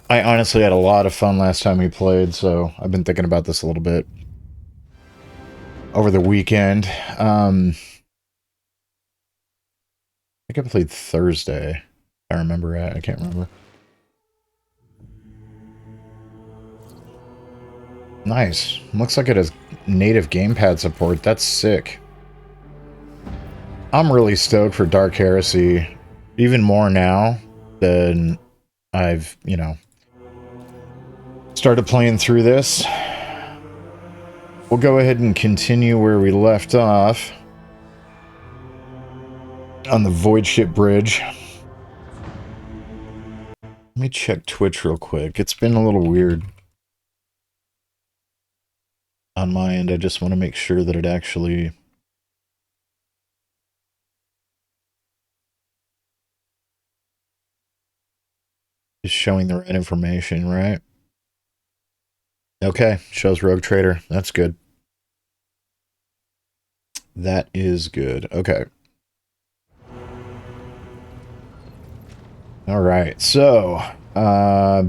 I honestly had a lot of fun last time we played, so I've been thinking about this a little bit over the weekend. I think I played Thursday. I remember it. I can't remember. Nice. Looks like it has native gamepad support. That's sick. I'm really stoked for Dark Heresy, even more now than I've, started playing through this. We'll go ahead and continue where we left off on the Void Ship Bridge. Let me check Twitch real quick. It's been a little weird on my end. I just want to make sure that it actually is showing the right information, right? Okay, shows Rogue Trader. That's good. That is good. Okay. All right, so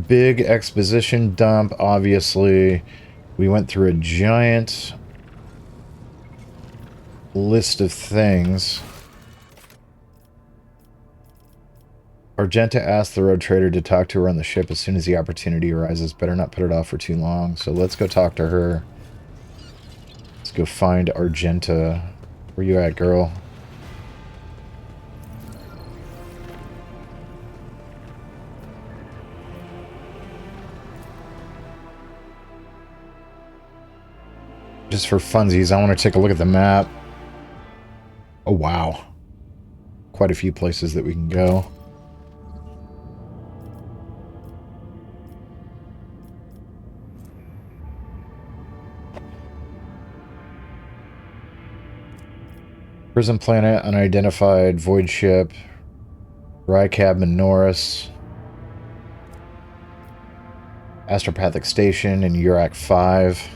big exposition dump, obviously. We went through a giant list of things. Argenta asked the road trader to talk to her on the ship as soon as the opportunity arises. Better not put it off for too long. So let's go talk to her. Let's go find Argenta. Where you at, girl? Just for funsies, I want to take a look at the map. Oh, wow. Quite a few places that we can go. Prison planet, unidentified, void ship, Rycab and Norris, Astropathic Station, and Urak 5.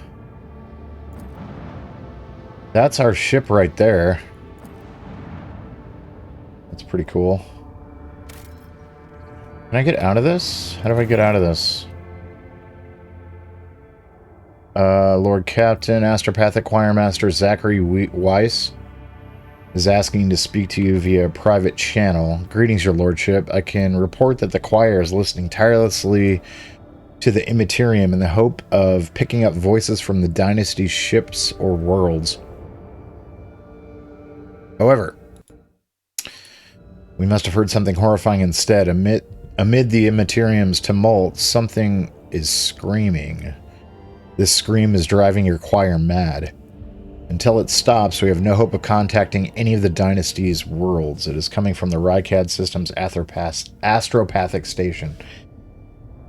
That's our ship right there. That's pretty cool. Can I get out of this? How do I get out of this? Lord Captain, Astropathic Choirmaster Zachary Weiss is asking to speak to you via a private channel. Greetings, your lordship. I can report that the choir is listening tirelessly to the Immaterium in the hope of picking up voices from the dynasty's ships or worlds. However, we must have heard something horrifying instead. Amid the Immaterium's tumult, something is screaming. This scream is driving your choir mad. Until it stops, we have no hope of contacting any of the dynasty's worlds. It is coming from the Rykad system's astropathic station.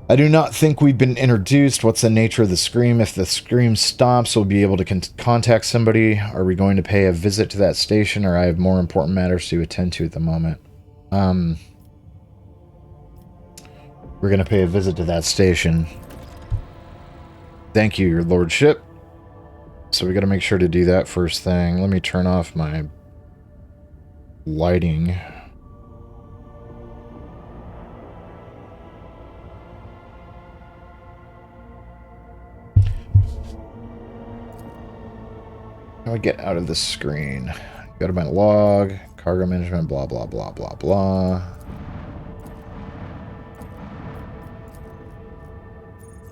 I do not think we've been introduced. What's the nature of the scream? If the scream stops, we'll be able to contact somebody. Are we going to pay a visit to that station, or I have more important matters to attend to at the moment? We're going to pay a visit to that station. Thank you, your lordship. So we got to make sure to do that first thing. Let me turn off my lighting. How do I get out of this screen? Go to my log, cargo management, blah, blah, blah, blah, blah.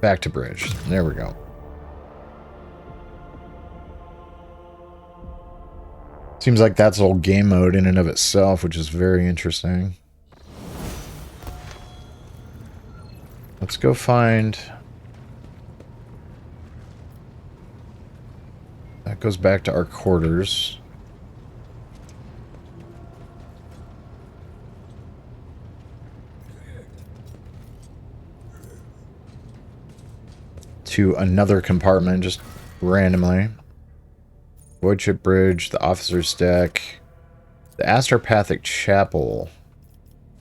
Back to bridge. There we go. Seems like that's all game mode in and of itself, which is very interesting. Let's go find... That goes back to our quarters. To another compartment, just randomly. Void Ship Bridge, the officer's deck, the Astropathic Chapel.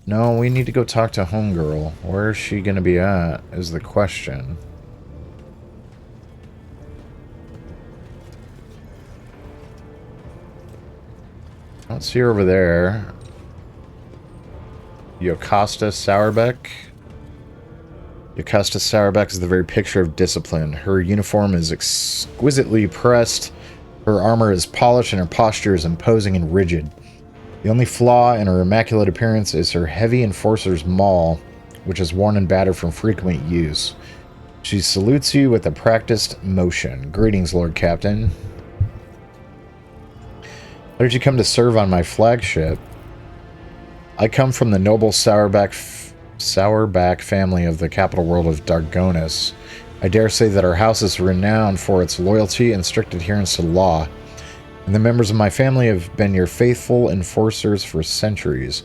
No, we need to go talk to Homegirl. Where is she going to be at, is the question. I don't see her over there. Yocosta Sourbeck. Yokasta Sauerbeck is the very picture of discipline. Her uniform is exquisitely pressed, her armor is polished, and her posture is imposing and rigid. The only flaw in her immaculate appearance is her heavy enforcer's maul, which is worn and battered from frequent use. She salutes you with a practiced motion. Greetings, Lord Captain. How did you come to serve on my flagship? I come from the noble Sauerback family of the capital world of Dargonis. I dare say that our house is renowned for its loyalty and strict adherence to law, and the members of my family have been your faithful enforcers for centuries.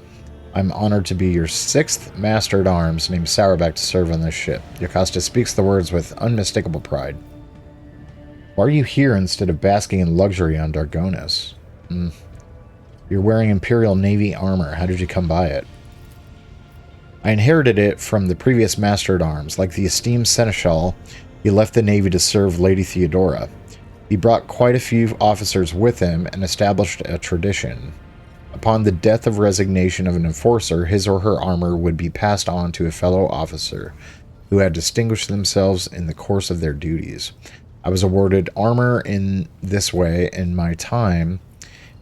I'm honored to be your 6th Master-at-Arms named Sauerback to serve on this ship. Yokasta speaks the words with unmistakable pride. Why are you here instead of basking in luxury on Dargonis? You're wearing Imperial Navy armor. How did you come by it? I inherited it from the previous Master-at-Arms. Like the esteemed Seneschal, he left the Navy to serve Lady Theodora. He brought quite a few officers with him and established a tradition. Upon the death of resignation of an enforcer, his or her armor would be passed on to a fellow officer who had distinguished themselves in the course of their duties. I was awarded armor in this way in my time,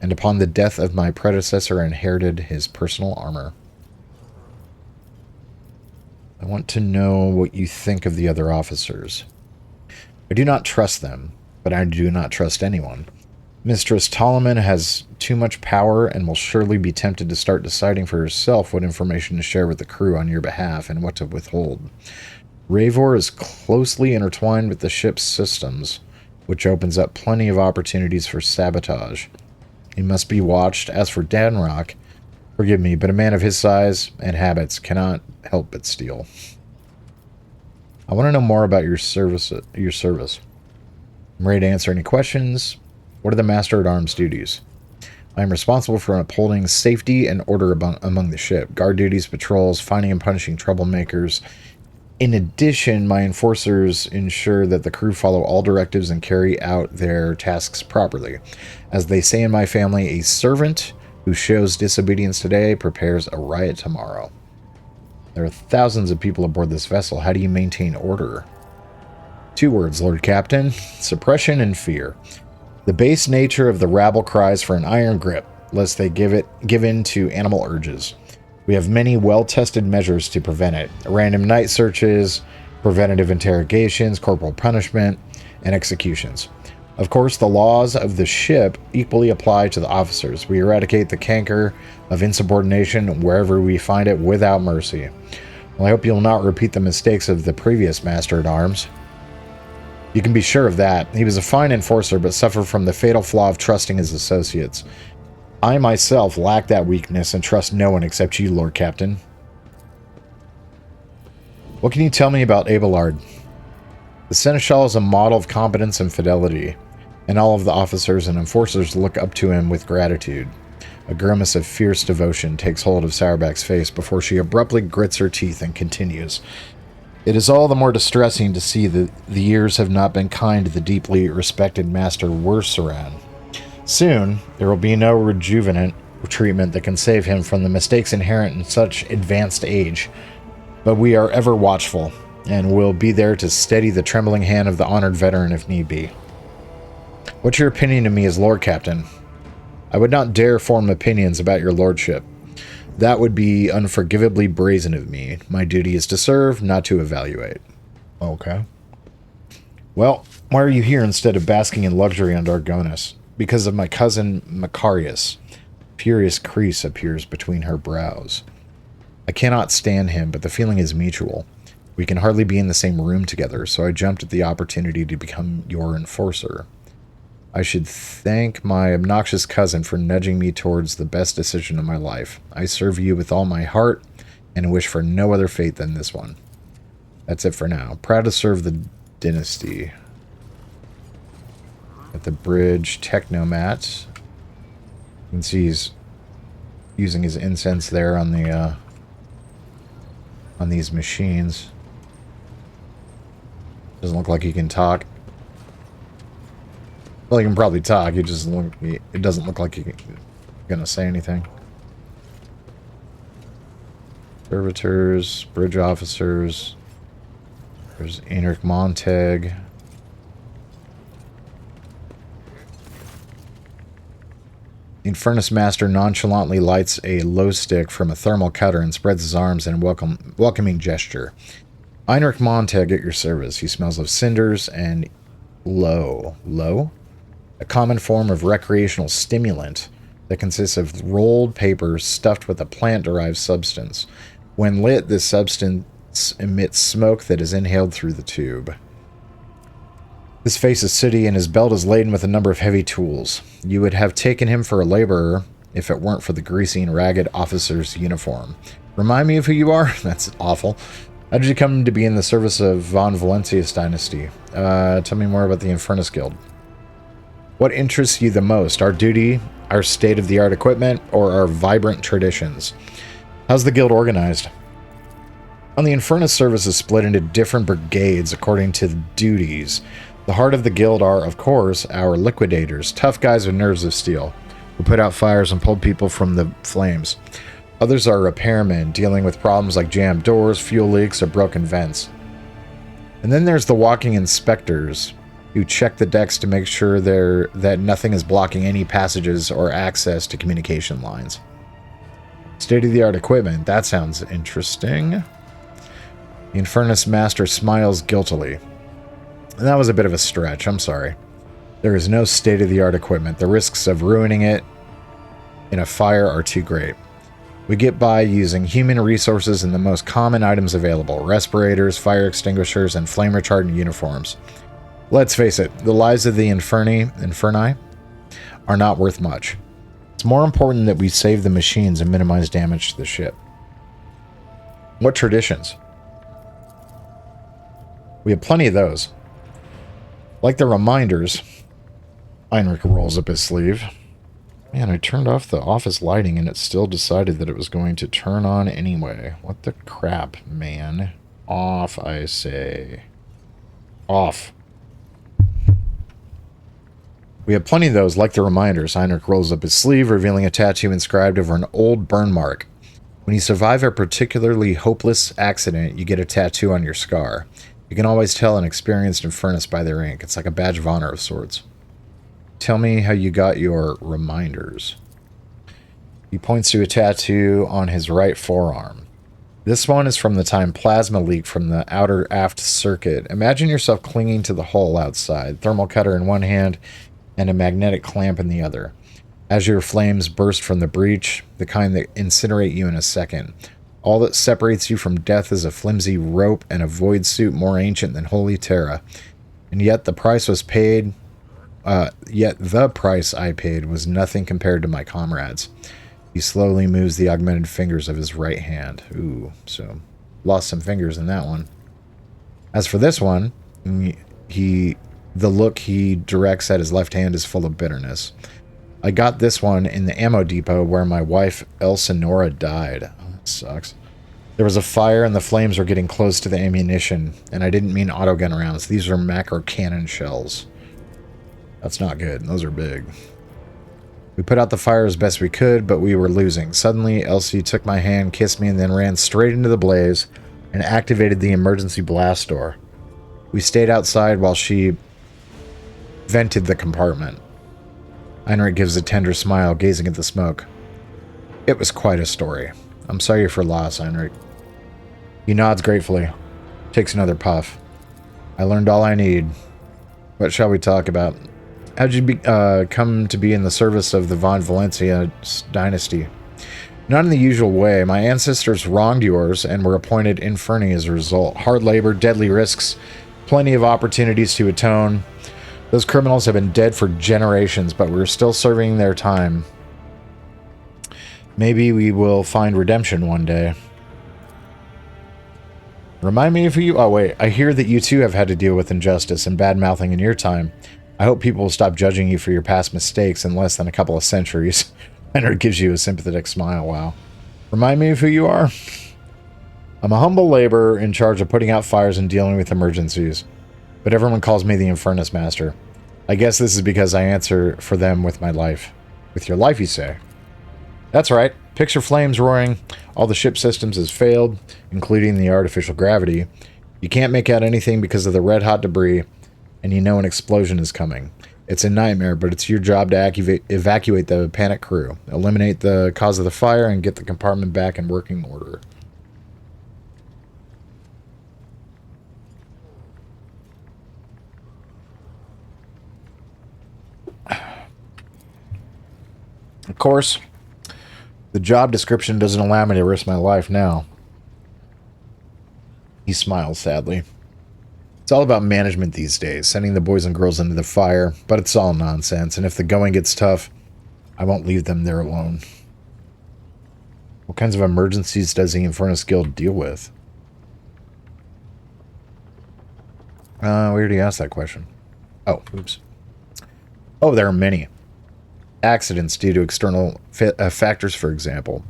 and upon the death of my predecessor, I inherited his personal armor. I want to know what you think of the other officers. I do not trust them, but I do not trust anyone. Mistress Tolman has too much power and will surely be tempted to start deciding for herself what information to share with the crew on your behalf and what to withhold. Ravor is closely intertwined with the ship's systems, which opens up plenty of opportunities for sabotage. He must be watched. As for Danrock, forgive me, but a man of his size and habits cannot help but steal. I want to know more about your service. I'm ready to answer any questions. What are the Master-at-Arms duties? I am responsible for upholding safety and order among the ship. Guard duties, patrols, finding and punishing troublemakers. In addition, my enforcers ensure that the crew follow all directives and carry out their tasks properly. As they say in my family, a servant who shows disobedience today prepares a riot tomorrow. There are thousands of people aboard this vessel. How do you maintain order? 2 words, Lord Captain. Suppression and fear. The base nature of the rabble cries for an iron grip, lest they give in to animal urges. We have many well-tested measures to prevent it. Random night searches, preventative interrogations, corporal punishment, and executions. Of course, the laws of the ship equally apply to the officers. We eradicate the canker of insubordination wherever we find it without mercy. Well, I hope you'll not repeat the mistakes of the previous Master-at-Arms. You can be sure of that. He was a fine enforcer, but suffered from the fatal flaw of trusting his associates. I myself lack that weakness and trust no one except you, Lord Captain. What can you tell me about Abelard? The Seneschal is a model of competence and fidelity, and all of the officers and enforcers look up to him with gratitude. A grimace of fierce devotion takes hold of Sauerback's face before she abruptly grits her teeth and continues. It is all the more distressing to see that the years have not been kind to the deeply respected Master Wursaran. Soon, there will be no rejuvenant treatment that can save him from the mistakes inherent in such advanced age, but we are ever watchful, and will be there to steady the trembling hand of the honored veteran if need be. What's your opinion of me as Lord Captain? I would not dare form opinions about your lordship. That would be unforgivably brazen of me. My duty is to serve, not to evaluate. Okay. Well, why are you here instead of basking in luxury on Dargonis? Because of my cousin Macarius. Furious crease appears between her brows. I cannot stand him, but the feeling is mutual. We can hardly be in the same room together, so I jumped at the opportunity to become your enforcer. I should thank my obnoxious cousin for nudging me towards the best decision of my life. I serve you with all my heart, and wish for no other fate than this one. That's it for now. Proud to serve the dynasty. At the bridge, Technomat. You can see he's using his incense there on the on these machines. Doesn't look like he can talk. Well, he can probably talk. It doesn't look like he's gonna say anything. Servitors, bridge officers. There's Enric Montag. The Infernus Master nonchalantly lights a low stick from a thermal cutter and spreads his arms in a welcoming gesture. Enric Montag at your service. He smells of cinders and low. Low? A common form of recreational stimulant that consists of rolled paper stuffed with a plant-derived substance. When lit, this substance emits smoke that is inhaled through the tube. His face is sooty, and his belt is laden with a number of heavy tools. You would have taken him for a laborer if it weren't for the greasy and ragged officer's uniform. Remind me of who you are? That's awful. How did you come to be in the service of Von Valentius dynasty? Tell me more about the Infernus Guild. What interests you the most? Our duty, our state-of-the-art equipment, or our vibrant traditions? How's the guild organized? On the Infernus service is split into different brigades according to the duties. The heart of the guild are, of course, our liquidators, tough guys with nerves of steel, who put out fires and pull people from the flames. Others are repairmen, dealing with problems like jammed doors, fuel leaks, or broken vents. And then there's the walking inspectors, who check the decks to make sure that nothing is blocking any passages or access to communication lines. State-of-the-art equipment, that sounds interesting. The Infernus Master smiles guiltily. And that was a bit of a stretch, I'm sorry. There is no state-of-the-art equipment. The risks of ruining it in a fire are too great. We get by using human resources and the most common items available. Respirators, fire extinguishers, and flame-retardant uniforms. Let's face it, the lives of the Inferni are not worth much. It's more important that we save the machines and minimize damage to the ship. What traditions? We have plenty of those. Like the reminders, Heinrich rolls up his sleeve. Man, I turned off the office lighting and it still decided that it was going to turn on anyway. What the crap, man? Off, I say. Off. We have plenty of those, like the reminders. Heinrich rolls up his sleeve, revealing a tattoo inscribed over an old burn mark. When you survive a particularly hopeless accident, you get a tattoo on your scar. You can always tell an experienced Infernus by their ink. It's like a badge of honor of sorts. Tell me how you got your reminders. He points to a tattoo on his right forearm. This one is from the time plasma leaked from the outer aft circuit. Imagine yourself clinging to the hull outside, thermal cutter in one hand and a magnetic clamp in the other. Azure flames burst from the breach, the kind that incinerate you in a second. All that separates you from death is a flimsy rope and a void suit more ancient than Holy Terra. And yet the price was paid. Yet the price I paid was nothing compared to my comrades. He slowly moves the augmented fingers of his right hand. Ooh, so lost some fingers in that one. As for this one, the look he directs at his left hand is full of bitterness. I got this one in the ammo depot where my wife Elsinora died. Oh, that sucks. There was a fire and the flames were getting close to the ammunition, and I didn't mean autogun rounds. These are macro cannon shells. That's not good. Those are big. We put out the fire as best we could, but we were losing. Suddenly, Elsie took my hand, kissed me, and then ran straight into the blaze and activated the emergency blast door. We stayed outside while she vented the compartment. Heinrich gives a tender smile, gazing at the smoke. It was quite a story. I'm sorry for loss, Heinrich. He nods gratefully, takes another puff. I learned all I need. What shall we talk about? How did you come to be in the service of the Von Valencia dynasty? Not in the usual way. My ancestors wronged yours and were appointed Inferni as a result. Hard labor, deadly risks, plenty of opportunities to atone. Those criminals have been dead for generations, but we're still serving their time. Maybe we will find redemption one day. Remind me of who you... Oh, wait. I hear that you too have had to deal with injustice and bad-mouthing in your time. I hope people will stop judging you for your past mistakes in less than a couple of centuries. Henry gives you a sympathetic smile. Wow. Remind me of who you are? I'm a humble laborer in charge of putting out fires and dealing with emergencies. But everyone calls me the Infernus Master. I guess this is because I answer for them with my life. With your life, you say? That's right. Picture flames roaring. All the ship systems has failed, including the artificial gravity. You can't make out anything because of the red-hot debris, and you know an explosion is coming. It's a nightmare, but it's your job to evacuate the panic crew, eliminate the cause of the fire, and get the compartment back in working order. Of course, the job description doesn't allow me to risk my life now. He smiles sadly. It's all about management these days, sending the boys and girls into the fire, but it's all nonsense, and if the going gets tough, I won't leave them there alone. What kinds of emergencies does the Infernus Guild deal with? We already asked that question. Oh, oops. Oh, there are many. Accidents due to external factors, for example.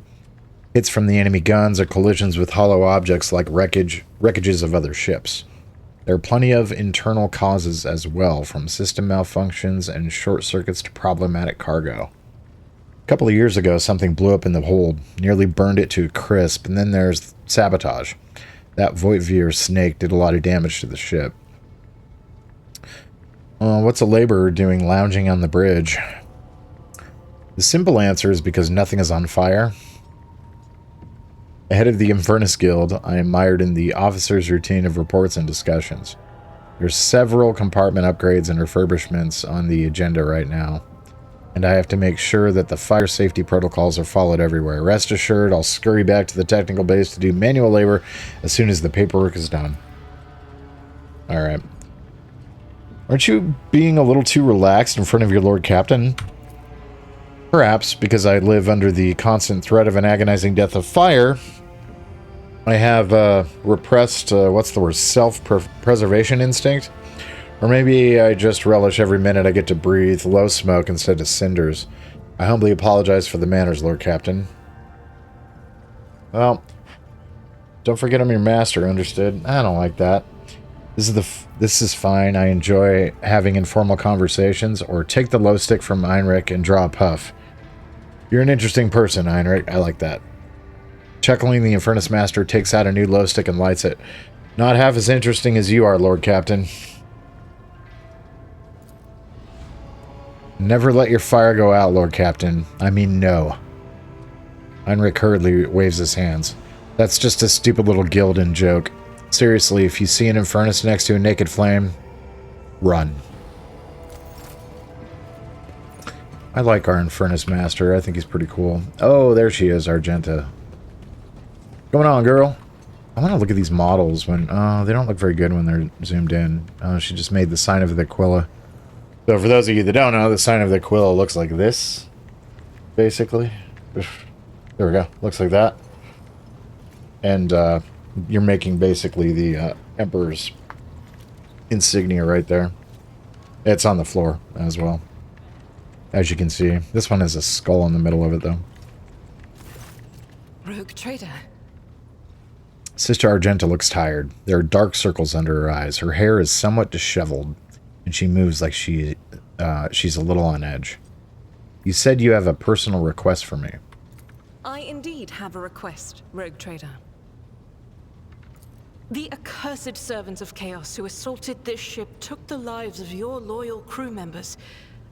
Hits from the enemy guns or collisions with hollow objects like wreckages of other ships. There are plenty of internal causes as well, from system malfunctions and short circuits to problematic cargo. A couple of years ago, something blew up in the hold, nearly burned it to a crisp, and then there's sabotage. That Voigtveer snake did a lot of damage to the ship. What's a laborer doing lounging on the bridge? The simple answer is because nothing is on fire. Ahead of the Infernus Guild, I am mired in the officer's routine of reports and discussions. There's several compartment upgrades and refurbishments on the agenda right now, and I have to make sure that the fire safety protocols are followed everywhere. Rest assured, I'll scurry back to the technical base to do manual labor as soon as the paperwork is done. Alright. Aren't you being a little too relaxed in front of your Lord Captain? Perhaps, because I live under the constant threat of an agonizing death of fire, I have repressed, what's the word, self-preservation instinct? Or maybe I just relish every minute I get to breathe low smoke instead of cinders. I humbly apologize for the manners, Lord Captain. Well, don't forget I'm your master, understood? I don't like that. This is fine. I enjoy having informal conversations, or take the low stick from Heinrich and draw a puff. You're an interesting person, Heinrich. I like that. Chuckling, the Infernus Master takes out a new glow stick and lights it. Not half as interesting as you are, Lord Captain. Never let your fire go out, Lord Captain. I mean, no. Heinrich hurriedly waves his hands. That's just a stupid little Gildan joke. Seriously, if you see an Infernus next to a naked flame, run. I like our Infernus Master. I think he's pretty cool. Oh, there she is, Argenta. Going on, girl? I want to look at these models when... they don't look very good when they're zoomed in. She just made the sign of the Aquila. So for those of you that don't know, the sign of the Aquila looks like this. Basically. There we go. Looks like that. And you're making basically the Emperor's insignia right there. It's on the floor as well. As you can see. This one has a skull in the middle of it, though. Rogue trader. Sister Argenta looks tired. There are dark circles under her eyes. Her hair is somewhat disheveled, and she moves like she's a little on edge. You said you have a personal request for me. I indeed have a request, Rogue trader. The accursed servants of Chaos who assaulted this ship took the lives of your loyal crew members,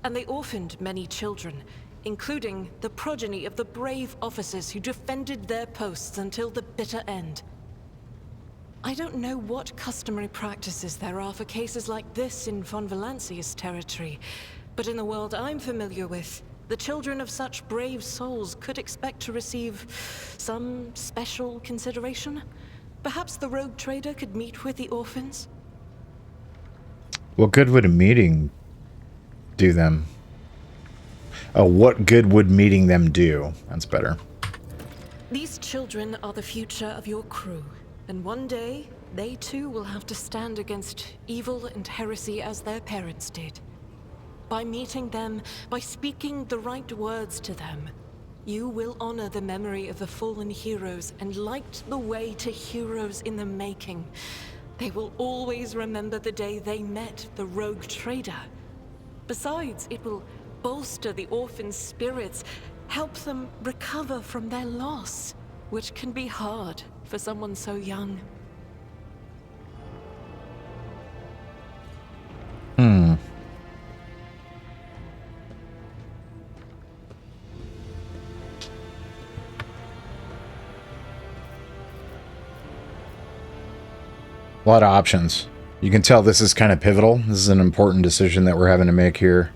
and they orphaned many children, including the progeny of the brave officers who defended their posts until the bitter end. I don't know what customary practices there are for cases like this in Von Valancius territory, but in the world I'm familiar with, the children of such brave souls could expect to receive some special consideration. Perhaps the rogue trader could meet with the orphans? What good would a meeting do them? Oh, what good would meeting them do? That's better. These children are the future of your crew, and one day, they too will have to stand against evil and heresy as their parents did. By meeting them, by speaking the right words to them, you will honor the memory of the fallen heroes and light the way to heroes in the making. They will always remember the day they met the rogue trader. Besides, it will bolster the orphans' spirits, help them recover from their loss, which can be hard for someone so young. A lot of options. You can tell this is kind of pivotal. This is an important decision that we're having to make here.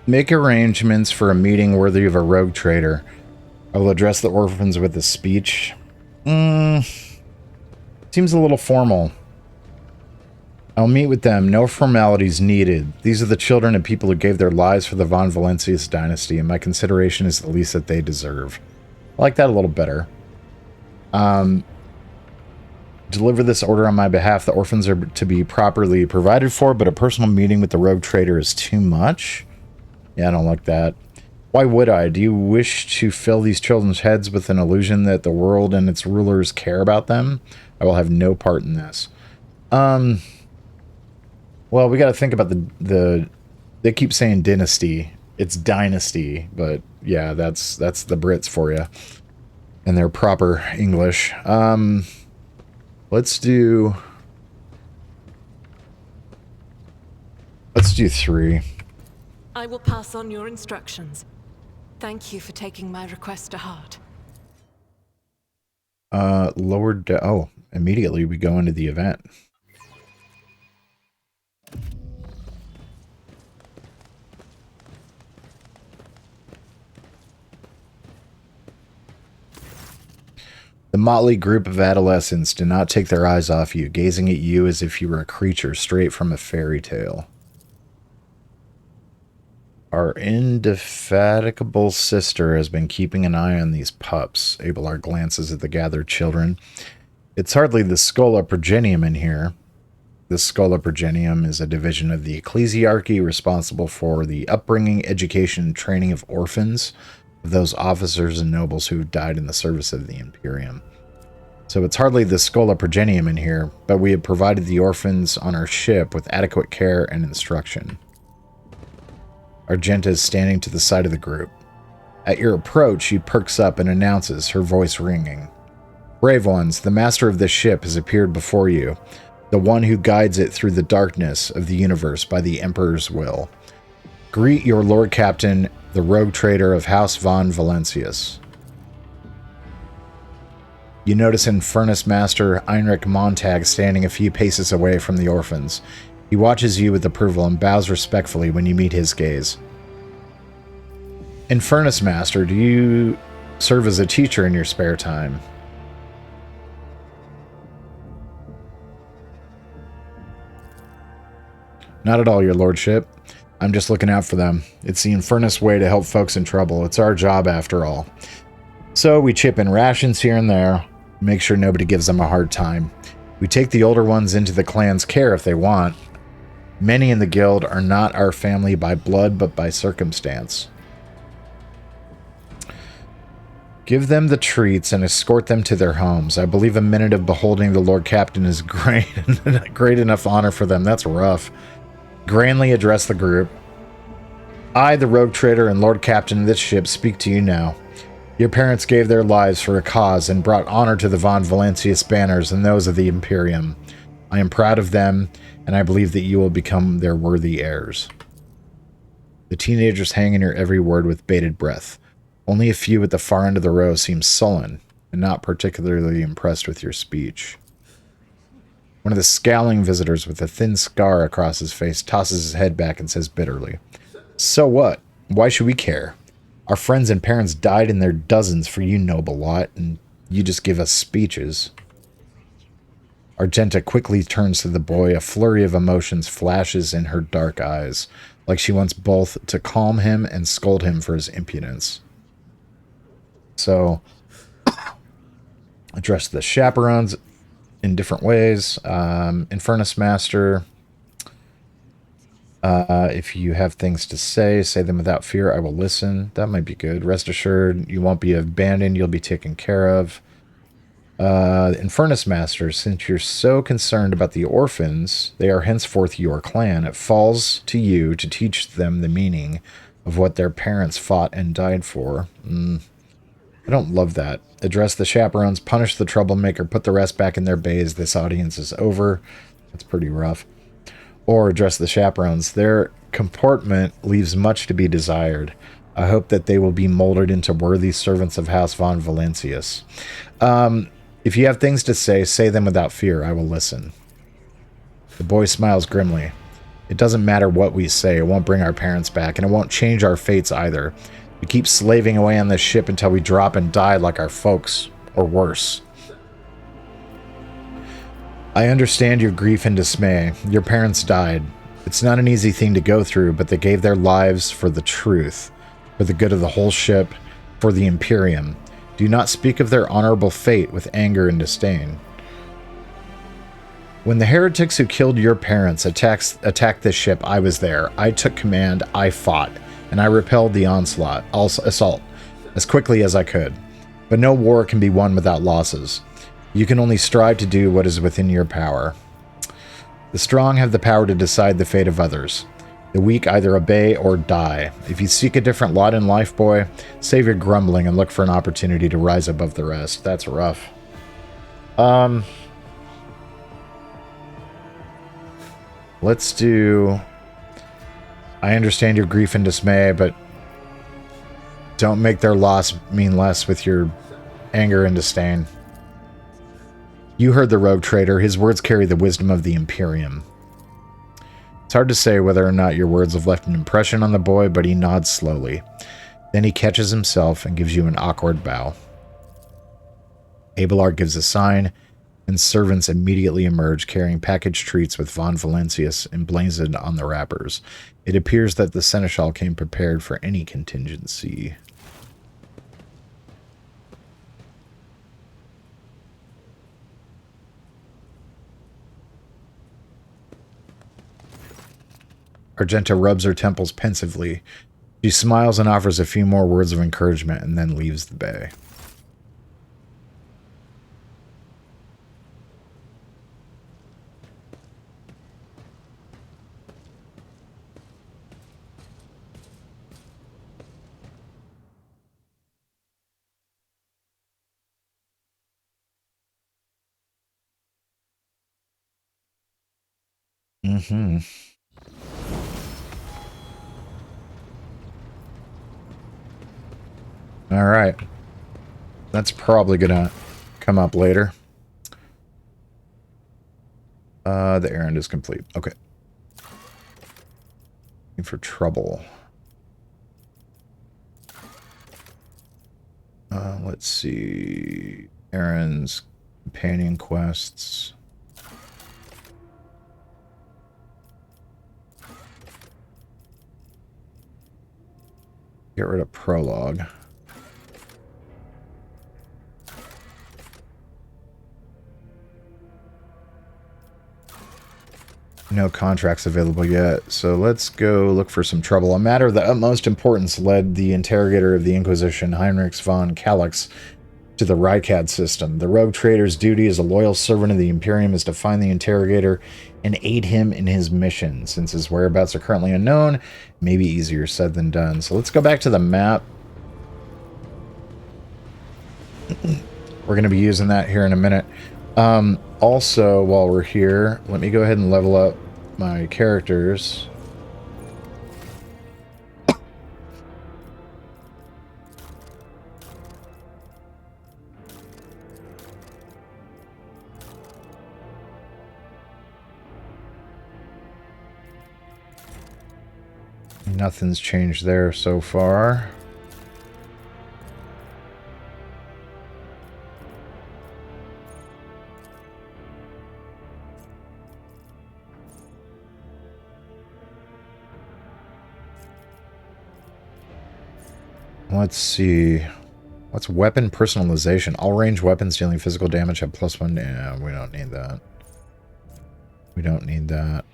Make arrangements for a meeting worthy of a rogue trader. I will address the orphans with a speech. Seems a little formal. I'll meet with them. No formalities needed. These are the children and people who gave their lives for the Von Valancius dynasty, and my consideration is the least that they deserve. I like that a little better. Deliver this order on my behalf. The orphans are to be properly provided for, but a personal meeting with the rogue trader is too much. Yeah, I don't like that. Why would I? Do you wish to fill these children's heads with an illusion that the world and its rulers care about them? I will have no part in this. Well, we got to think about the they keep saying dynasty. It's dynasty, but yeah, that's the Brits for you. And their proper English. Let's do 3. I will pass on your instructions. Thank you for taking my request to heart. Immediately we go into the event. The motley group of adolescents do not take their eyes off you, gazing at you as if you were a creature straight from a fairy tale. Our indefatigable sister has been keeping an eye on these pups. Abelard glances at the gathered children. It's hardly the Schola Progenium in here. The Schola Progenium is a division of the ecclesiarchy responsible for the upbringing, education, and training of orphans, of those officers and nobles who died in the service of the Imperium. So it's hardly the Schola Progenium in here, but we have provided the orphans on our ship with adequate care and instruction. Argenta is standing to the side of the group. At your approach, she perks up and announces, her voice ringing. Brave ones, the master of this ship has appeared before you, the one who guides it through the darkness of the universe by the Emperor's will. Greet your Lord Captain, the rogue trader of House Von Valancius. You notice Infernus Master Heinrich Montag standing a few paces away from the orphans. He watches you with approval and bows respectfully when you meet his gaze. Infernus Master, do you serve as a teacher in your spare time? Not at all, your lordship. I'm just looking out for them. It's the Infernus way to help folks in trouble. It's our job after all. So we chip in rations here and there, make sure nobody gives them a hard time. We take the older ones into the clan's care if they want. Many in the guild are not our family by blood, but by circumstance. Give them the treats and escort them to their homes. I believe a minute of beholding the Lord Captain is great enough honor for them. That's rough. Grandly address the group. I, the rogue trader and Lord Captain of this ship, speak to you now. Your parents gave their lives for a cause and brought honor to the Von Valancius banners and those of the Imperium. I am proud of them, and I believe that you will become their worthy heirs. The teenagers hang in your every word with bated breath. Only a few at the far end of the row seem sullen and not particularly impressed with your speech. One of the scowling visitors with a thin scar across his face tosses his head back and says bitterly, "So what? Why should we care? Our friends and parents died in their dozens for you noble lot, and you just give us speeches." Argenta quickly turns to the boy. A flurry of emotions flashes in her dark eyes, like she wants both to calm him and scold him for his impudence. So, address the chaperones in different ways. Infernus Master, if you have things to say them without fear. I will listen. That might be good. Rest assured, you won't be abandoned. You'll be taken care of. Infernus Master, since you're so concerned about the orphans, they are henceforth your clan. It falls to you to teach them the meaning of what their parents fought and died for. I don't love that. Address the chaperones, punish the troublemaker, put the rest back in their bays. This audience is over. That's pretty rough. Or address the chaperones. Their comportment leaves much to be desired. I hope that they will be molded into worthy servants of House Von Valancius. If you have things to say, say them without fear. I will listen. The boy smiles grimly. It doesn't matter what we say. It won't bring our parents back, and it won't change our fates either. We keep slaving away on this ship until we drop and die like our folks, or worse. I understand your grief and dismay. Your parents died. It's not an easy thing to go through, but they gave their lives for the truth, for the good of the whole ship, for the Imperium. Do not speak of their honorable fate with anger and disdain. When the heretics who killed your parents attacked this ship, I was there. I took command, I fought, and I repelled the assault as quickly as I could. But no war can be won without losses. You can only strive to do what is within your power. The strong have the power to decide the fate of others. The weak either obey or die. If you seek a different lot in life, boy, save your grumbling and look for an opportunity to rise above the rest. That's rough. Let's do... I understand your grief and dismay, but don't make their loss mean less with your anger and disdain. You heard the rogue trader. His words carry the wisdom of the Imperium. It's hard to say whether or not your words have left an impression on the boy, but he nods slowly. Then he catches himself and gives you an awkward bow. Abelard gives a sign, and servants immediately emerge carrying packaged treats with Von Valentius emblazoned on the wrappers. It appears that the Seneschal came prepared for any contingency. Argenta rubs her temples pensively. She smiles and offers a few more words of encouragement and then leaves the bay. Mm-hmm. All right. That's probably gonna come up later. The errand is complete. Okay. Looking for trouble. Let's see. Errands, companion quests. Get rid of prologue. No contracts available yet, so let's go look for some trouble. A matter of the utmost importance led the interrogator of the Inquisition, Heinrich von Kallax, to the Rycad system. The rogue trader's duty as a loyal servant of the Imperium is to find the interrogator and aid him in his mission. Since his whereabouts are currently unknown, it may be easier said than done. So let's go back to the map. We're going to be using that here in a minute. Also, while we're here, let me go ahead and level up my characters. Nothing's changed there so far. Let's see. What's weapon personalization? All range weapons dealing physical damage have +1. Yeah, we don't need that. We don't need that.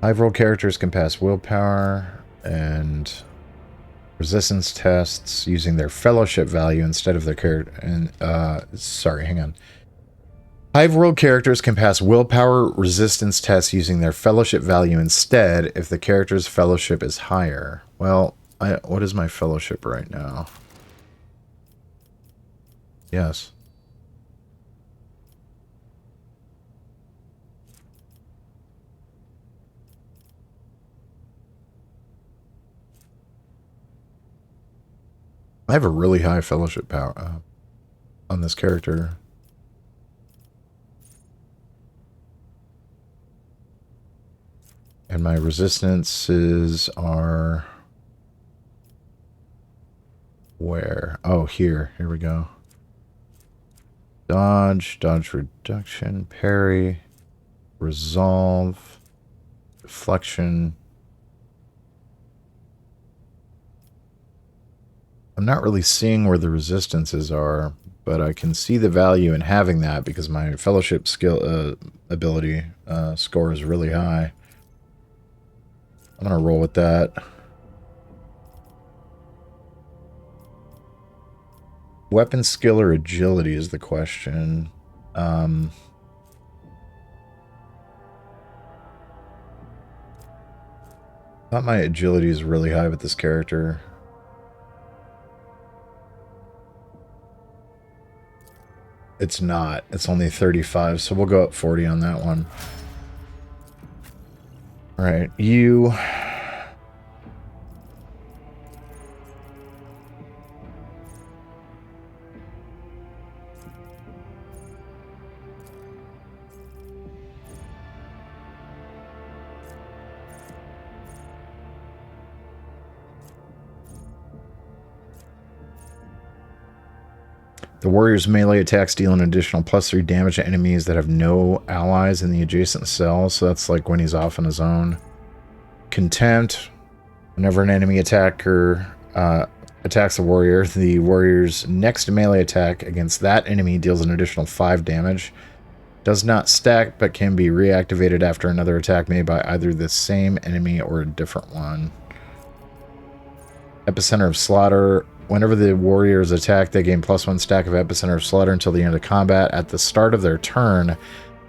High-roll characters can pass willpower and resistance tests using their fellowship value instead of their character. And sorry, hang on. High-rolled characters can pass willpower resistance tests using their fellowship value instead if the character's fellowship is higher. Well, what is my fellowship right now? Yes. I have a really high fellowship power on this character. And my resistances are... Where? Oh, here. Here we go. Dodge, dodge reduction, parry, resolve, deflection. I'm not really seeing where the resistances are, but I can see the value in having that because my fellowship skill ability score is really high. I'm gonna roll with that. Weapon skill or agility is the question. Thought my agility is really high with this character. It's not. It's only 35, so we'll go up 40 on that one. Alright, you... The warrior's melee attacks deal an additional +3 damage to enemies that have no allies in the adjacent cell, so that's like when he's off on his own. Contempt. Whenever an enemy attacker attacks the warrior's next melee attack against that enemy deals an additional 5 damage. Does not stack, but can be reactivated after another attack made by either the same enemy or a different one. Epicenter of Slaughter. Whenever the warriors attack, they gain +1 stack of Epicenter of Slaughter until the end of combat. At the start of their turn,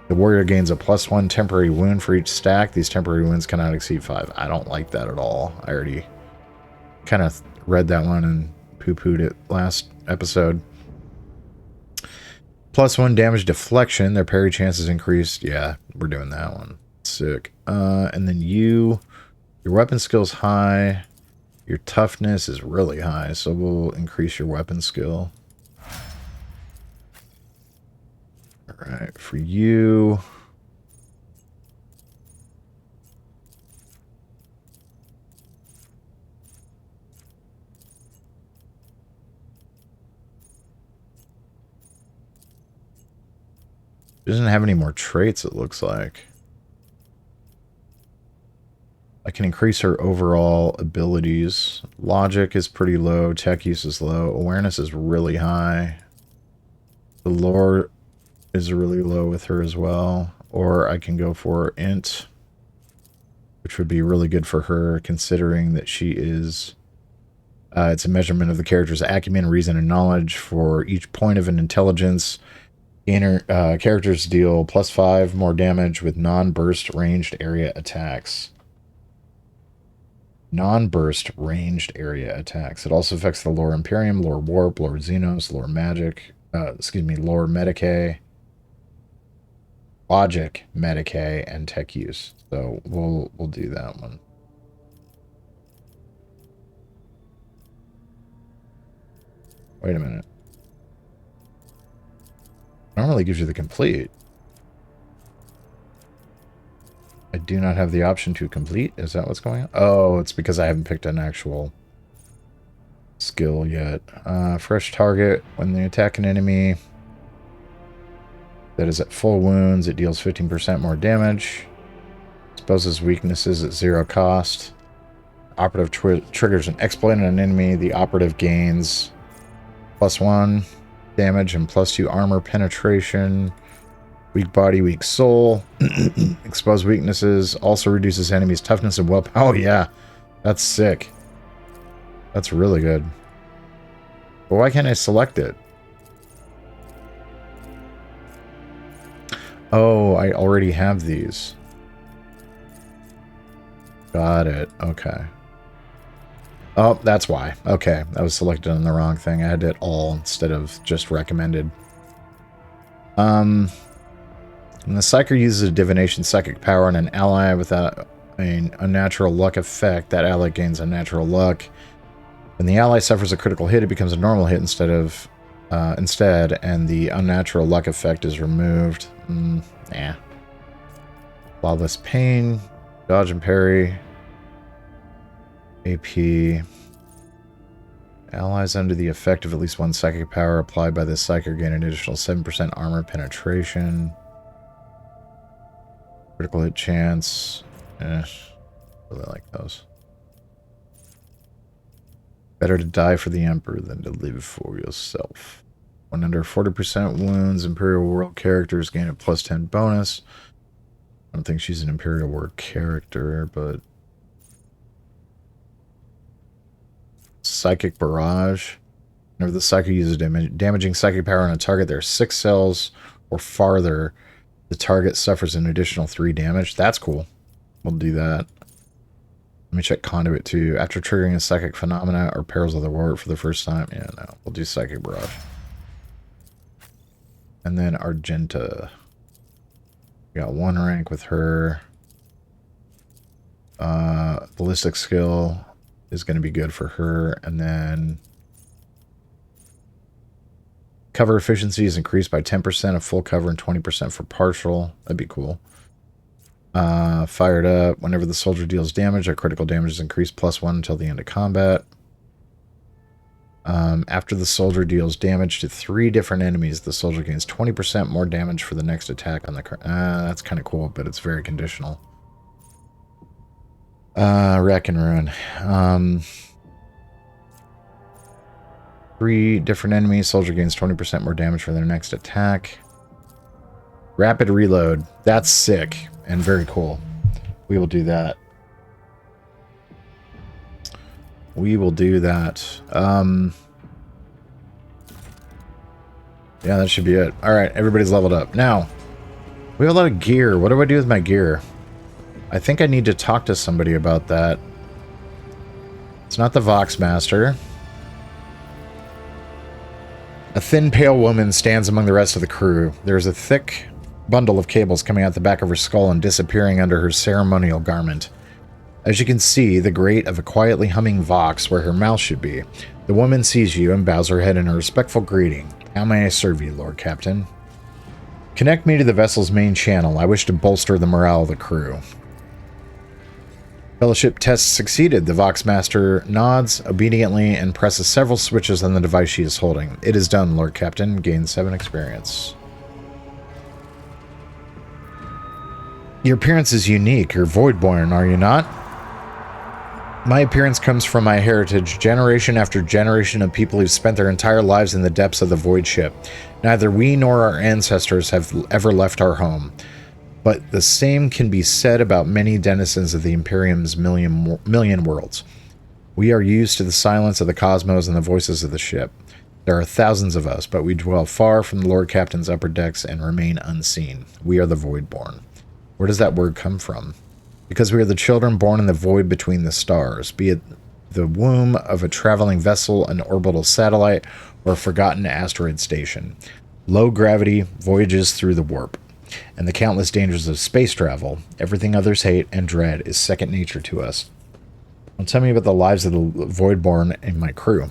the warrior gains a +1 temporary wound for each stack. These temporary wounds cannot exceed 5. I don't like that at all. I already kind of read that one and poo-pooed it last episode. +1 damage deflection. Their parry chances increased. Yeah, we're doing that one. Sick. And then your weapon skill's high. Your toughness is really high, so we'll increase your weapon skill. Alright, for you... Doesn't have any more traits, it looks like. I can increase her overall abilities. Logic is pretty low. Tech use is low. Awareness is really high. The lore is really low with her as well. Or I can go for int, which would be really good for her, considering that she is... it's a measurement of the character's acumen, reason, and knowledge. For each point of an intelligence, characters deal +5 more damage with non-burst ranged area attacks. Non-burst ranged area attacks. It also affects the Lore Imperium, Lore Warp, Lore Xenos, Lore Magic, Lore Medicae, Logic, Medicae, and Tech Use. So we'll do that one. Wait a minute. Normally gives you the complete. I do not have the option to complete. Is that what's going on? Oh, it's because I haven't picked an actual skill yet. Fresh target. When they attack an enemy that is at full wounds, it deals 15% more damage. Exposes weaknesses at 0 cost. Operative triggers an exploit on an enemy. The operative gains +1 damage and +2 armor penetration. Weak body, weak soul. Exposed weaknesses. Also reduces enemies' toughness and willpower. Oh, yeah. That's sick. That's really good. But why can't I select it? Oh, I already have these. Got it. Okay. Oh, that's why. Okay. I was selected on the wrong thing. I had it all instead of just recommended. When the Psyker uses a divination psychic power on an ally without an unnatural luck effect, that ally gains unnatural luck. When the ally suffers a critical hit, it becomes a normal hit instead, and the unnatural luck effect is removed. Nah. Flawless Pain, dodge and parry, AP. Allies under the effect of at least one psychic power applied by this psychic gain an additional 7% armor penetration. Critical hit chance. Really like those. Better to die for the Emperor than to live for yourself. When under 40% wounds, Imperial World characters gain a plus 10 bonus. I don't think she's an Imperial World character, but... Psychic Barrage. Whenever the Psychic uses damaging psychic power on a target, there are 6 cells or farther. The target suffers an additional 3 damage. That's cool. We'll do that. Let me check Conduit too. After triggering a psychic phenomena or perils of the war for the first time. Yeah, no. We'll do Psychic Barrage. And then Argenta. We got 1 rank with her. Ballistic skill is going to be good for her. And then cover efficiency is increased by 10% of full cover and 20% for partial. That'd be cool. Fired up. Whenever the soldier deals damage, our critical damage is increased +1 until the end of combat. After the soldier deals damage to 3 different enemies, the soldier gains 20% more damage for the next attack on the... that's kind of cool, but it's very conditional. Rack and Ruin. 3 different enemies, soldier gains 20% more damage for their next attack. Rapid reload. That's sick and very cool. We will do that. We will do that. Yeah, that should be it. Alright, everybody's leveled up. Now, we have a lot of gear. What do I do with my gear? I think I need to talk to somebody about that. It's not the Voxmaster. A thin, pale woman stands among the rest of the crew. There is a thick bundle of cables coming out the back of her skull and disappearing under her ceremonial garment. As you can see, the grate of a quietly humming Vox where her mouth should be. The woman sees you and bows her head in a respectful greeting. How may I serve you, Lord Captain? Connect me to the vessel's main channel. I wish to bolster the morale of the crew. Fellowship test succeeded. The Voxmaster nods obediently and presses several switches on the device she is holding. It is done, Lord Captain. Gain 7 experience. Your appearance is unique. You're Voidborn, are you not? My appearance comes from my heritage, generation after generation of people who've spent their entire lives in the depths of the Void Ship. Neither we nor our ancestors have ever left our home. But the same can be said about many denizens of the Imperium's million worlds. We are used to the silence of the cosmos and the voices of the ship. There are thousands of us, but we dwell far from the Lord Captain's upper decks and remain unseen. We are the Voidborn. Where does that word come from? Because we are the children born in the void between the stars, be it the womb of a traveling vessel, an orbital satellite, or a forgotten asteroid station. Low gravity voyages through the warp. And the countless dangers of space travel, everything others hate and dread, is second nature to us. Well, tell me about the lives of the Voidborn and my crew.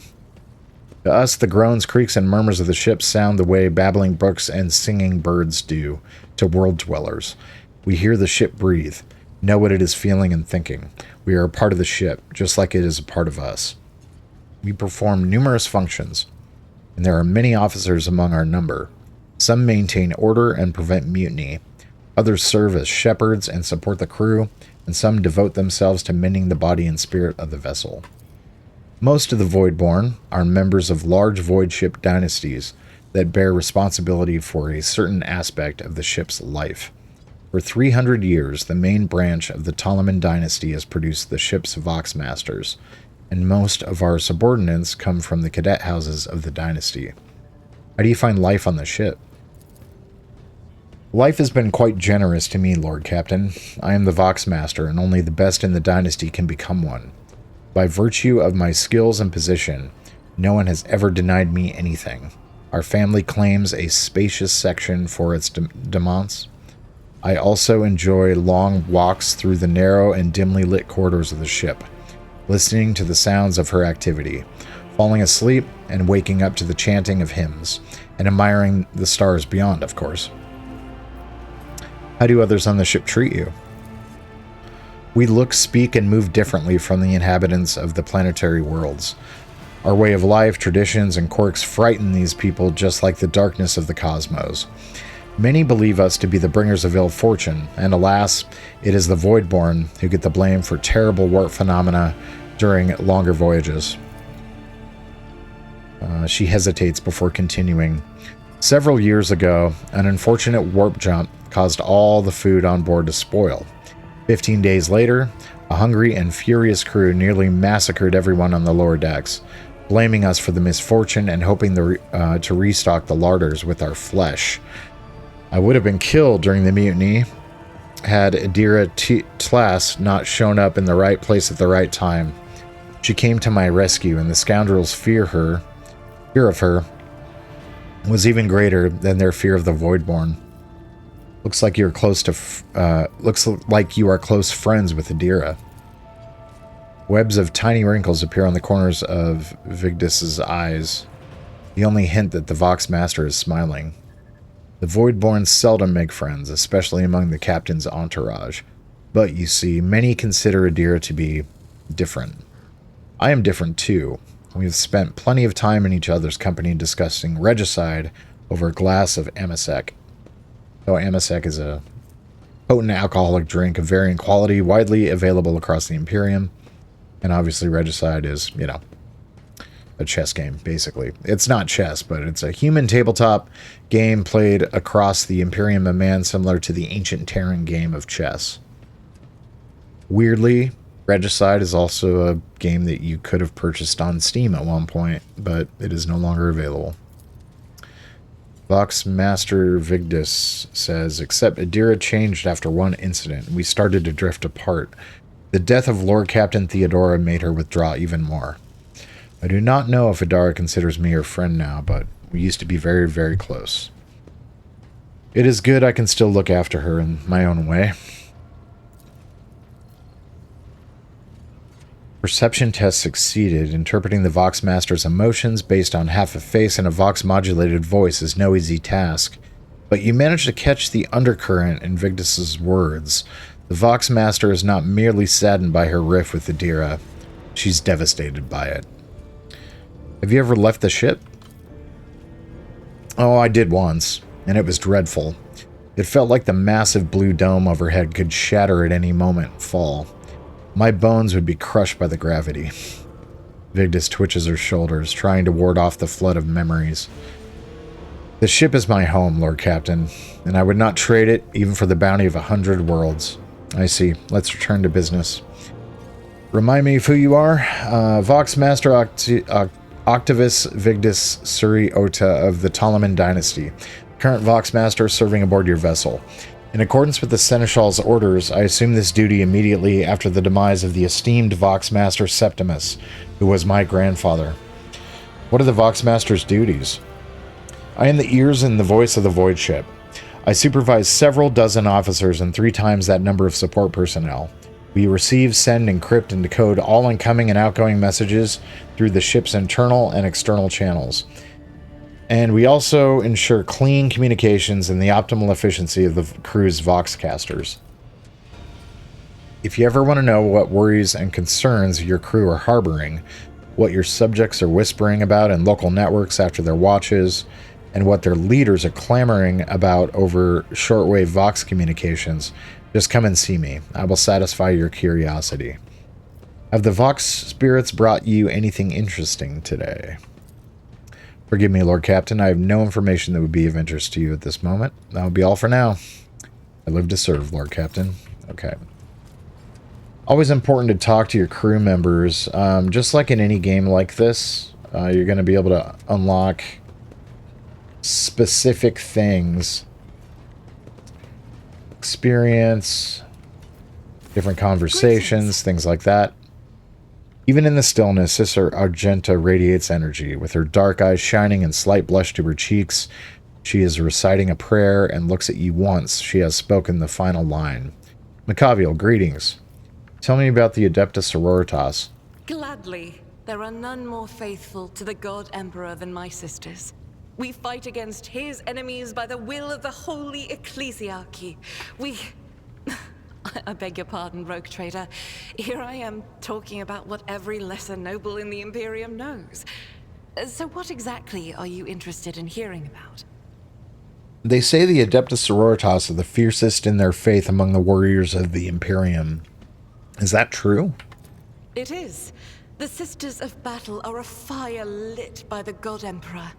To us, the groans, creaks, and murmurs of the ship sound the way babbling brooks and singing birds do to world dwellers. We hear the ship breathe, know what it is feeling and thinking. We are a part of the ship, just like it is a part of us. We perform numerous functions, and there are many officers among our number. Some maintain order and prevent mutiny. Others serve as shepherds and support the crew, and some devote themselves to mending the body and spirit of the vessel. Most of the Voidborn are members of large void ship dynasties that bear responsibility for a certain aspect of the ship's life. For 300 years, the main branch of the Ptoleman dynasty has produced the ship's Voxmasters, and most of our subordinates come from the cadet houses of the dynasty. How do you find life on the ship? Life has been quite generous to me, Lord Captain. I am the Voxmaster, and only the best in the dynasty can become one. By virtue of my skills and position, no one has ever denied me anything. Our family claims a spacious section for its demesnes. I also enjoy long walks through the narrow and dimly lit corridors of the ship. listening to the sounds of her activity, falling asleep and waking up to the chanting of hymns, and admiring the stars beyond, of course. How do others on the ship treat you? We look, speak, and move differently from the inhabitants of the planetary worlds. Our way of life, traditions, and quirks frighten these people just like the darkness of the cosmos. Many believe us to be the bringers of ill fortune, and alas, it is the Voidborn who get the blame for terrible warp phenomena during longer voyages. She hesitates before continuing. Several years ago, an unfortunate warp jump caused all the food on board to spoil. 15 days later, a hungry and furious crew nearly massacred everyone on the lower decks, blaming us for the misfortune and hoping to restock the larders with our flesh. I would have been killed during the mutiny had Adira Tlass not shown up in the right place at the right time. She came to my rescue, and the scoundrels' fear of her was even greater than their fear of the Voidborn. Looks like you are close friends with Adira. Webs of tiny wrinkles appear on the corners of Vigdis's eyes, the only hint that the Vox Master is smiling. The Voidborn seldom make friends, especially among the captain's entourage. But, you see, many consider Adira to be different. I am different, too. We have spent plenty of time in each other's company discussing regicide over a glass of Amasec. So Amasec is a potent alcoholic drink of varying quality, widely available across the Imperium. And obviously regicide is, a chess game, basically. It's not chess, but it's a human tabletop game played across the Imperium of Man, similar to the ancient Terran game of chess. Weirdly, regicide is also a game that you could have purchased on Steam at one point, but it is no longer available. Vox Master Vigdis says, except Adira changed after one incident, and we started to drift apart. The death of Lord Captain Theodora made her withdraw even more. I do not know if Adara considers me her friend now, but we used to be very, very close. It is good I can still look after her in my own way. Perception test succeeded. Interpreting the Vox Master's emotions based on half a face and a Vox-modulated voice is no easy task, but you managed to catch the undercurrent in Vigdis's words. The Vox Master is not merely saddened by her rift with Adira. She's devastated by it. Have you ever left the ship? Oh, I did once, and it was dreadful. It felt like the massive blue dome overhead could shatter at any moment and fall. My bones would be crushed by the gravity. Vigdis twitches her shoulders, trying to ward off the flood of memories. The ship is my home, Lord Captain, and I would not trade it even for the bounty of 100 worlds. I see. Let's return to business. Remind me of who you are? Vox Master Octavius Vigdis Suri Ota of the Ptoleman Dynasty. Current Vox Master serving aboard your vessel. In accordance with the Seneschal's orders, I assume this duty immediately after the demise of the esteemed Vox Master Septimus, who was my grandfather. What are the Vox Master's duties? I am the ears and the voice of the Void Ship. I supervise several dozen officers and 3 times that number of support personnel. We receive, send, encrypt, and decode all incoming and outgoing messages through the ship's internal and external channels. And we also ensure clean communications and the optimal efficiency of the crew's Voxcasters. If you ever want to know what worries and concerns your crew are harboring, what your subjects are whispering about in local networks after their watches, and what their leaders are clamoring about over shortwave Vox communications, just come and see me. I will satisfy your curiosity. Have the Vox spirits brought you anything interesting today? Forgive me, Lord Captain. I have no information that would be of interest to you at this moment. That will be all for now. I live to serve, Lord Captain. Okay. Always important to talk to your crew members. Just like in any game like this, you're going to be able to unlock specific things. Experience, different conversations, things like that. Even in the stillness, Sister Argenta radiates energy. With her dark eyes shining and slight blush to her cheeks, she is reciting a prayer and looks at you once she has spoken the final line. Macaviel, greetings. Tell me about the Adeptus Sororitas. Gladly. There are none more faithful to the God Emperor than my sisters. We fight against his enemies by the will of the Holy Ecclesiarchy. We... I beg your pardon, rogue trader. Here I am talking about what every lesser noble in the Imperium knows. So what exactly are you interested in hearing about? They say the Adeptus Sororitas are the fiercest in their faith among the warriors of the Imperium. Is that true? It is. The Sisters of Battle are a fire lit by the God Emperor.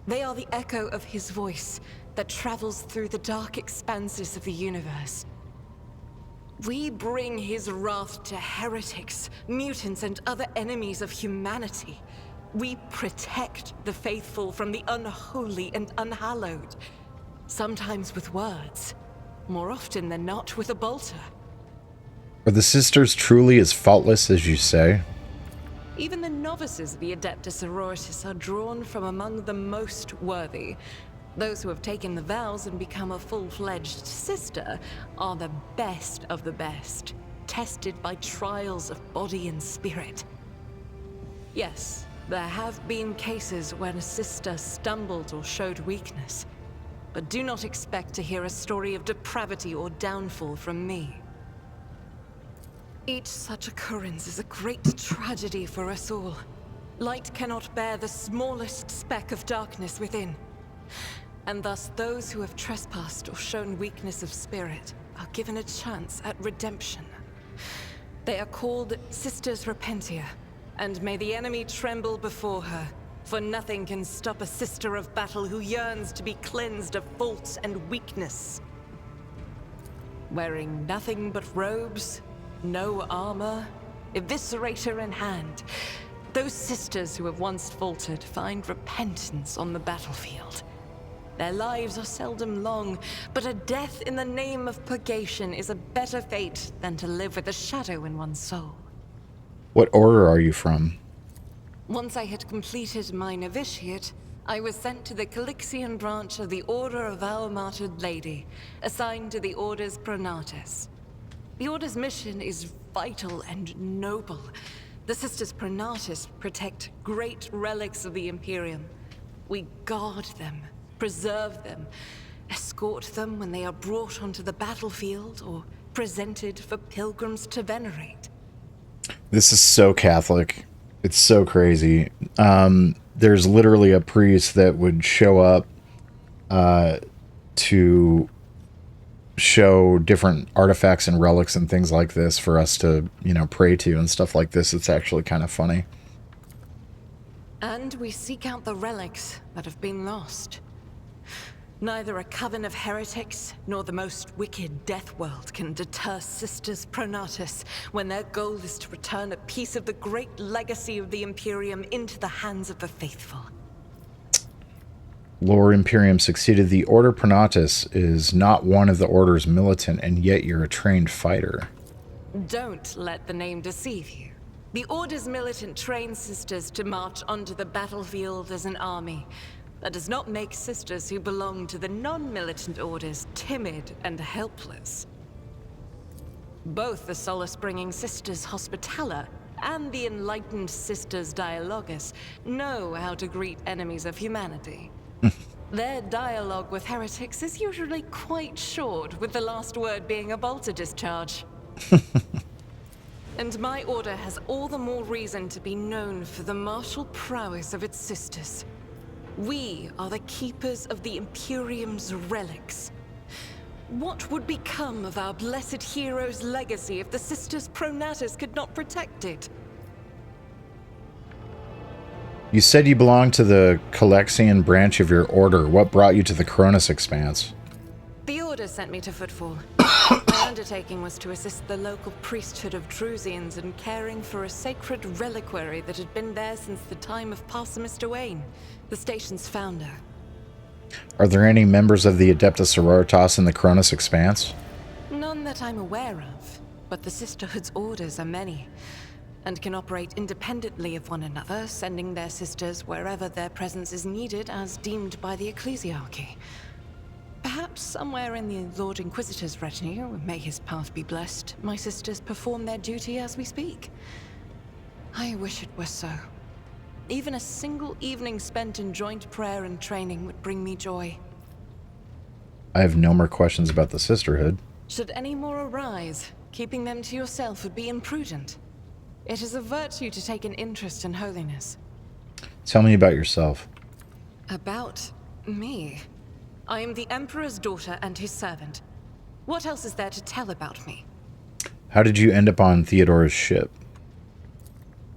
They are the echo of his voice that travels through the dark expanses of the universe. We bring his wrath to heretics, mutants, and other enemies of humanity. We protect the faithful from the unholy and unhallowed. Sometimes with words, more often than not with a bolter. Are the sisters truly as faultless as you say? Even the novices of the Adeptus Sororitas are drawn from among the most worthy. Those who have taken the vows and become a full-fledged sister are the best of the best, tested by trials of body and spirit. Yes, there have been cases when a sister stumbled or showed weakness, but do not expect to hear a story of depravity or downfall from me. Each such occurrence is a great tragedy for us all. Light cannot bear the smallest speck of darkness within. And thus those who have trespassed or shown weakness of spirit are given a chance at redemption. They are called Sisters Repentia, and may the enemy tremble before her, for nothing can stop a sister of battle who yearns to be cleansed of fault and weakness. Wearing nothing but robes, no armor, eviscerator in hand, those sisters who have once faltered find repentance on the battlefield. Their lives are seldom long, but a death in the name of purgation is a better fate than to live with a shadow in one's soul. What order are you from? Once I had completed my novitiate, I was sent to the Calixian branch of the Order of Our Martyred Lady, assigned to the Orders Pronatus. The Order's mission is vital and noble. The Sisters Pronatus protect great relics of the Imperium. We guard them, preserve them, escort them when they are brought onto the battlefield or presented for pilgrims to venerate. This is so Catholic. It's so crazy. There's literally a priest that would show up to show different artifacts and relics and things like this for us to, you know, pray to and stuff like this. It's actually kind of funny. And we seek out the relics that have been lost. Neither a coven of heretics nor the most wicked death world can deter Sisters Pronatus when their goal is to return a piece of the great legacy of the Imperium into the hands of the faithful. Lord Imperium succeeded. The Order Pronatus is not one of the Order's militant, and yet you're a trained fighter. Don't let the name deceive you. The Order's militant trains sisters to march onto the battlefield as an army. That does not make sisters who belong to the non-militant orders timid and helpless. Both the solace-bringing Sisters Hospitaller and the enlightened Sisters Dialogus know how to greet enemies of humanity. Their dialogue with heretics is usually quite short, with the last word being a bolter discharge. And my order has all the more reason to be known for the martial prowess of its sisters. We are the keepers of the Imperium's relics. What would become of our blessed hero's legacy if the Sisters Pronatus could not protect it? You said you belonged to the Calexian branch of your order. What brought you to the Cronus Expanse? The Order sent me to Footfall. My undertaking was to assist the local priesthood of Drusians in caring for a sacred reliquary that had been there since the time of Parsimus Duane, the station's founder. Are there any members of the Adeptus Sororitas in the Cronus Expanse? None that I'm aware of, but the Sisterhood's orders are many, and can operate independently of one another, sending their sisters wherever their presence is needed as deemed by the Ecclesiarchy. Perhaps somewhere in the Lord Inquisitor's retinue, may his path be blessed, my sisters perform their duty as we speak. I wish it were so. Even a single evening spent in joint prayer and training would bring me joy. I have no more questions about the sisterhood. Should any more arise, keeping them to yourself would be imprudent. It is a virtue to take an interest in holiness. Tell me about yourself. About me? I am the Emperor's daughter and his servant. What else is there to tell about me? How did you end up on Theodora's ship?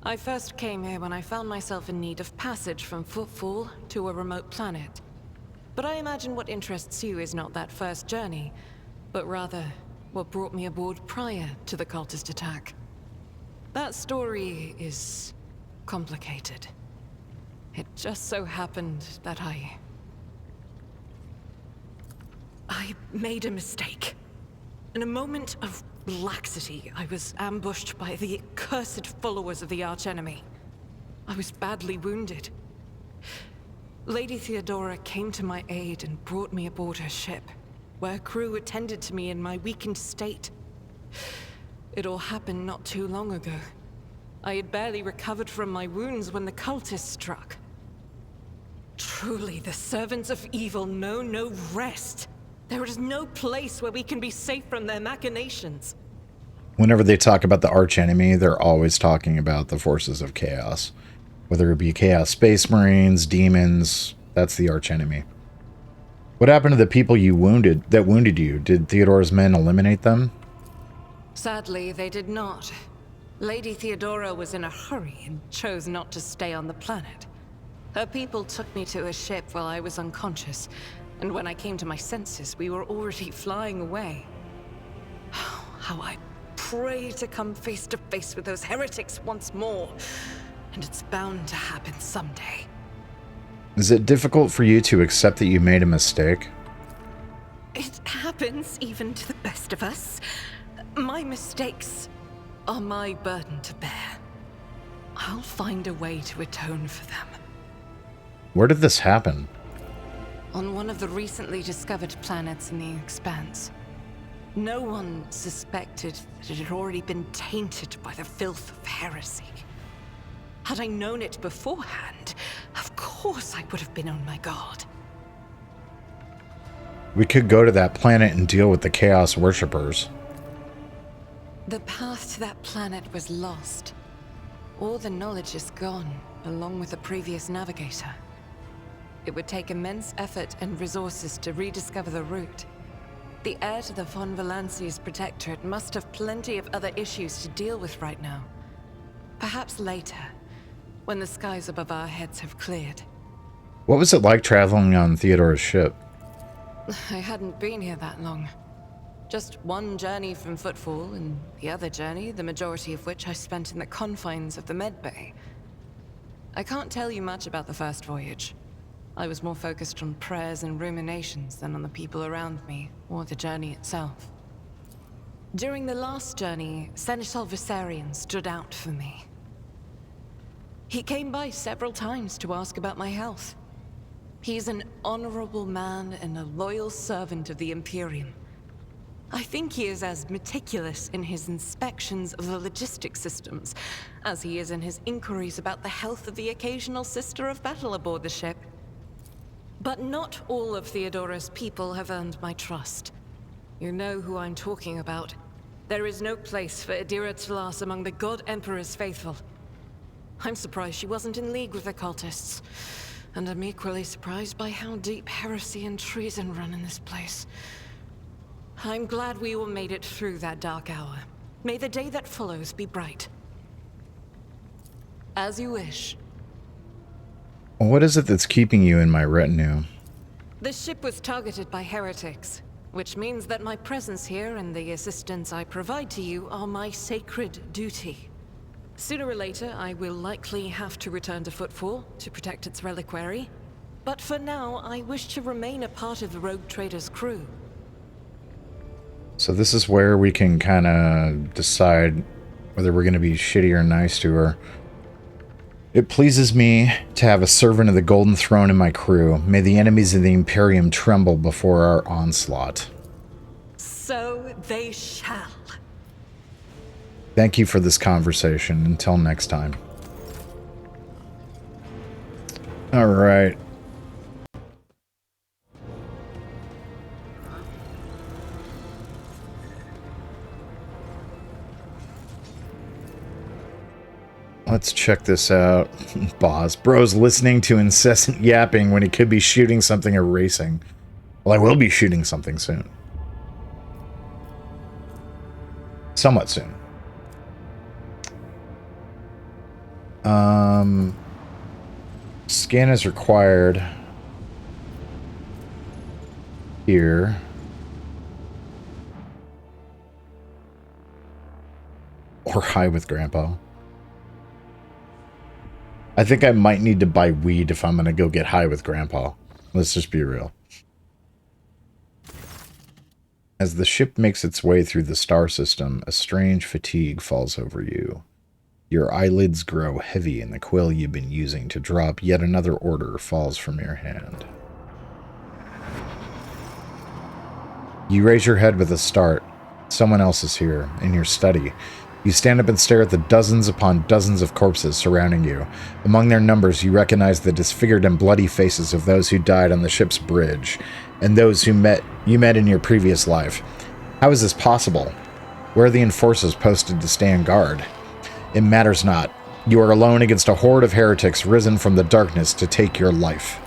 I first came here when I found myself in need of passage from Footfall to a remote planet. But I imagine what interests you is not that first journey, but rather what brought me aboard prior to the cultist attack. That story is complicated. It just so happened that I made a mistake. In a moment of laxity, I was ambushed by the accursed followers of the archenemy. I was badly wounded. Lady Theodora came to my aid and brought me aboard her ship, where crew attended to me in my weakened state. It all happened not too long ago. I had barely recovered from my wounds when the cultists struck. Truly, the servants of evil know no rest. There is no place where we can be safe from their machinations. Whenever they talk about the archenemy, they're always talking about the forces of chaos. Whether it be Chaos Space Marines, demons, that's the archenemy. What happened to the people that wounded you? Did Theodora's men eliminate them? Sadly, they did not. Lady Theodora was in a hurry and chose not to stay on the planet. Her people took me to a ship while I was unconscious, and when I came to my senses, we were already flying away. How I pray to come face to face with those heretics once more, and it's bound to happen someday. Is it difficult for you to accept that you made a mistake? It happens even to the best of us. My mistakes are my burden to bear. I'll find a way to atone for them. Where did this happen? On one of the recently discovered planets in the Expanse. No one suspected that it had already been tainted by the filth of heresy. Had I known it beforehand, of course I would have been on my guard. We could go to that planet and deal with the Chaos Worshippers. The path to that planet was lost. All the knowledge is gone, along with the previous navigator. It would take immense effort and resources to rediscover the route. The heir to the von Valanci's protectorate must have plenty of other issues to deal with right now. Perhaps later, when the skies above our heads have cleared. What was it like traveling on Theodora's ship? I hadn't been here that long. Just one journey from Footfall, and the other journey, the majority of which I spent in the confines of the medbay. I can't tell you much about the first voyage. I was more focused on prayers and ruminations than on the people around me, or the journey itself. During the last journey, Seneschal Viserion stood out for me. He came by several times to ask about my health. He's an honorable man and a loyal servant of the Imperium. I think he is as meticulous in his inspections of the logistics systems as he is in his inquiries about the health of the occasional sister of battle aboard the ship. But not all of Theodora's people have earned my trust. You know who I'm talking about. There is no place for Adira Tlas among the God Emperor's faithful. I'm surprised she wasn't in league with the cultists. And I'm equally surprised by how deep heresy and treason run in this place. I'm glad we all made it through that dark hour. May the day that follows be bright. As you wish. What is it that's keeping you in my retinue? The ship was targeted by heretics, which means that my presence here and the assistance I provide to you are my sacred duty. Sooner or later, I will likely have to return to Footfall to protect its reliquary. But for now, I wish to remain a part of the Rogue Trader's crew. So this is where we can kind of decide whether we're going to be shitty or nice to her. It pleases me to have a servant of the Golden Throne in my crew. May the enemies of the Imperium tremble before our onslaught. So they shall. Thank you for this conversation. Until next time. All right. Let's check this out. Boss. Bro's listening to incessant yapping when he could be shooting something or racing. Well, I will be shooting something soon. Somewhat soon. Scan is required here. Or high with Grandpa. I think I might need to buy weed if I'm going to go get high with Grandpa. Let's just be real. As the ship makes its way through the star system, a strange fatigue falls over you. Your eyelids grow heavy and the quill you've been using to drop yet another order falls from your hand. You raise your head with a start. Someone else is here, in your study. You stand up and stare at the dozens upon dozens of corpses surrounding you. Among their numbers, you recognize the disfigured and bloody faces of those who died on the ship's bridge, and those who you met in your previous life. How is this possible? Where are the enforcers posted to stand guard? It matters not. You are alone against a horde of heretics risen from the darkness to take your life.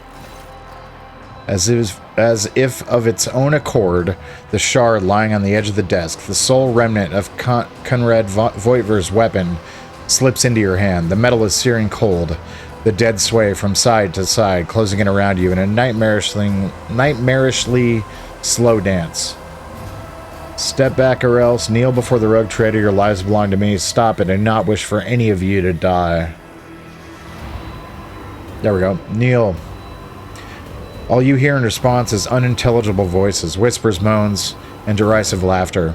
As if of its own accord, the shard lying on the edge of the desk, the sole remnant of Conrad Voitver's weapon, slips into your hand. The metal is searing cold. The dead sway from side to side, closing in around you in a nightmarishly slow dance. Step back or else, kneel before the rogue traitor. Your lives belong to me. Stop it and not wish for any of you to die. There we go. Kneel. All you hear in response is unintelligible voices, whispers, moans, and derisive laughter.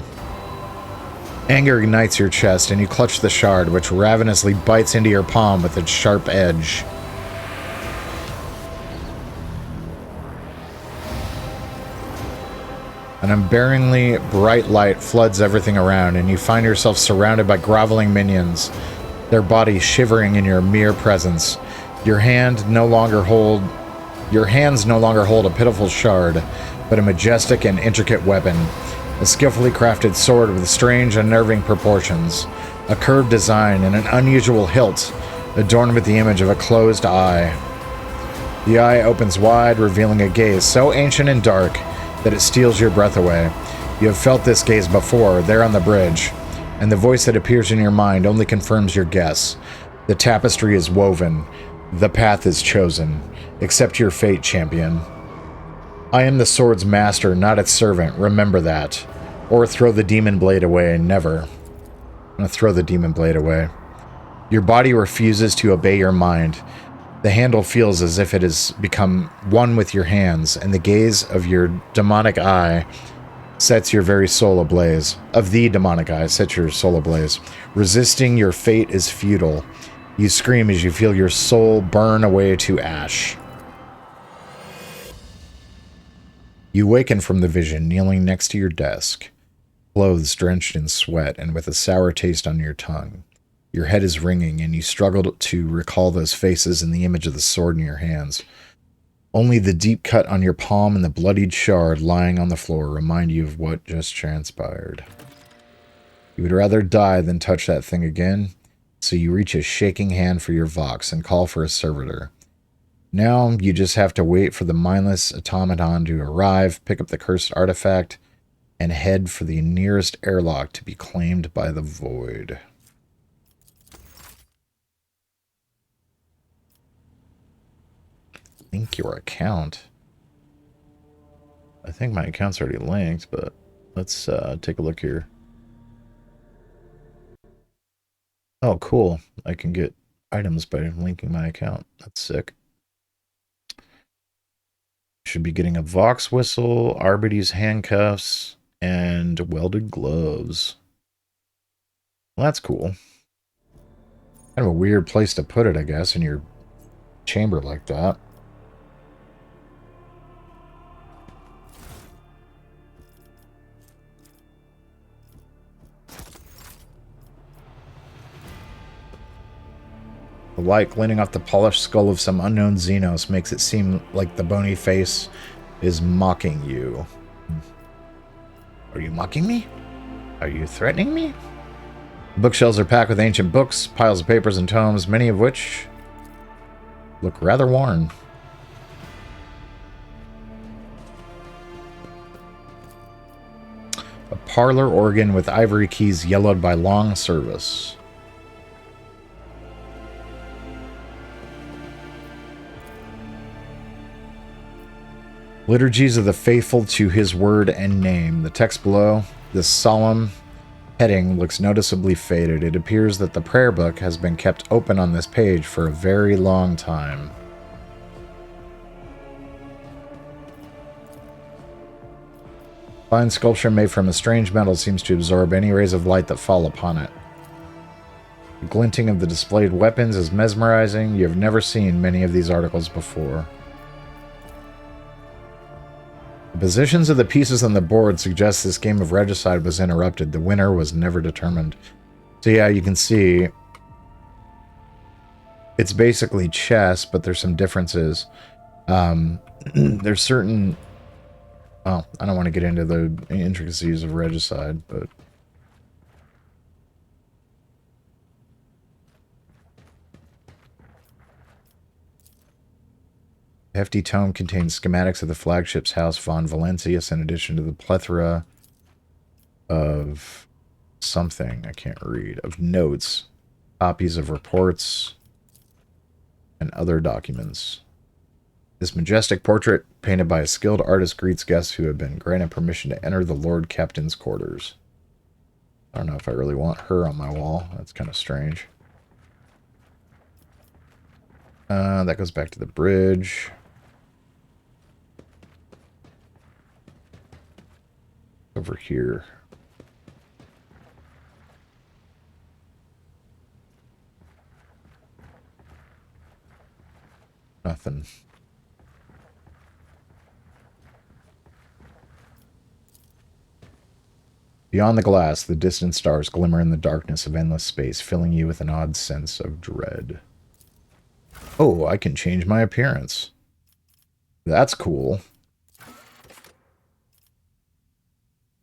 Anger ignites your chest, and you clutch the shard, which ravenously bites into your palm with its sharp edge. An unbearingly bright light floods everything around, and you find yourself surrounded by groveling minions, their bodies shivering in your mere presence. Your hands no longer hold a pitiful shard, but a majestic and intricate weapon. A skillfully crafted sword with strange, unnerving proportions. A curved design and an unusual hilt, adorned with the image of a closed eye. The eye opens wide, revealing a gaze so ancient and dark that it steals your breath away. You have felt this gaze before, there on the bridge, and the voice that appears in your mind only confirms your guess. The tapestry is woven. The path is chosen. Accept your fate, champion. I am the sword's master, not its servant. Remember that. Or throw the demon blade away. Never. I'm gonna throw the demon blade away. Your body refuses to obey your mind. The handle feels as if it has become one with your hands, and the gaze of your demonic eye sets your very soul ablaze. Of the demonic eye sets your soul ablaze. Resisting your fate is futile. You scream as you feel your soul burn away to ash. You waken from the vision, kneeling next to your desk, clothes drenched in sweat and with a sour taste on your tongue. Your head is ringing, and you struggle to recall those faces and the image of the sword in your hands. Only the deep cut on your palm and the bloodied shard lying on the floor remind you of what just transpired. You would rather die than touch that thing again, so you reach a shaking hand for your Vox and call for a servitor. Now, you just have to wait for the mindless automaton to arrive, pick up the cursed artifact, and head for the nearest airlock to be claimed by the void. Link your account. I think my account's already linked, but let's take a look here. Oh, cool. I can get items by linking my account. That's sick. Should be getting a Vox whistle, Arbides handcuffs, and welded gloves. Well, that's cool. Kind of a weird place to put it, I guess, in your chamber like that. The light glinting off the polished skull of some unknown Xenos makes it seem like the bony face is mocking you. Are you mocking me? Are you threatening me? Bookshelves are packed with ancient books, piles of papers and tomes, many of which look rather worn. A parlor organ with ivory keys yellowed by long service. Liturgies of the faithful to his word and name. The text below this solemn heading looks noticeably faded. It appears that the prayer book has been kept open on this page for a very long time. Fine sculpture made from a strange metal seems to absorb any rays of light that fall upon it. The glinting of the displayed weapons is mesmerizing. You have never seen many of these articles before. The positions of the pieces on the board suggest this game of regicide was interrupted. The winner was never determined. So yeah, you can see it's basically chess, but there's some differences. There's certain... Well, I don't want to get into the intricacies of regicide, but... The hefty tome contains schematics of the flagship's house von Valentius, in addition to the plethora of something I can't read, of notes, copies of reports, and other documents. This majestic portrait, painted by a skilled artist, greets guests who have been granted permission to enter the Lord Captain's quarters. I don't know if I really want her on my wall. That's kind of strange. That goes back to the bridge. Over here. Nothing. Beyond the glass, the distant stars glimmer in the darkness of endless space, filling you with an odd sense of dread. Oh, I can change my appearance. That's cool.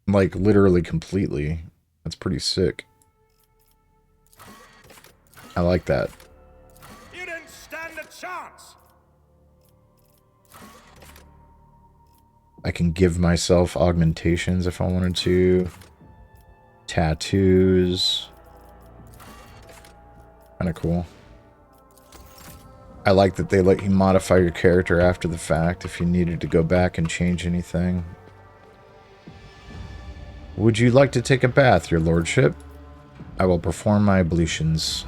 Like, literally completely. That's pretty sick. I like that. You didn't stand a chance. I can give myself augmentations if I wanted to. Tattoos. Kind of cool. I like that they let you modify your character after the fact if you needed to go back and change anything. Would you like to take a bath, your lordship? I will perform my ablutions.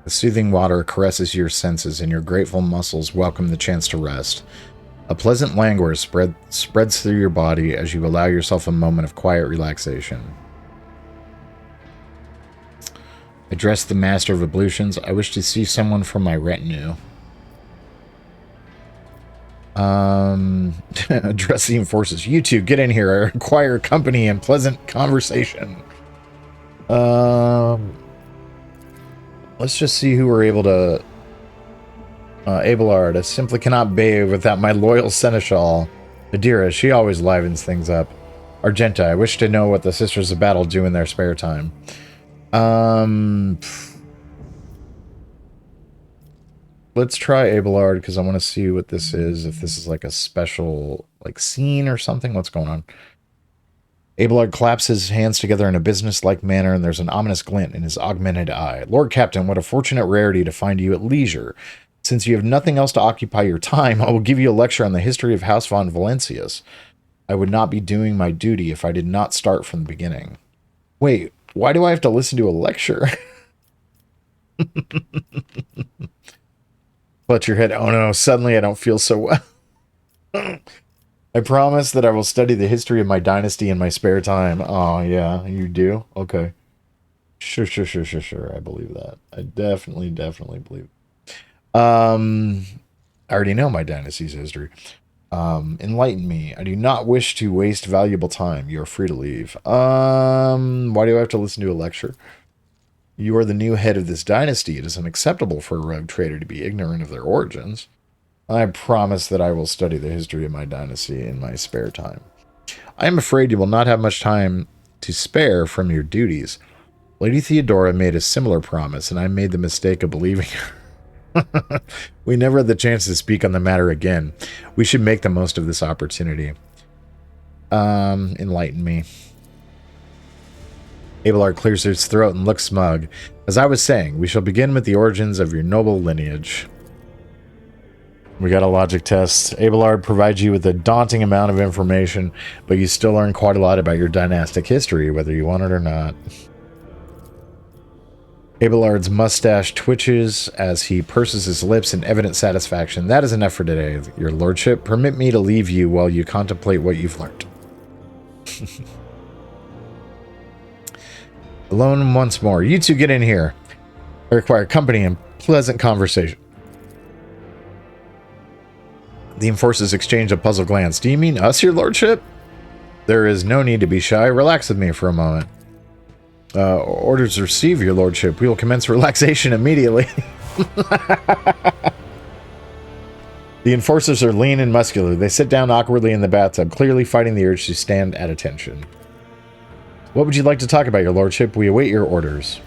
The soothing water caresses your senses, and your grateful muscles welcome the chance to rest. A pleasant languor spreads through your body as you allow yourself a moment of quiet relaxation. Address the master of ablutions. I wish to see someone from my retinue. Address the enforcers. You two, get in here. I require company and pleasant conversation. Let's just see who we're able to... Abelard, I simply cannot bathe without my loyal seneschal. Adira, she always livens things up. Argenta, I wish to know what the Sisters of Battle do in their spare time. Let's try Abelard, because I want to see what this is. If this is like a special, like, scene or something. What's going on? Abelard claps his hands together in a business-like manner, and there's an ominous glint in his augmented eye. Lord Captain, what a fortunate rarity to find you at leisure. Since you have nothing else to occupy your time, I will give you a lecture on the history of House von Valentius. I would not be doing my duty if I did not start from the beginning. Wait, why do I have to listen to a lecture? Clutch your head. Oh no, suddenly I don't feel so well. I promise that I will study the history of my dynasty in my spare time. Oh, yeah, you do? Okay. Sure. I believe that. I definitely believe. I already know my dynasty's history. Enlighten me. I do not wish to waste valuable time. You are free to leave. Why do I have to listen to a lecture? You are the new head of this dynasty. It is unacceptable for a rogue trader to be ignorant of their origins. I promise that I will study the history of my dynasty in my spare time. I am afraid you will not have much time to spare from your duties. Lady Theodora made a similar promise, and I made the mistake of believing her. We never had the chance to speak on the matter again. We should make the most of this opportunity. Enlighten me. Abelard clears his throat and looks smug. As I was saying, we shall begin with the origins of your noble lineage. We got a logic test. Abelard provides you with a daunting amount of information, but you still learn quite a lot about your dynastic history, whether you want it or not. Abelard's mustache twitches as he purses his lips in evident satisfaction. That is enough for today, your lordship. Permit me to leave you while you contemplate what you've learned. Alone once more. You two get in here. I require company and pleasant conversation. The enforcers exchange a puzzled glance. Do you mean us, your lordship? There is no need to be shy. Relax with me for a moment. Orders received, your lordship. We will commence relaxation immediately. The enforcers are lean and muscular. They sit down awkwardly in the bathtub, clearly fighting the urge to stand at attention. What would you like to talk about, your lordship? We await your orders.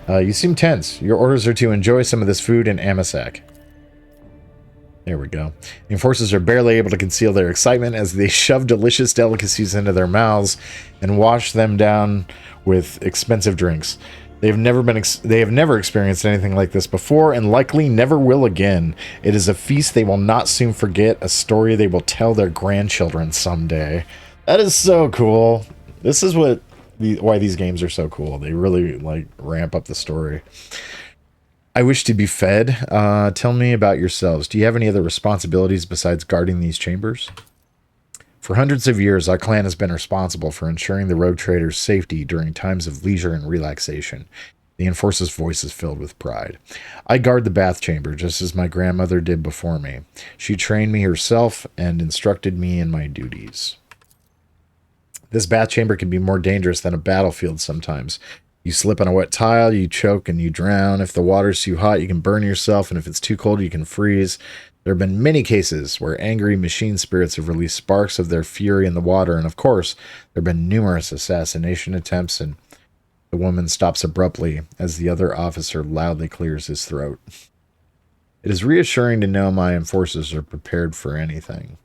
You seem tense. Your orders are to enjoy some of this food in Amasak. There we go. The enforcers are barely able to conceal their excitement as they shove delicious delicacies into their mouths and wash them down with expensive drinks. They have never experienced anything like this before and likely never will again. It is a feast they will not soon forget, a story they will tell their grandchildren someday. That is so cool. This is why these games are so cool. They really ramp up the story. I wish to be fed. Tell me about yourselves. Do you have any other responsibilities besides guarding these chambers? For hundreds of years, our clan has been responsible for ensuring the rogue trader's safety during times of leisure and relaxation. The enforcer's voice is filled with pride. I guard the bath chamber, just as my grandmother did before me. She trained me herself and instructed me in my duties. This bath chamber can be more dangerous than a battlefield sometimes. You slip on a wet tile, you choke, and you drown. If the water's too hot, you can burn yourself, and if it's too cold, you can freeze. There have been many cases where angry machine spirits have released sparks of their fury in the water, and of course, there have been numerous assassination attempts, and the woman stops abruptly as the other officer loudly clears his throat. It is reassuring to know my enforcers are prepared for anything.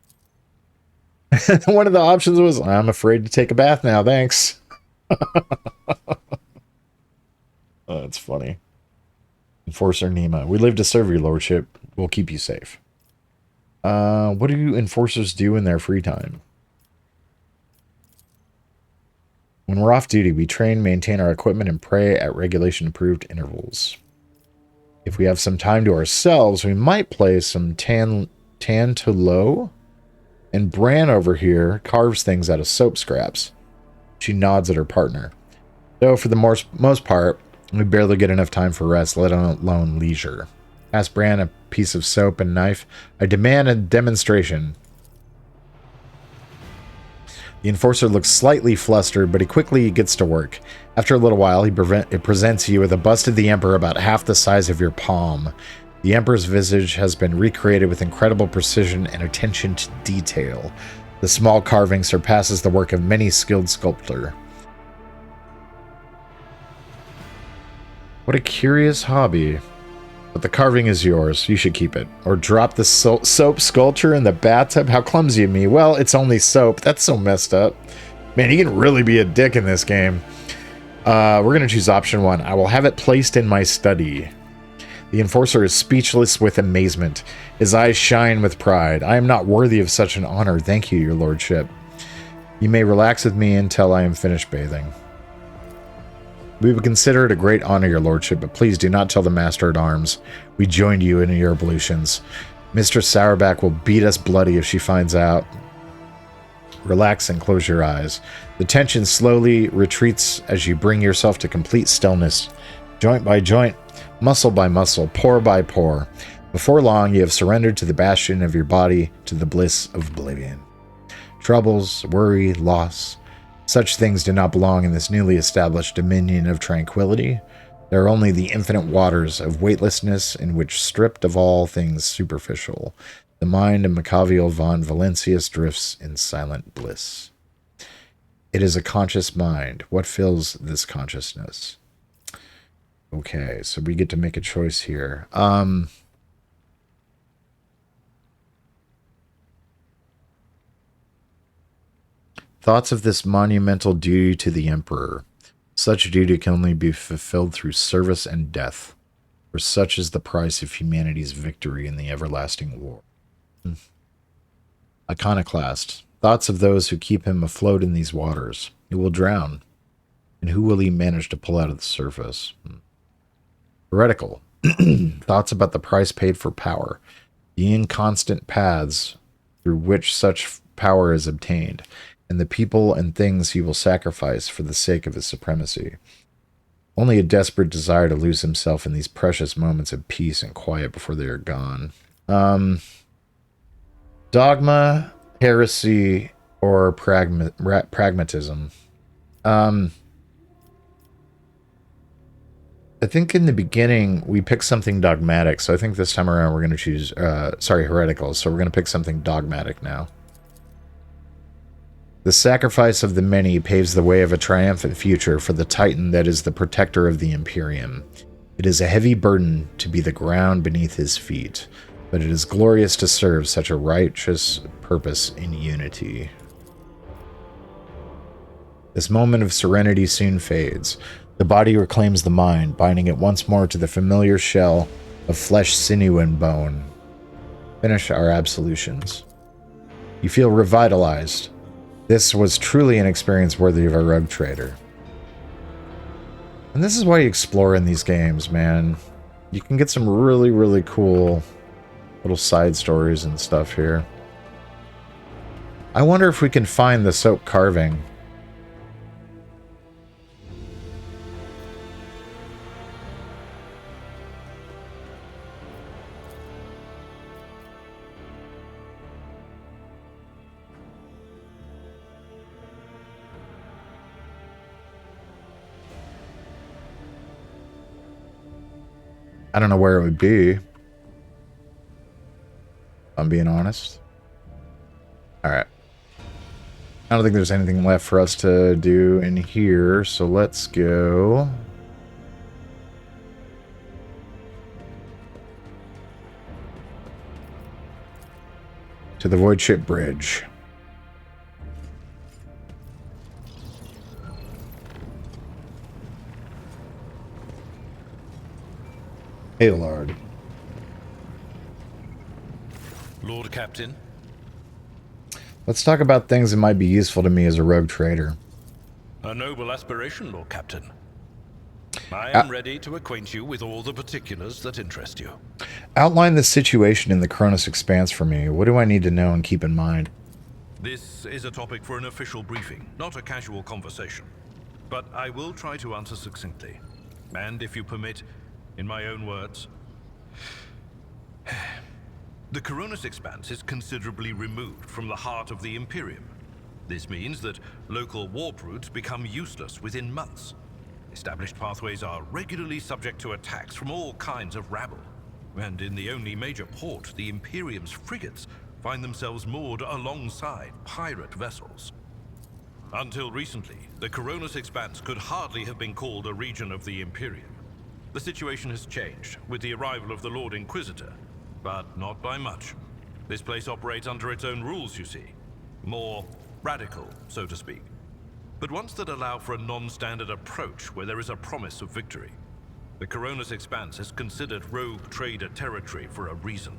One of the options was, I'm afraid to take a bath now, thanks. Oh, that's funny. Enforcer Nima. We live to serve your lordship. We'll keep you safe. What do enforcers do in their free time? When we're off duty, we train, maintain our equipment, and pray at regulation-approved intervals. If we have some time to ourselves, we might play some Tantalo. And Bran over here carves things out of soap scraps. She nods at her partner. Though for the most part, we barely get enough time for rest, let alone leisure. Ask Bran a piece of soap and knife. I demand a demonstration. The enforcer looks slightly flustered, but he quickly gets to work. After a little while, he presents you with a bust of the Emperor about half the size of your palm. The Emperor's visage has been recreated with incredible precision and attention to detail. The small carving surpasses the work of many skilled sculptor. What a curious hobby. But the carving is yours. You should keep it. Or drop the soap sculpture in the bathtub. How clumsy of me. Well, it's only soap. That's so messed up. Man, you can really be a dick in this game. We're going to choose option 1. I will have it placed in my study. The enforcer is speechless with amazement. His eyes shine with pride. I am not worthy of such an honor. Thank you, your lordship. You may relax with me until I am finished bathing. We would consider it a great honor, your lordship, but please do not tell the master-at-arms. We joined you in your ablutions. Mistress Sourback will beat us bloody if she finds out. Relax and close your eyes. The tension slowly retreats as you bring yourself to complete stillness, joint by joint, muscle by muscle, pore by pore. Before long, you have surrendered to the bastion of your body, to the bliss of oblivion. Troubles, worry, loss, such things do not belong in this newly established dominion of tranquility. There are only the infinite waters of weightlessness in which, stripped of all things superficial, the mind of Machiavel von Valentius drifts in silent bliss. It is a conscious mind. What fills this consciousness? Okay, so we get to make a choice here. Thoughts of this monumental duty to the Emperor. Such duty can only be fulfilled through service and death, for such is the price of humanity's victory in the everlasting war. Iconoclast. Thoughts of those who keep him afloat in these waters. He will drown. And who will he manage to pull out of the surface? Heretical. Thoughts about the price paid for power. The inconstant paths through which such power is obtained, and the people and things he will sacrifice for the sake of his supremacy. Only a desperate desire to lose himself in these precious moments of peace and quiet before they are gone. Dogma, heresy, or pragmatism. I think in the beginning we picked something dogmatic, so I think this time around we're going to choose, heretical, so we're going to pick something dogmatic now. The sacrifice of the many paves the way of a triumphant future for the Titan that is the protector of the Imperium. It is a heavy burden to be the ground beneath his feet, but it is glorious to serve such a righteous purpose in unity. This moment of serenity soon fades. The body reclaims the mind, binding it once more to the familiar shell of flesh, sinew, and bone. Finish our absolutions. You feel revitalized. This was truly an experience worthy of a rogue trader. And this is why you explore in these games, man. You can get some really, really cool little side stories and stuff here. I wonder if we can find the soap carving. I don't know where it would be, if I'm being honest. Alright. I don't think there's anything left for us to do in here, so let's go. To the Void Ship Bridge. Hey, Lord. Lord Captain. Let's talk about things that might be useful to me as a rogue trader. A noble aspiration, Lord Captain. I am ready to acquaint you with all the particulars that interest you. Outline the situation in the Cronus Expanse for me. What do I need to know and keep in mind? This is a topic for an official briefing, not a casual conversation. But I will try to answer succinctly. And if you permit, in my own words, the Cronus Expanse is considerably removed from the heart of the Imperium. This means that local warp routes become useless within months. Established pathways are regularly subject to attacks from all kinds of rabble. And in the only major port, the Imperium's frigates find themselves moored alongside pirate vessels. Until recently, the Cronus Expanse could hardly have been called a region of the Imperium. The situation has changed with the arrival of the Lord Inquisitor, but not by much. This place operates under its own rules, you see. More radical, so to speak. But ones that allow for a non-standard approach where there is a promise of victory. The Cronus Expanse is considered rogue trader territory for a reason.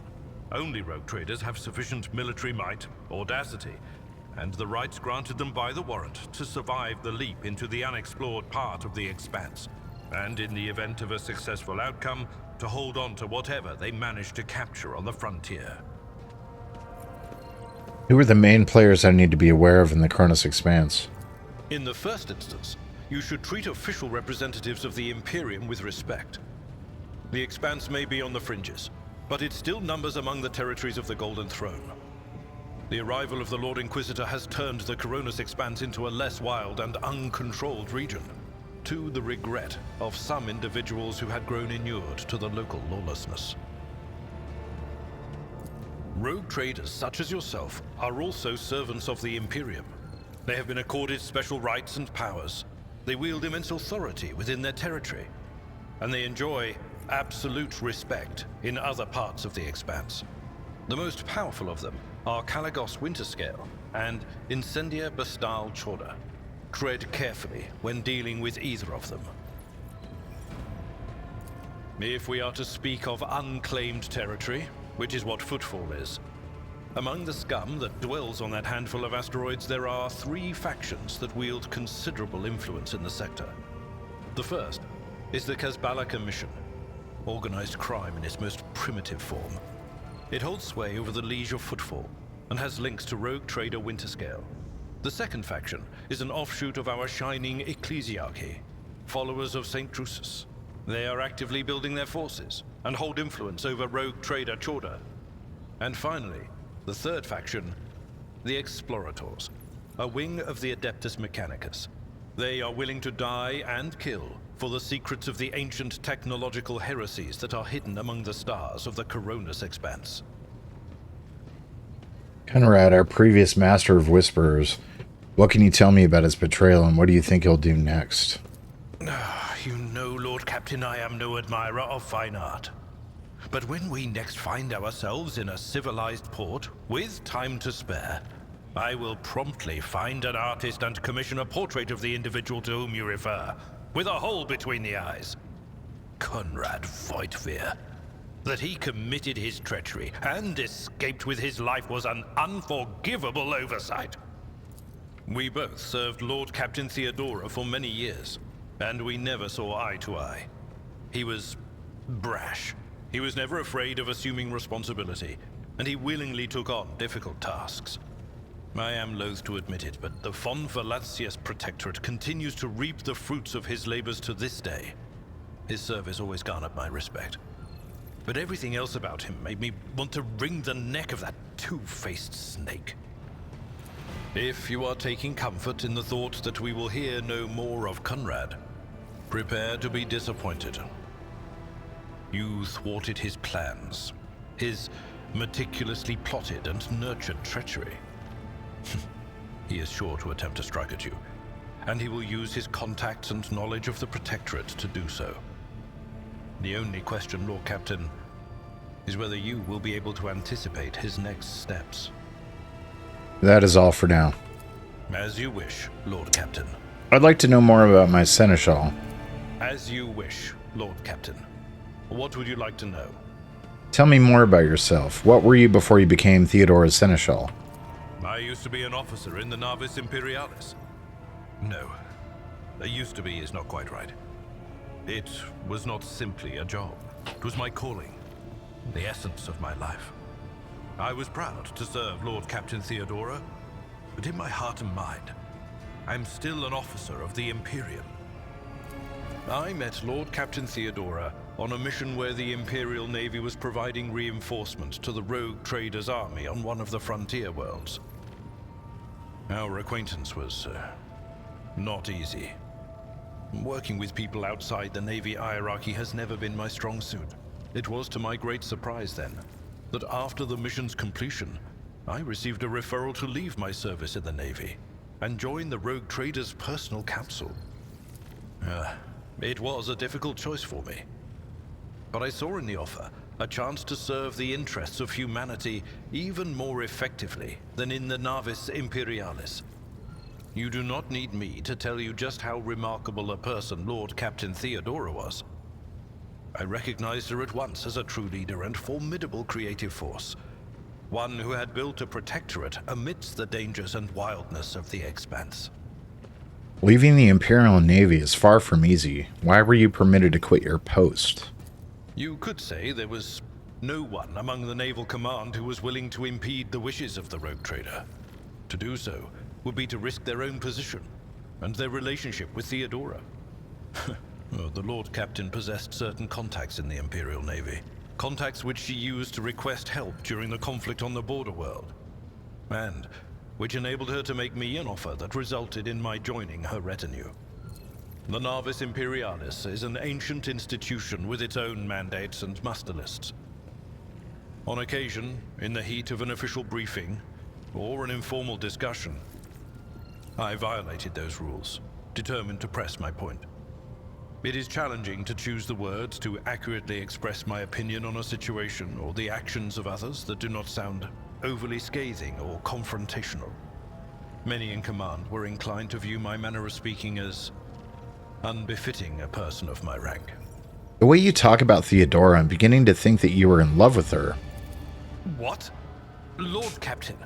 Only rogue traders have sufficient military might, audacity, and the rights granted them by the warrant to survive the leap into the unexplored part of the Expanse. And in the event of a successful outcome, to hold on to whatever they manage to capture on the frontier. Who are the main players I need to be aware of in the Cronus Expanse? In the first instance, you should treat official representatives of the Imperium with respect. The Expanse may be on the fringes, but it still numbers among the territories of the Golden Throne. The arrival of the Lord Inquisitor has turned the Cronus Expanse into a less wild and uncontrolled region, to the regret of some individuals who had grown inured to the local lawlessness. Rogue traders such as yourself are also servants of the Imperium. They have been accorded special rights and powers. They wield immense authority within their territory, and they enjoy absolute respect in other parts of the Expanse. The most powerful of them are Kalagos Winterscale and Incendia Bastal Chorda. Tread carefully when dealing with either of them. If we are to speak of unclaimed territory, which is what Footfall is, among the scum that dwells on that handful of asteroids, there are 3 factions that wield considerable influence in the sector. The first is the Kazbala Commission, organized crime in its most primitive form. It holds sway over the Liege of Footfall and has links to rogue trader Winterscale. The second faction is an offshoot of our shining ecclesiarchy, followers of St. Drusus. They are actively building their forces and hold influence over rogue trader Chorda. And finally, the third faction, the Explorators, a wing of the Adeptus Mechanicus. They are willing to die and kill for the secrets of the ancient technological heresies that are hidden among the stars of the Cronus Expanse. Conrad, our previous master of whisperers, what can you tell me about his betrayal and what do you think he'll do next? You know, Lord Captain, I am no admirer of fine art. But when we next find ourselves in a civilized port, with time to spare, I will promptly find an artist and commission a portrait of the individual to whom you refer, with a hole between the eyes. Conrad Voigtveer. That he committed his treachery and escaped with his life was an unforgivable oversight. We both served Lord Captain Theodora for many years, and we never saw eye to eye. He was brash. He was never afraid of assuming responsibility, and he willingly took on difficult tasks. I am loath to admit it, but the Von Valacius Protectorate continues to reap the fruits of his labors to this day. His service always garnered my respect. But everything else about him made me want to wring the neck of that two-faced snake. If you are taking comfort in the thought that we will hear no more of Conrad, prepare to be disappointed. You thwarted his plans, his meticulously plotted and nurtured treachery. He is sure to attempt to strike at you, and he will use his contacts and knowledge of the Protectorate to do so. The only question, Lord Captain, is whether you will be able to anticipate his next steps. That is all for now. As you wish, Lord Captain. I'd like to know more about my seneschal. As you wish, Lord Captain. What would you like to know? Tell me more about yourself. What were you before you became Theodora's seneschal? I used to be an officer in the Navis Imperialis. No, used to be is not quite right. It was not simply a job. It was my calling, the essence of my life. I was proud to serve Lord Captain Theodora, but in my heart and mind, I'm still an officer of the Imperium. I met Lord Captain Theodora on a mission where the Imperial Navy was providing reinforcement to the rogue traders' army on one of the frontier worlds. Our acquaintance was not easy. Working with people outside the Navy hierarchy has never been my strong suit. It was to my great surprise then, that after the mission's completion, I received a referral to leave my service in the Navy and join the rogue traders' personal council. It was a difficult choice for me. But I saw in the offer a chance to serve the interests of humanity even more effectively than in the Navis Imperialis. You do not need me to tell you just how remarkable a person Lord Captain Theodora was. I recognized her at once as a true leader and formidable creative force. One who had built a protectorate amidst the dangers and wildness of the Expanse. Leaving the Imperial Navy is far from easy. Why were you permitted to quit your post? You could say there was No one among the Naval Command who was willing to impede the wishes of the rogue trader. To do so would be to risk their own position and their relationship with Theodora. Well, the Lord Captain possessed certain contacts in the Imperial Navy. Contacts which she used to request help during the conflict on the border world. And which enabled her to make me an offer that resulted in my joining her retinue. The Navis Imperialis is an ancient institution with its own mandates and muster lists. On occasion, in the heat of an official briefing, or an informal discussion, I violated those rules, determined to press my point. It is challenging to choose the words to accurately express my opinion on a situation or the actions of others that do not sound overly scathing or confrontational. Many in command were inclined to view my manner of speaking as unbefitting a person of my rank. The way you talk about Theodora, I'm beginning to think that you were in love with her. What? Lord Captain,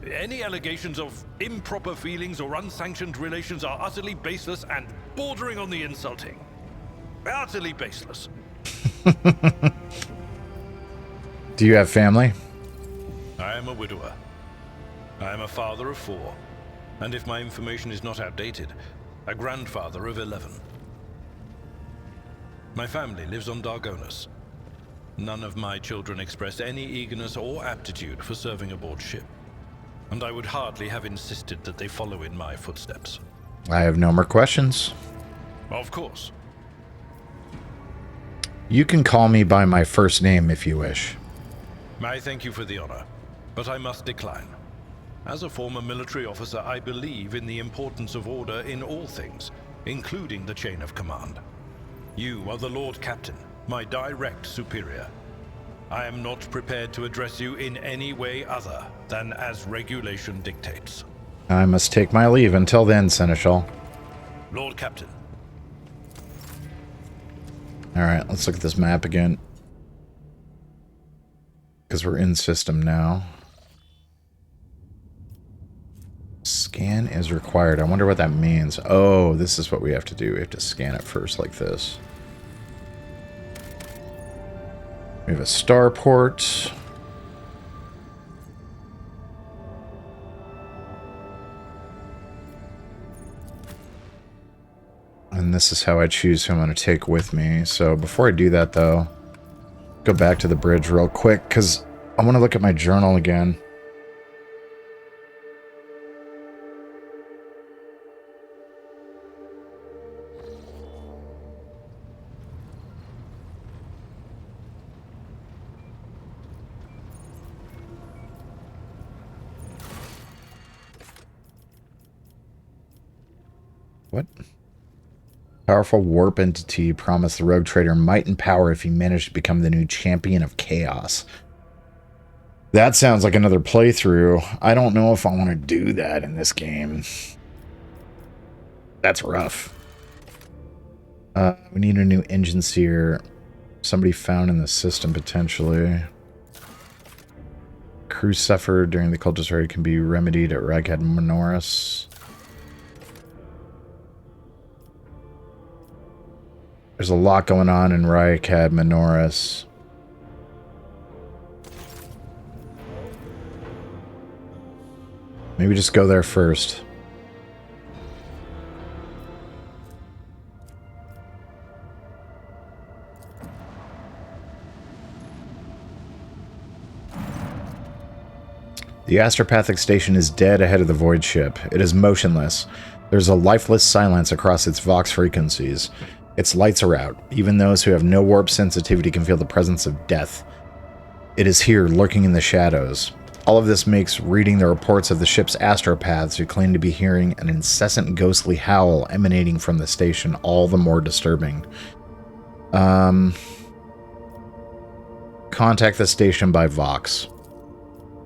any allegations of improper feelings or unsanctioned relations are utterly baseless and bordering on the insulting. Utterly baseless. Do you have family? I am a widower. I am a father of 4, and if my information is not outdated, a grandfather of 11. My family lives on Dargonus. None of my children express any eagerness or aptitude for serving aboard ship, and I would hardly have insisted that they follow in my footsteps. I have no more questions. Of course. You can call me by my first name if you wish. I thank you for the honor, but I must decline. As a former military officer, I believe in the importance of order in all things, including the chain of command. You are the Lord Captain, my direct superior. I am not prepared to address you in any way other than as regulation dictates. I must take my leave. Until then, Seneschal. Lord Captain. Alright, let's look at this map again. Because we're in system now. Scan is required. I wonder what that means. Oh, this is what we have to do. We have to scan it first like this. We have a starport. And this is how I choose who I'm going to take with me. So before I do that, though, go back to the bridge real quick, because I want to look at my journal again. What? Powerful warp entity promised the rogue trader might and power if he managed to become the new champion of chaos. That sounds like another playthrough. I don't know if I want to do that in this game. That's rough. We need a new engine seer. Somebody found in the system, potentially. Crew suffered during the cultist raid can be remedied at Raghead Minoris. There's a lot going on in Raghead Minoris. Maybe just go there first. The astropathic station is dead ahead of the void ship. It is motionless. There's a lifeless silence across its vox frequencies. Its lights are out. Even those who have no warp sensitivity can feel the presence of death. It is here, lurking in the shadows. All of this makes reading the reports of the ship's astropaths who claim to be hearing an incessant ghostly howl emanating from the station all the more disturbing. Contact the station by Vox.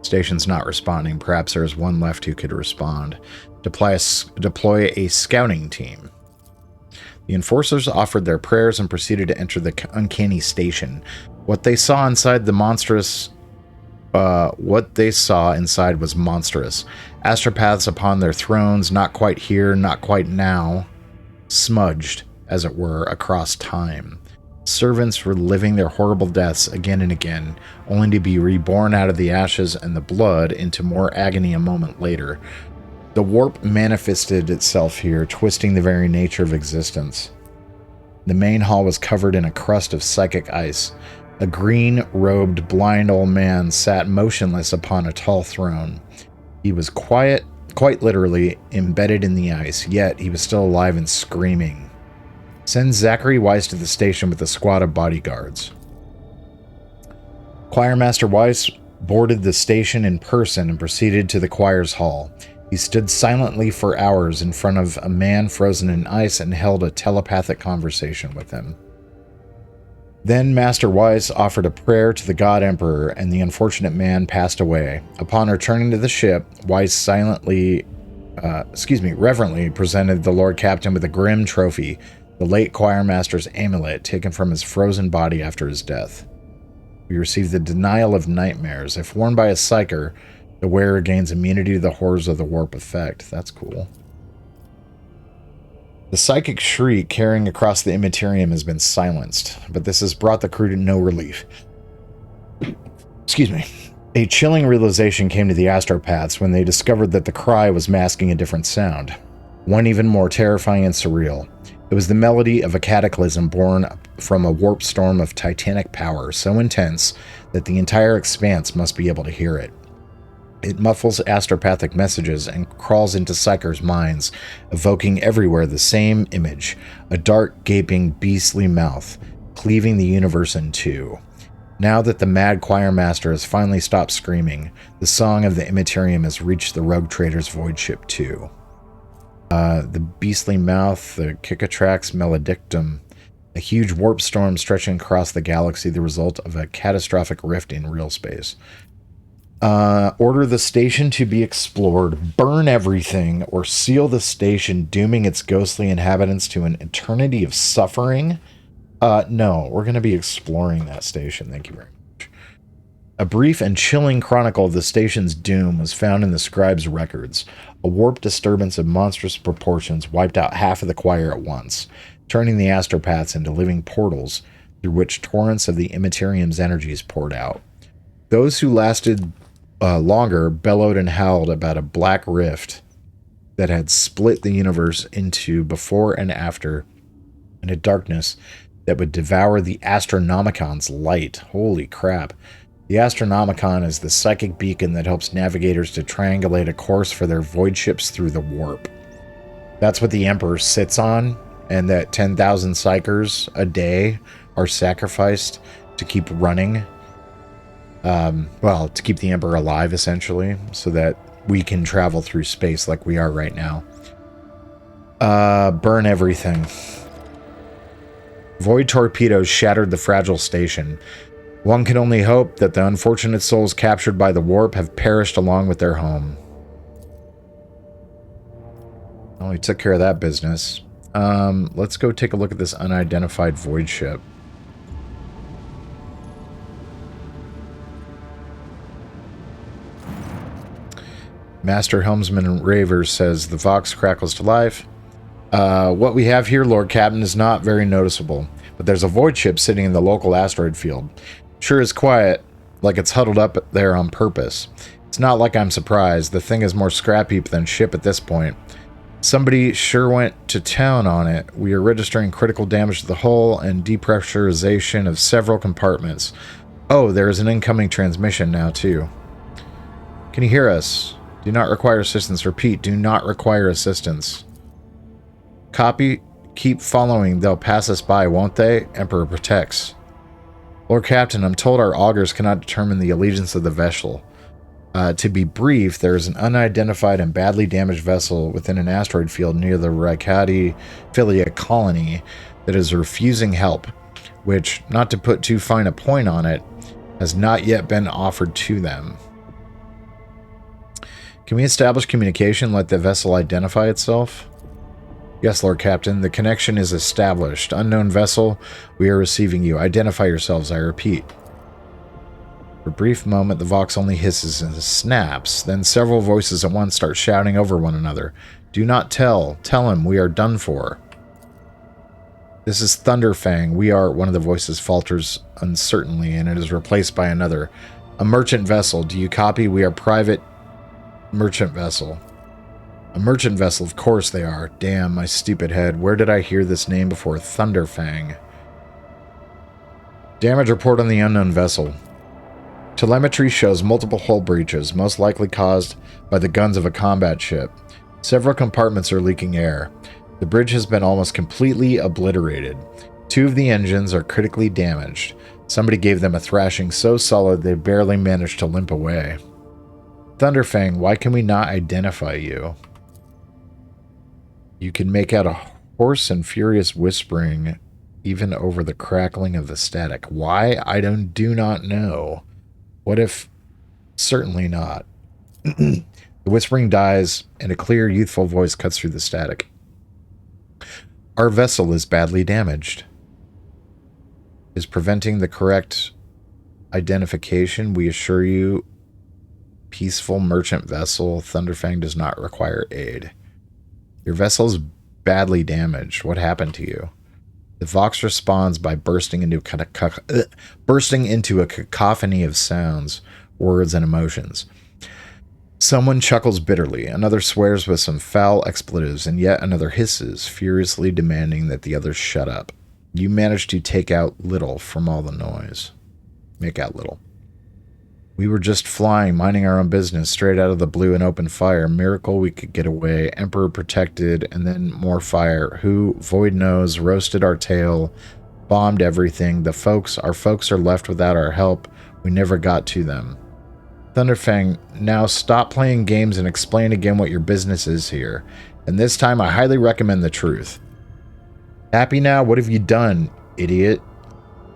Station's not responding. Perhaps there is one left who could respond. Deploy a scouting team. The enforcers offered their prayers and proceeded to enter the uncanny station. What they saw inside was monstrous. Astropaths upon their thrones, not quite here, not quite now, smudged, as it were, across time. Servants reliving their horrible deaths again and again, only to be reborn out of the ashes and the blood into more agony a moment later. The warp manifested itself here, twisting the very nature of existence. The main hall was covered in a crust of psychic ice. A green-robed, blind old man sat motionless upon a tall throne. He was quiet, quite literally embedded in the ice, yet he was still alive and screaming. Send Zachary Weiss to the station with a squad of bodyguards. Choirmaster Weiss boarded the station in person and proceeded to the choir's hall. He stood silently for hours in front of a man frozen in ice and held a telepathic conversation with him. Then Master Weiss offered a prayer to the God Emperor, and the unfortunate man passed away. Upon returning to the ship, Weiss reverently presented the Lord Captain with a grim trophy, the late choirmaster's amulet taken from his frozen body after his death. We received the denial of nightmares. If worn by a psyker, the wearer gains immunity to the horrors of the warp effect. That's cool. The psychic shriek carrying across the immaterium has been silenced, but this has brought the crew to no relief. Excuse me. A chilling realization came to the astropaths when they discovered that the cry was masking a different sound, one even more terrifying and surreal. It was the melody of a cataclysm born from a warp storm of titanic power, so intense that the entire expanse must be able to hear it. It muffles astropathic messages and crawls into psychers' minds, evoking everywhere the same image, a dark, gaping, beastly mouth, cleaving the universe in two. Now that the mad choirmaster has finally stopped screaming, the song of the Immaterium has reached the rogue trader's void ship too. The beastly mouth, the Kikatrax Maledictum, a huge warp storm stretching across the galaxy, the result of a catastrophic rift in real space. Order the station to be explored, burn everything, or seal the station, dooming its ghostly inhabitants to an eternity of suffering? No, we're going to be exploring that station. Thank you very much. A brief and chilling chronicle of the station's doom was found in the scribe's records. A warp disturbance of monstrous proportions wiped out half of the choir at once, turning the astropaths into living portals through which torrents of the Immaterium's energies poured out. Those who lasted longer bellowed and howled about a black rift that had split the universe into before and after, and a darkness that would devour the Astronomicon's light. Holy crap. The Astronomicon is the psychic beacon that helps navigators to triangulate a course for their void ships through the warp. That's what the Emperor sits on, and that 10,000 psychers a day are sacrificed to keep running. To keep the Emperor alive, essentially, so that we can travel through space like we are right now. Burn everything. Void torpedoes shattered the fragile station. One can only hope that the unfortunate souls captured by the warp have perished along with their home. Well, we took care of that business. Let's go take a look at this unidentified void ship. Master Helmsman Raver says the Vox crackles to life. What we have here, Lord Captain, is not very noticeable, but there's a void ship sitting in the local asteroid field. Sure is quiet, like it's huddled up there on purpose. It's not like I'm surprised. The thing is more scrap heap than ship at this point. Somebody sure went to town on it. We are registering critical damage to the hull and depressurization of several compartments. Oh, there is an incoming transmission now, too. Can you hear us? Do not require assistance. Repeat, do not require assistance. Copy. Keep following. They'll pass us by, won't they? Emperor protects. Lord Captain, I'm told our augurs cannot determine the allegiance of the vessel. To be brief, there is an unidentified and badly damaged vessel within an asteroid field near the Raikadi Philia colony that is refusing help, which, not to put too fine a point on it, has not yet been offered to them. Can we establish communication, let the vessel identify itself? Yes, Lord Captain. The connection is established. Unknown vessel, we are receiving you. Identify yourselves, I repeat. For a brief moment, the Vox only hisses and snaps. Then several voices at once start shouting over one another. Do not tell. Tell him we are done for. This is Thunderfang. We are, one of the voices falters uncertainly, and it is replaced by another. A merchant vessel. Do you copy? We are private merchant vessel. A merchant vessel, of course they are. Damn, my stupid head. Where did I hear this name before? Thunderfang. Damage report on the unknown vessel. Telemetry shows multiple hull breaches, most likely caused by the guns of a combat ship. Several compartments are leaking air. The bridge has been almost completely obliterated. 2 of the engines are critically damaged. Somebody gave them a thrashing so solid they barely managed to limp away. Thunderfang, why can we not identify you? You can make out a hoarse and furious whispering even over the crackling of the static. Why? I do not know. What if... Certainly not. The whispering dies, and a clear, youthful voice cuts through the static. Our vessel is badly damaged. Is preventing the correct identification. We assure you, peaceful merchant vessel, Thunderfang does not require aid. Your vessel is badly damaged. What happened to you? The Vox responds by bursting into a cacophony of sounds, words, and emotions. Someone chuckles bitterly, another swears with some foul expletives, and yet another hisses, furiously demanding that the others shut up. You manage to take out little from all the noise. Make out little. We were just flying, minding our own business, straight out of the blue and open fire. Miracle we could get away. Emperor protected, and then more fire. Who, void knows, roasted our tail, bombed everything. Our folks are left without our help. We never got to them. Thunderfang, now stop playing games and explain again what your business is here. And this time I highly recommend the truth. Happy now? What have you done, idiot?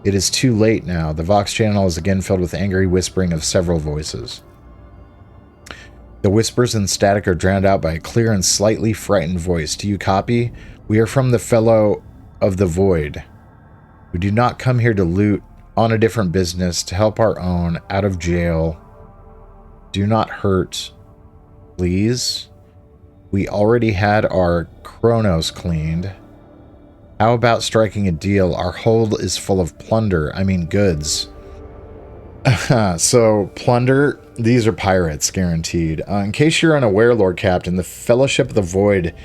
It is too late now. The Vox channel is again filled with angry whispering of several voices. The whispers and static are drowned out by a clear and slightly frightened voice. Do you copy? We are from the Fellow of the Void. We do not come here to loot, on a different business, to help our own, out of jail. Do not hurt, please. We already had our Chronos cleaned. How about striking a deal? Our hold is full of plunder. I mean goods. So, plunder, these are pirates, guaranteed. In case you're unaware, Lord Captain, the Fellowship of the Void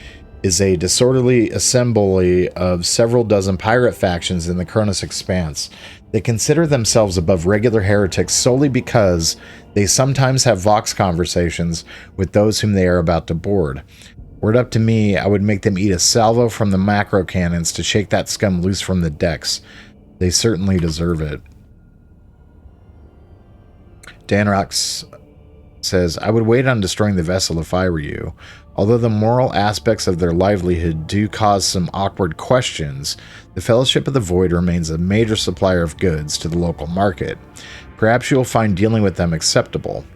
is a disorderly assembly of several dozen pirate factions in the Chronos Expanse. They consider themselves above regular heretics solely because they sometimes have Vox conversations with those whom they are about to board. Were it up to me, I would make them eat a salvo from the macro cannons to shake that scum loose from the decks. They certainly deserve it. Danrox says, I would wait on destroying the vessel if I were you. Although the moral aspects of their livelihood do cause some awkward questions, the Fellowship of the Void remains a major supplier of goods to the local market. Perhaps you will find dealing with them acceptable,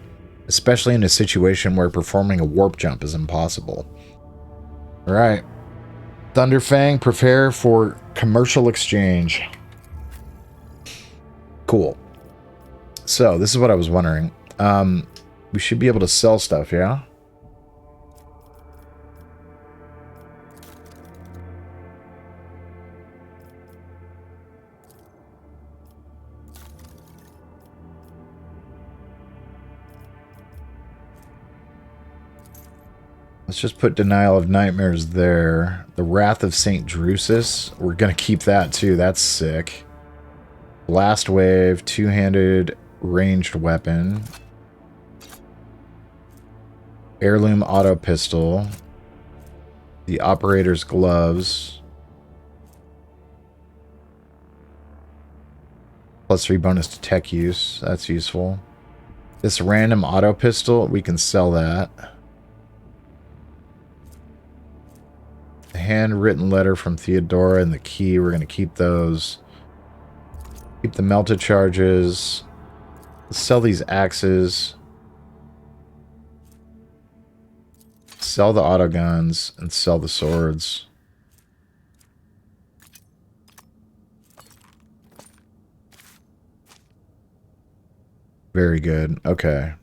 especially in a situation where performing a warp jump is impossible. Alright. Thunderfang, prepare for commercial exchange. Cool. So, this is what I was wondering. We should be able to sell stuff, yeah? Let's just put Denial of Nightmares there. The Wrath of St. Drusus. We're going to keep that too. That's sick. Blast Wave. Two-handed ranged weapon. Heirloom auto pistol. The Operator's Gloves. +3 bonus to tech use. That's useful. This random auto pistol. We can sell that. The handwritten letter from Theodora and the key, we're going to keep those. Keep the melted charges. Let's sell these axes. Sell the auto guns and sell the swords. Very good. Okay.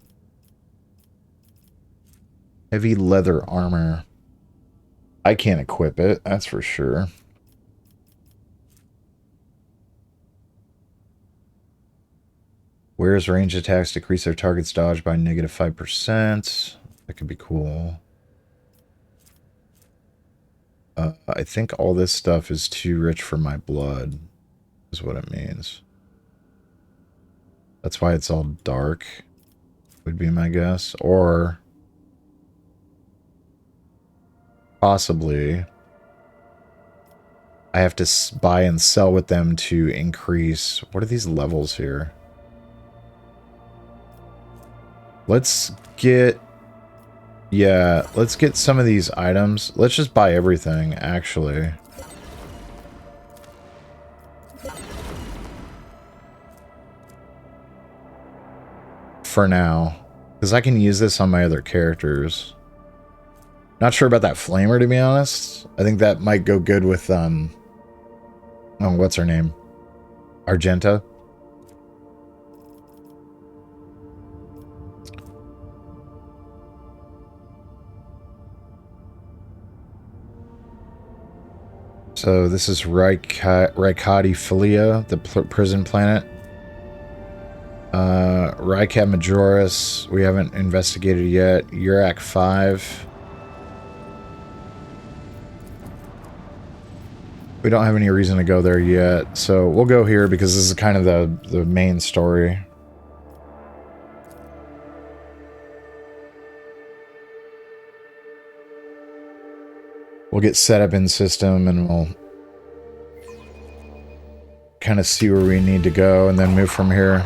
Heavy leather armor. I can't equip it, that's for sure. Where's range attacks decrease their target's dodge by negative 5%. That could be cool. I think all this stuff is too rich for my blood, is what it means. That's why it's all dark, would be my guess. Or possibly I have to buy and sell with them to increase... What are these levels here? Let's get... Yeah, let's get some of these items. Let's just buy everything, actually. For now. Because I can use this on my other characters. Not sure about that flamer, to be honest. I think that might go good with, oh, what's her name? Argenta. So this is Raikadi Filia, the prison planet. Rykad Majoris, we haven't investigated yet. Urak 5. We don't have any reason to go there yet, so we'll go here because this is kind of the main story. We'll get set up in system and we'll kind of see where we need to go and then move from here.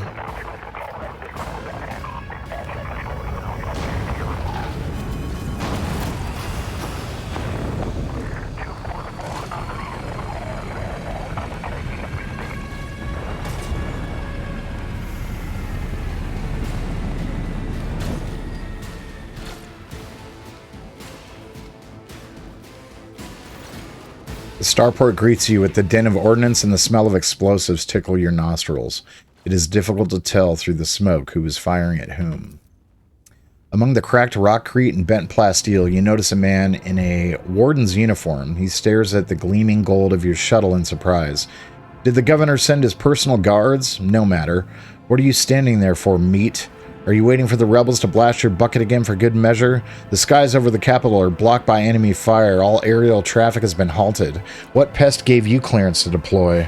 Starport greets you with the din of ordnance and the smell of explosives tickle your nostrils. It is difficult to tell through the smoke who is firing at whom. Among the cracked rockcrete and bent plasteel, you notice a man in a warden's uniform. He stares at the gleaming gold of your shuttle in surprise. Did the governor send his personal guards? No matter. What are you standing there for, meat? Are you waiting for the rebels to blast your bucket again for good measure? The skies over the capital are blocked by enemy fire. All aerial traffic has been halted. What pest gave you clearance to deploy?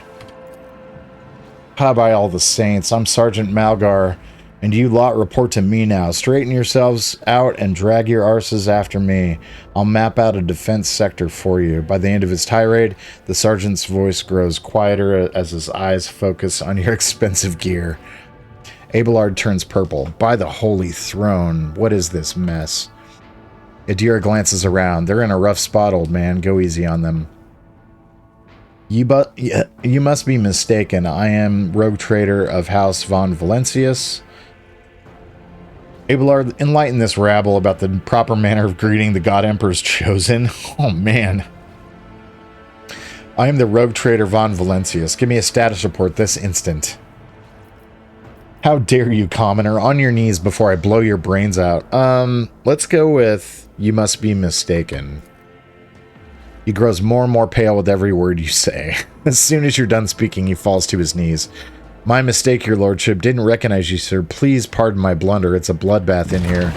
Ha, by all the saints, I'm Sergeant Malgar, and you lot report to me now. Straighten yourselves out and drag your arses after me. I'll map out a defense sector for you. By the end of his tirade, the sergeant's voice grows quieter as his eyes focus on your expensive gear. Abelard turns purple. By the holy throne, what is this mess? Adira glances around. They're in a rough spot, old man. Go easy on them. You must be mistaken. I am rogue trader of House von Valencius. Abelard, enlighten this rabble about the proper manner of greeting the God Emperor's chosen. Oh, man. I am the rogue trader von Valencius. Give me a status report this instant. How dare you, commoner? On your knees before I blow your brains out. Let's go with, you must be mistaken. He grows more and more pale with every word you say. As soon as you're done speaking, he falls to his knees. My mistake, your lordship. Didn't recognize you, sir. Please pardon my blunder. It's a bloodbath in here.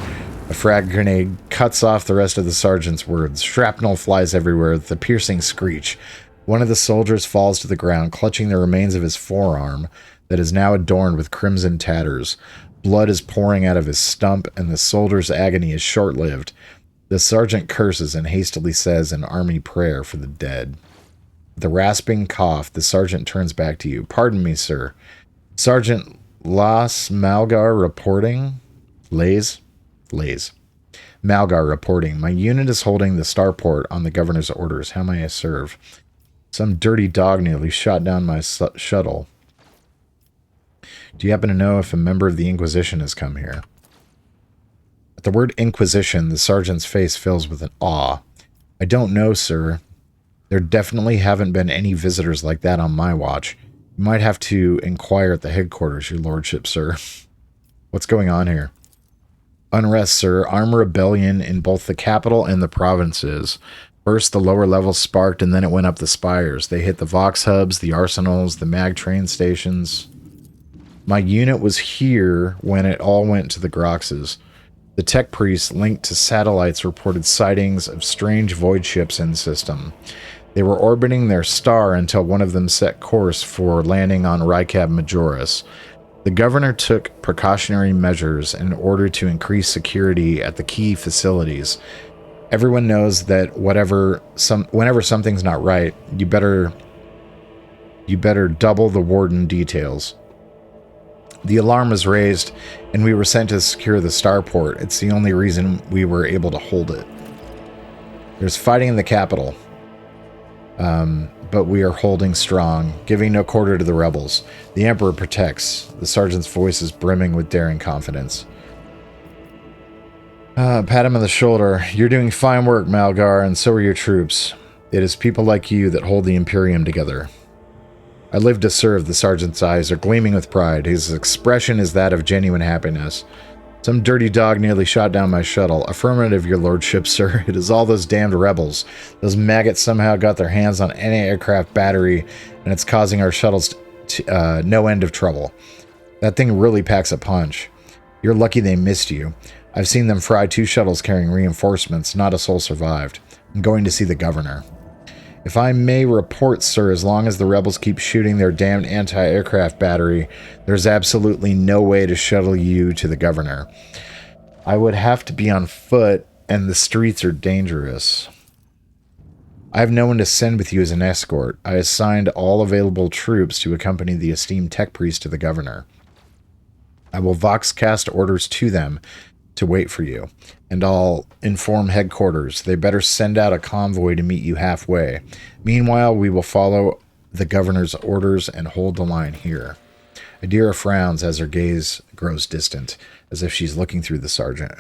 A frag grenade cuts off the rest of the sergeant's words. Shrapnel flies everywhere with a piercing screech. One of the soldiers falls to the ground, clutching the remains of his forearm that is now adorned with crimson tatters. Blood is pouring out of his stump, and the soldier's agony is short-lived. The sergeant curses and hastily says an army prayer for the dead. With a rasping cough, the sergeant turns back to you. Pardon me, sir. Sergeant Las Malgar reporting? Lays? Malgar reporting. My unit is holding the starport on the governor's orders. How may I serve? Some dirty dog nearly shot down my shuttle. Do you happen to know if a member of the Inquisition has come here? At the word Inquisition, the sergeant's face fills with an awe. I don't know, sir. There definitely haven't been any visitors like that on my watch. You might have to inquire at the headquarters, your lordship, sir. What's going on here? Unrest, sir. Armed rebellion in both the capital and the provinces. First, the lower levels sparked, and then it went up the spires. They hit the Vox hubs, the arsenals, the mag train stations. My unit was here when it all went to the Groxes. The tech priests linked to satellites reported sightings of strange void ships in the system. They were orbiting their star until one of them set course for landing on Rykab Majoris. The governor took precautionary measures in order to increase security at the key facilities. Everyone knows that whenever something's not right, you better double the warden details. The alarm was raised, and we were sent to secure the starport. It's the only reason we were able to hold it. There's fighting in the capital, but we are holding strong, giving no quarter to the rebels. The Emperor protects. The sergeant's voice is brimming with daring confidence. Pat him on the shoulder. You're doing fine work, Malgar, and so are your troops. It is people like you that hold the Imperium together. I live to serve. The sergeant's eyes are gleaming with pride. His expression is that of genuine happiness. Some dirty dog nearly shot down my shuttle. Affirmative, your lordship, sir. It is all those damned rebels. Those maggots somehow got their hands on any aircraft battery, and it's causing our shuttles no end of trouble. That thing really packs a punch. You're lucky they missed you. I've seen them fry 2 shuttles carrying reinforcements. Not a soul survived. I'm going to see the governor. If I may report, sir, as long as the rebels keep shooting their damned anti-aircraft battery, there's absolutely no way to shuttle you to the governor. I would have to be on foot, and the streets are dangerous. I have no one to send with you as an escort. I assigned all available troops to accompany the esteemed tech priest to the governor. I will voxcast orders to them to wait for you, and I'll inform headquarters. They better send out a convoy to meet you halfway. Meanwhile, we will follow the governor's orders and hold the line here. Adira frowns as her gaze grows distant, as if she's looking through the sergeant.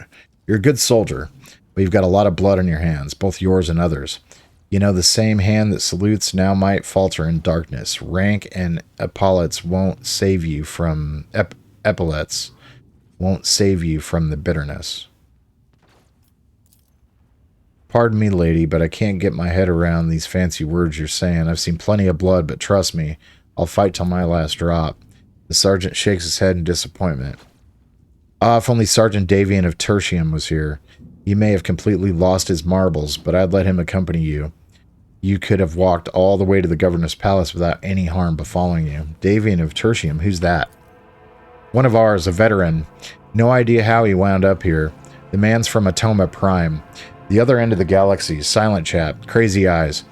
You're a good soldier, but you've got a lot of blood on your hands, both yours and others. You know, the same hand that salutes now might falter in darkness. Rank and epaulets won't save you from epaulets. Won't save you from the bitterness. Pardon me, lady, but I can't get my head around these fancy words you're saying. I've seen plenty of blood, but trust me, I'll fight till my last drop. The sergeant shakes his head in disappointment. Ah, if only Sergeant Davian of Tertium was here. He may have completely lost his marbles, but I'd let him accompany you. You could have walked all the way to the governor's palace without any harm befalling you. Davian of Tertium, who's that? One of ours, a veteran. No idea how he wound up here. The man's from Atoma Prime. The other end of the galaxy. Silent chap. Crazy eyes.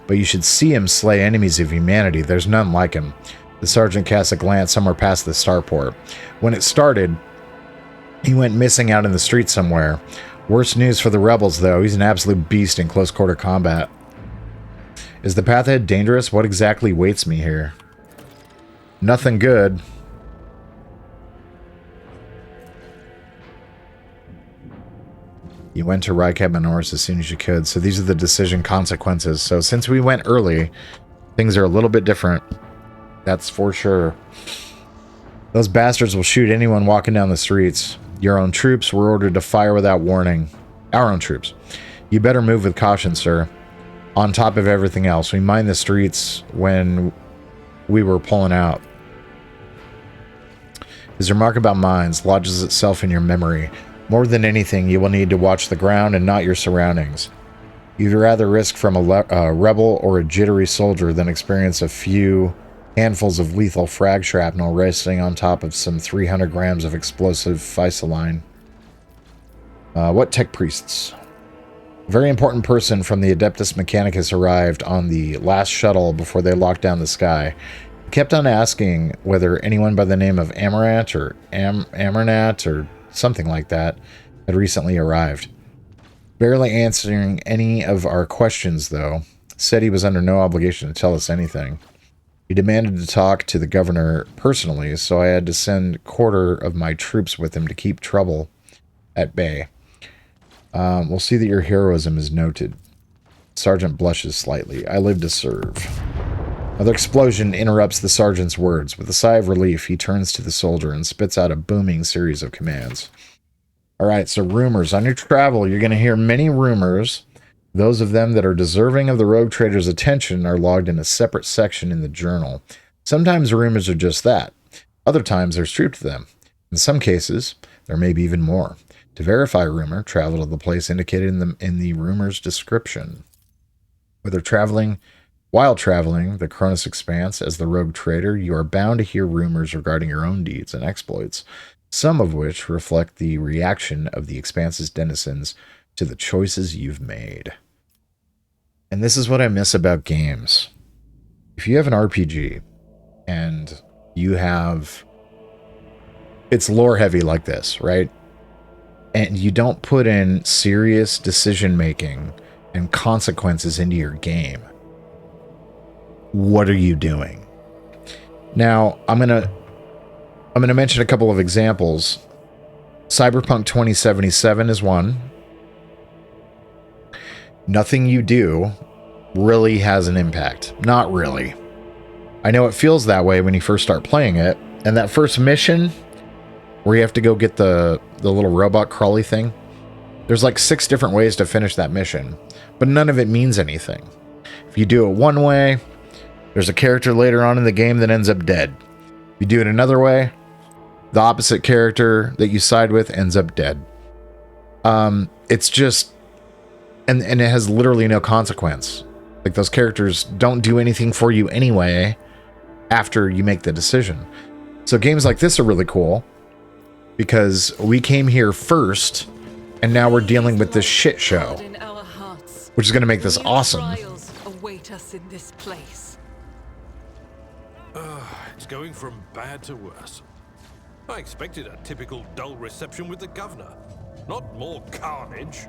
But you should see him slay enemies of humanity. There's none like him. The sergeant casts a glance somewhere past the starport. When it started, he went missing out in the street somewhere. Worse news for the rebels, though. He's an absolute beast in close-quarter combat. Is the path ahead dangerous? What exactly waits me here? Nothing good. You went to Rykab Majoris as soon as you could, so these are the decision consequences. So since we went early, things are a little bit different. That's for sure. Those bastards will shoot anyone walking down the streets. Your own troops were ordered to fire without warning. Our own troops. You better move with caution, sir. On top of everything else, we mined the streets when we were pulling out. His remark about mines lodges itself in your memory. More than anything, you will need to watch the ground and not your surroundings. You'd rather risk from a rebel or a jittery soldier than experience a few handfuls of lethal frag shrapnel resting on top of some 300 grams of explosive physaline. What tech priests? A very important person from the Adeptus Mechanicus arrived on the last shuttle before they locked down the sky. He kept on asking whether anyone by the name of Amaranth or Amernat or something like that had recently arrived. Barely answering any of our questions, though. Said he was under no obligation to tell us anything. He demanded to talk to the governor personally, so I had to send a quarter of my troops with him to keep trouble at bay. We'll see that your heroism is noted. Sergeant blushes slightly. I live to serve. Another explosion interrupts the sergeant's words. With a sigh of relief, he turns to the soldier and spits out a booming series of commands. Alright, so rumors. On your travel, you're going to hear many rumors. Those of them that are deserving of the rogue trader's attention are logged in a separate section in the journal. Sometimes rumors are just that. Other times there's truth to them. In some cases, there may be even more. To verify a rumor, travel to the place indicated in the rumor's description. While traveling the Cronus Expanse as the rogue trader, you are bound to hear rumors regarding your own deeds and exploits, some of which reflect the reaction of the Expanse's denizens to the choices you've made. And this is what I miss about games. If you have an RPG and it's lore heavy like this, right? And you don't put in serious decision making and consequences into your game, what are you doing? Now, I'm gonna mention a couple of examples. Cyberpunk 2077 is one. Nothing you do really has an impact. Not really. I know it feels that way when you first start playing it. And that first mission where you have to go get the little robot crawly thing, there's like 6 different ways to finish that mission, but none of it means anything. If you do it one way, there's a character later on in the game that ends up dead. If you do it another way, the opposite character that you side with ends up dead. It's just, and it has literally no consequence. Like, those characters don't do anything for you anyway after you make the decision. So games like this are really cool because we came here first and now we're dealing with this shit show, which is going to make this awesome. Await us in this place. It's going from bad to worse. I expected a typical dull reception with the governor, not more carnage.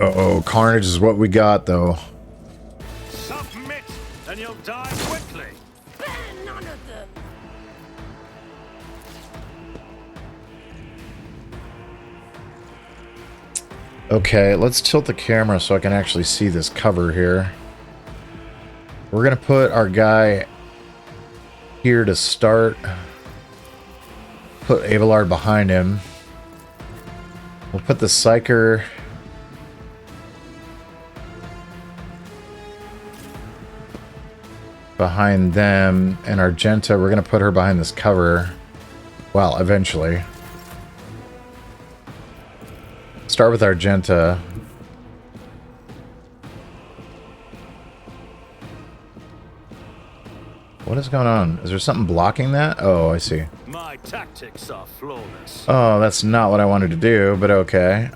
Uh-oh, carnage is what we got, though. Submit, and you'll die quickly. Spare none of them. Okay, let's tilt the camera so I can actually see this cover here. We're going to put our guy here to start. Put Abelard behind him. We'll put the Psyker behind them, and Argenta, we're going to put her behind this cover. Well, eventually. Start with Argenta. What is going on? Is there something blocking that? Oh, I see. My tactics are flawless. Oh, that's not what I wanted to do, but okay.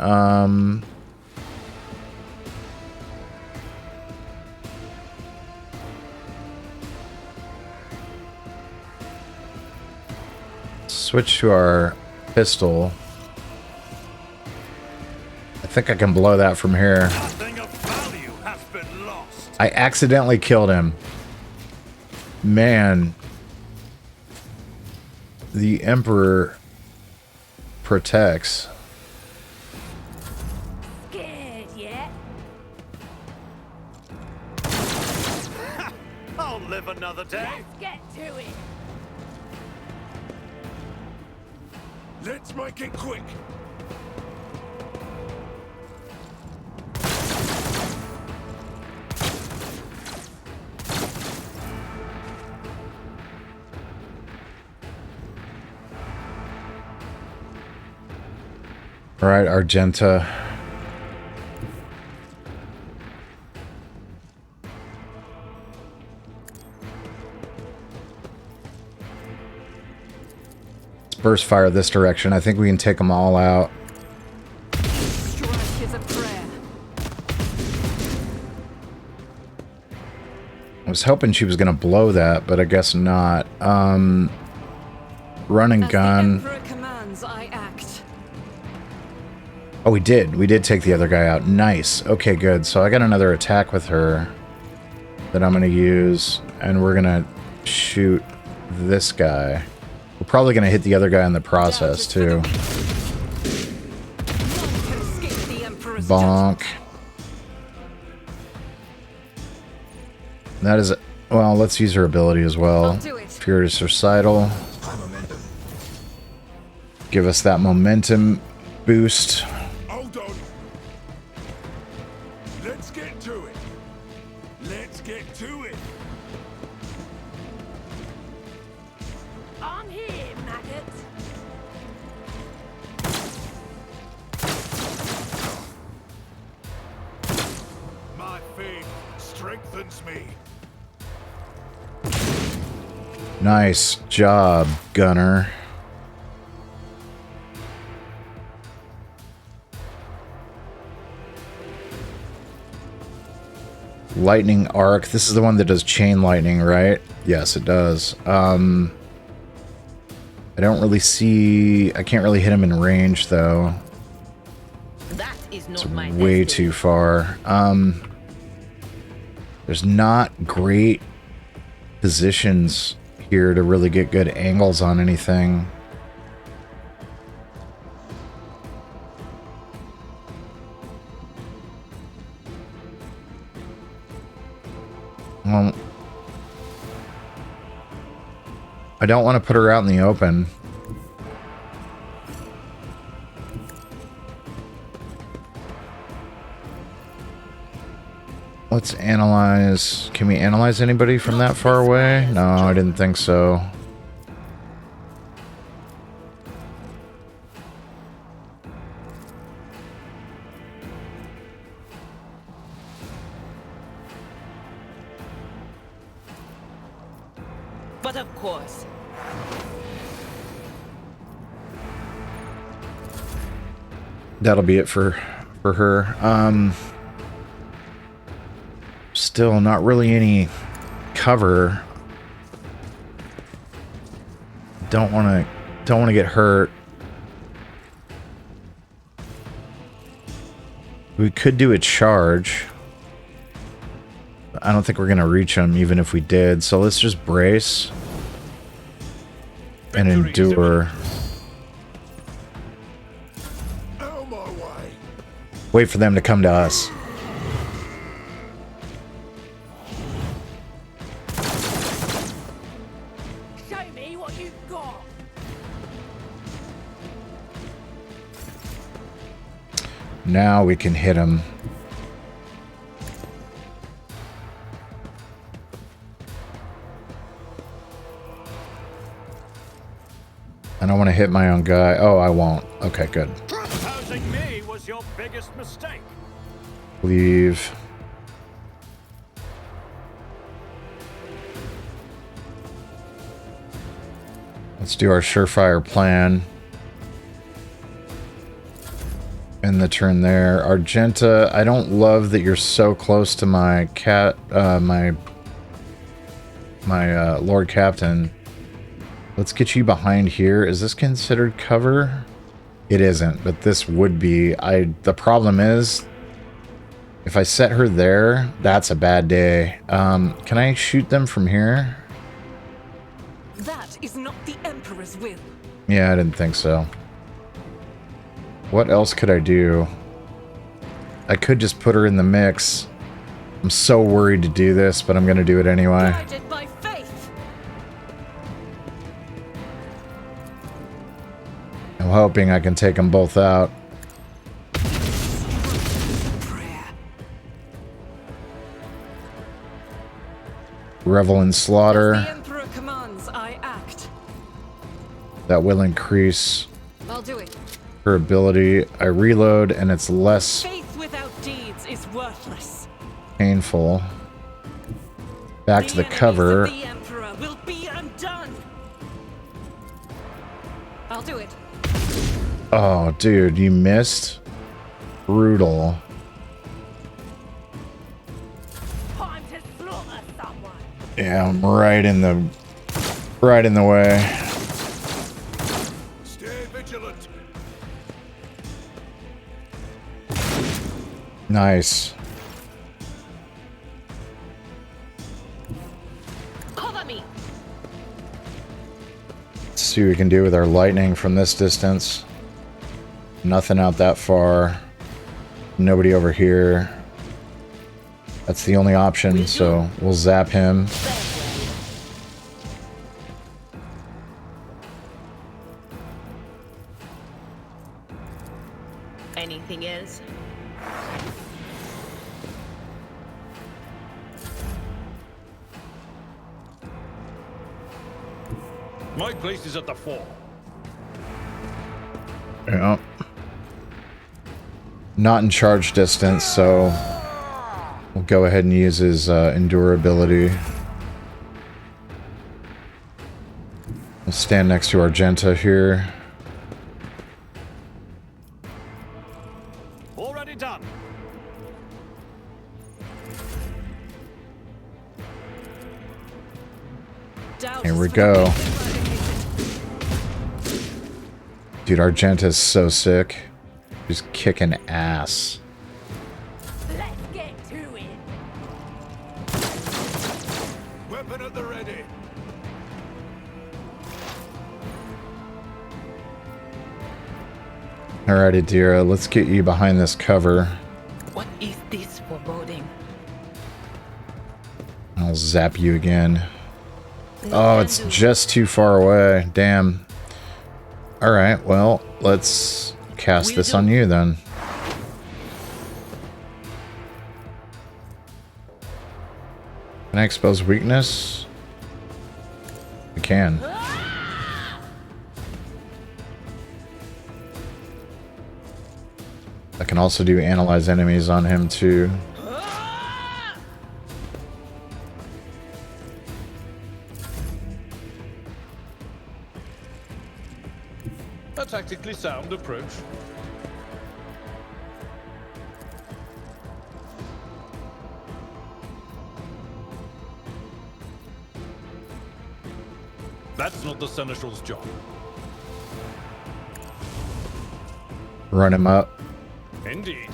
Switch to our pistol. I think I can blow that from here. Nothing of value has been lost. I accidentally killed him. Man. The Emperor protects. Scared yet? I'll live another day. Let's get to it. Let's make it quick. All right, Argenta. Let's burst fire this direction. I think we can take them all out. Strike is a prayer. I was hoping she was going to blow that, but I guess not. Run and As the gun. Emperor commands, I act. Oh, we did. We did take the other guy out. Nice. Okay, good. So I got another attack with her that I'm going to use, and we're going to shoot this guy. We're probably going to hit the other guy in the process, too. None can escape the Emperor's Bonk. That is... Well, let's use her ability as well. I'll do it. Furious Recital. Give us that momentum boost. Hold on. Let's get to it. Let's get to it. I'm here. silence me. Nice job, Gunner. Lightning arc. This is the one that does chain lightning, right? Yes, it does. I don't really see... I can't really hit him in range, though. That is not It's my way destiny. too far. There's not great positions here to really get good angles on anything. Well, I don't want to put her out in the open. Let's analyze. Can we analyze anybody from that far away? No, I didn't think so. But of course. That'll be it for her. Still not really any cover. Don't want to get hurt. We could do a charge. I don't think we're going to reach him even if we did. So let's just brace and endure. Out of my way. Wait for them to come to us. Show me what you've got. Now we can hit him. I don't want to hit my own guy. Oh, I won't. Okay, good. Opposing me was your biggest mistake. Leave. Let's do our surefire plan. End the turn there. Argenta, I don't love that you're so close to my my Lord Captain. Let's get you behind here. Is this considered cover? It isn't, but this would be. The problem is, if I set her there, that's a bad day. Can I shoot them from here? That is not the Emperor's will. Yeah, I didn't think so. What else could I do? I could just put her in the mix. I'm so worried to do this, but I'm going to do it anyway. Guided by faith. I'm hoping I can take them both out. Prayer. Revel in The slaughter. Emperor commands, I act. That will increase I'll do it. her ability. I reload and it's less Faith without deeds is worthless. painful. Back to the enemies cover. of the Emperor will be undone. I'll do it. Oh, dude, you missed? Brutal. Time to slaughter someone. Yeah, I'm right in the way. Stay vigilant. Nice. Cover me. Let's see what we can do with our lightning from this distance. Nothing out that far. Nobody over here. That's the only option, so we'll zap him. Anything else? My place is at the fore. Yeah. Not in charge distance, so We'll go ahead and use his endurability. We'll stand next to Argenta here. Already done. Here we go. Dude, Argenta's so sick. She's kicking ass. Let's get to it. Weapon at the ready. Alrighty, Dira, let's get you behind this cover. What is this foreboding? I'll zap you again. Oh, it's just too far away. Damn. Alright, well, let's cast this on you then. Can I expose weakness? I can. I can also do analyze enemies on him too. A tactically sound approach. That's not the Seneschal's job. Run him up. Indeed.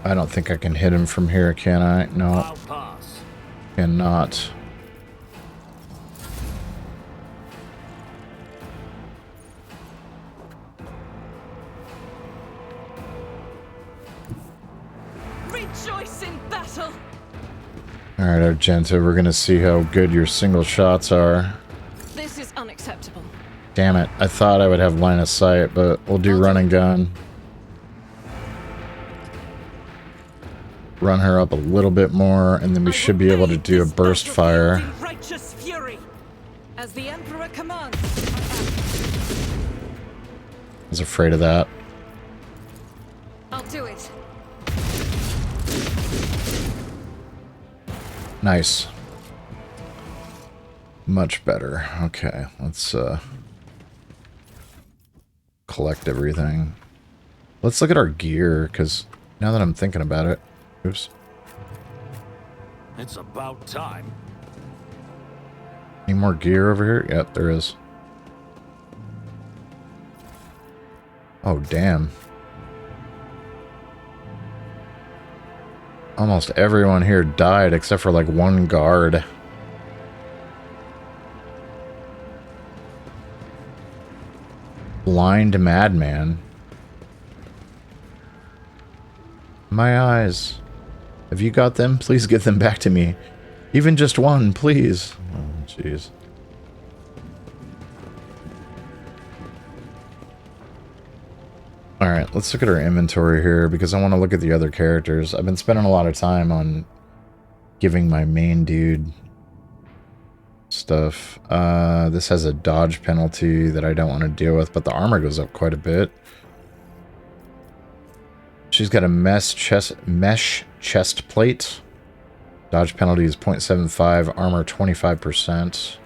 I don't think I can hit him from here, can I? No, I'll pass. cannot. Rejoice in battle. Alright, Argenta, we're gonna see how good your single shots are. This is unacceptable. Damn it, I thought I would have line of sight, but we'll do run and gun. Run her up a little bit more, and then we should be able to do a burst fire. Righteous fury. As the Emperor commands. I was afraid of that. I'll do it. Nice. Much better. Okay, let's collect everything. Let's look at our gear, because now that I'm thinking about it. Oops. It's about time. Any more gear over here? Yep, there is. Oh, damn. Almost everyone here died except for like one guard. Blind madman. My eyes. Have you got them? Please get them back to me. Even just one, please. Oh, jeez. Alright, let's look at our inventory here, because I want to look at the other characters. I've been spending a lot of time on giving my main dude stuff. This has a dodge penalty that I don't want to deal with, but the armor goes up quite a bit. She's got a mesh chest plate. Dodge penalty is 0.75, armor 25%.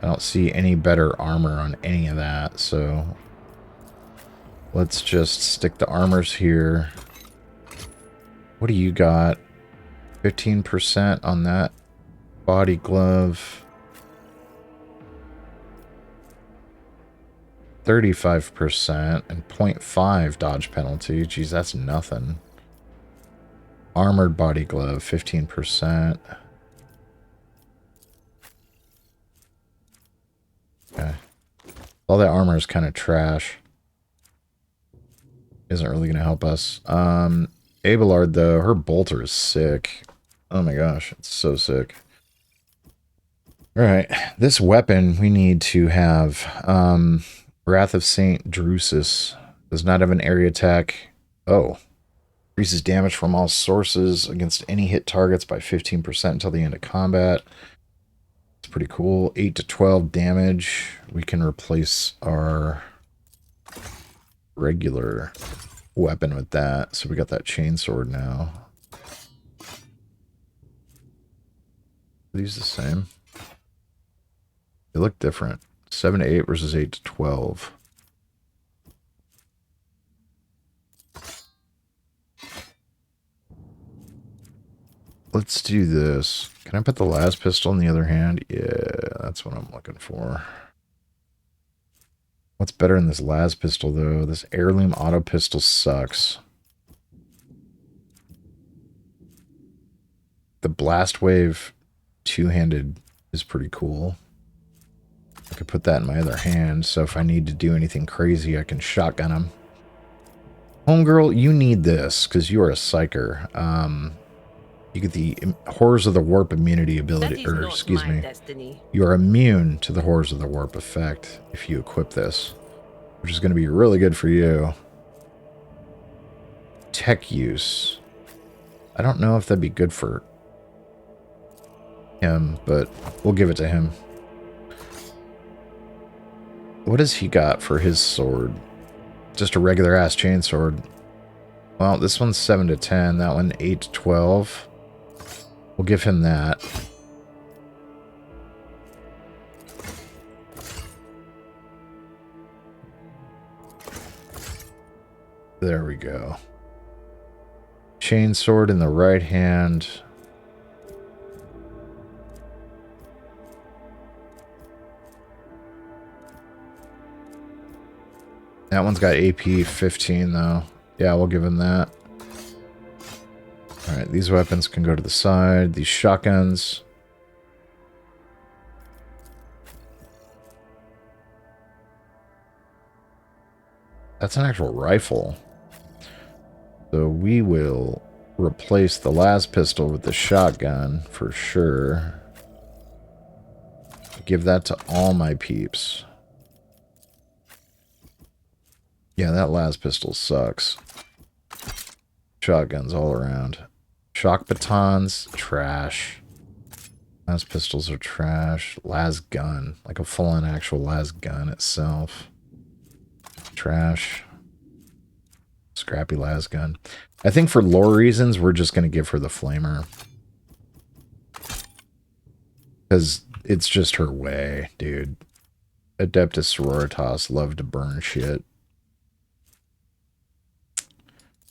I don't see any better armor on any of that, so let's just stick the armors here. What do you got? 15% on that body glove. 35% and 0.5 dodge penalty. Geez, that's nothing. Armored body glove, 15%. Okay. All that armor is kind of trash. Isn't really going to help us. Abelard, though, her bolter is sick. Oh my gosh, it's so sick. Alright, this weapon we need to have. Wrath of Saint Drusus does not have an area attack. Oh. Increases damage from all sources against any hit targets by 15% until the end of combat. It's pretty cool. 8 to 12 damage. We can replace our regular weapon with that. So we got that chainsword now. Are these the same? They look different. 7 to 8 versus 8 to 12. Let's do this. Can I put the last pistol in the other hand? Yeah, that's what I'm looking for. What's better in this last pistol, though? This heirloom auto pistol sucks. The blast wave two-handed is pretty cool. I could put that in my other hand, so if I need to do anything crazy, I can shotgun him. Homegirl, you need this, because you are a psyker. You get the Horrors of the Warp immunity ability, or excuse me, destiny. you are immune to the Horrors of the Warp effect if you equip this, which is going to be really good for you. Tech use. I don't know if that'd be good for him, but we'll give it to him. What has he got for his sword? Just a regular ass chainsword. Well, this one's 7 to 10, that one 8 to 12. We'll give him that. There we go. Chainsword in the right hand. That one's got AP 15 though. Yeah, we'll give him that. Alright, these weapons can go to the side. These shotguns. That's an actual rifle. So we will replace the last pistol with the shotgun for sure. Give that to all my peeps. Yeah, that last pistol sucks. Shotguns all around. Shock batons, trash. Las pistols are trash. Las gun, like a full-on actual las gun itself. Trash. Scrappy las gun. I think for lore reasons, we're just going to give her the flamer. Because it's just her way, dude. Adeptus Sororitas love to burn shit.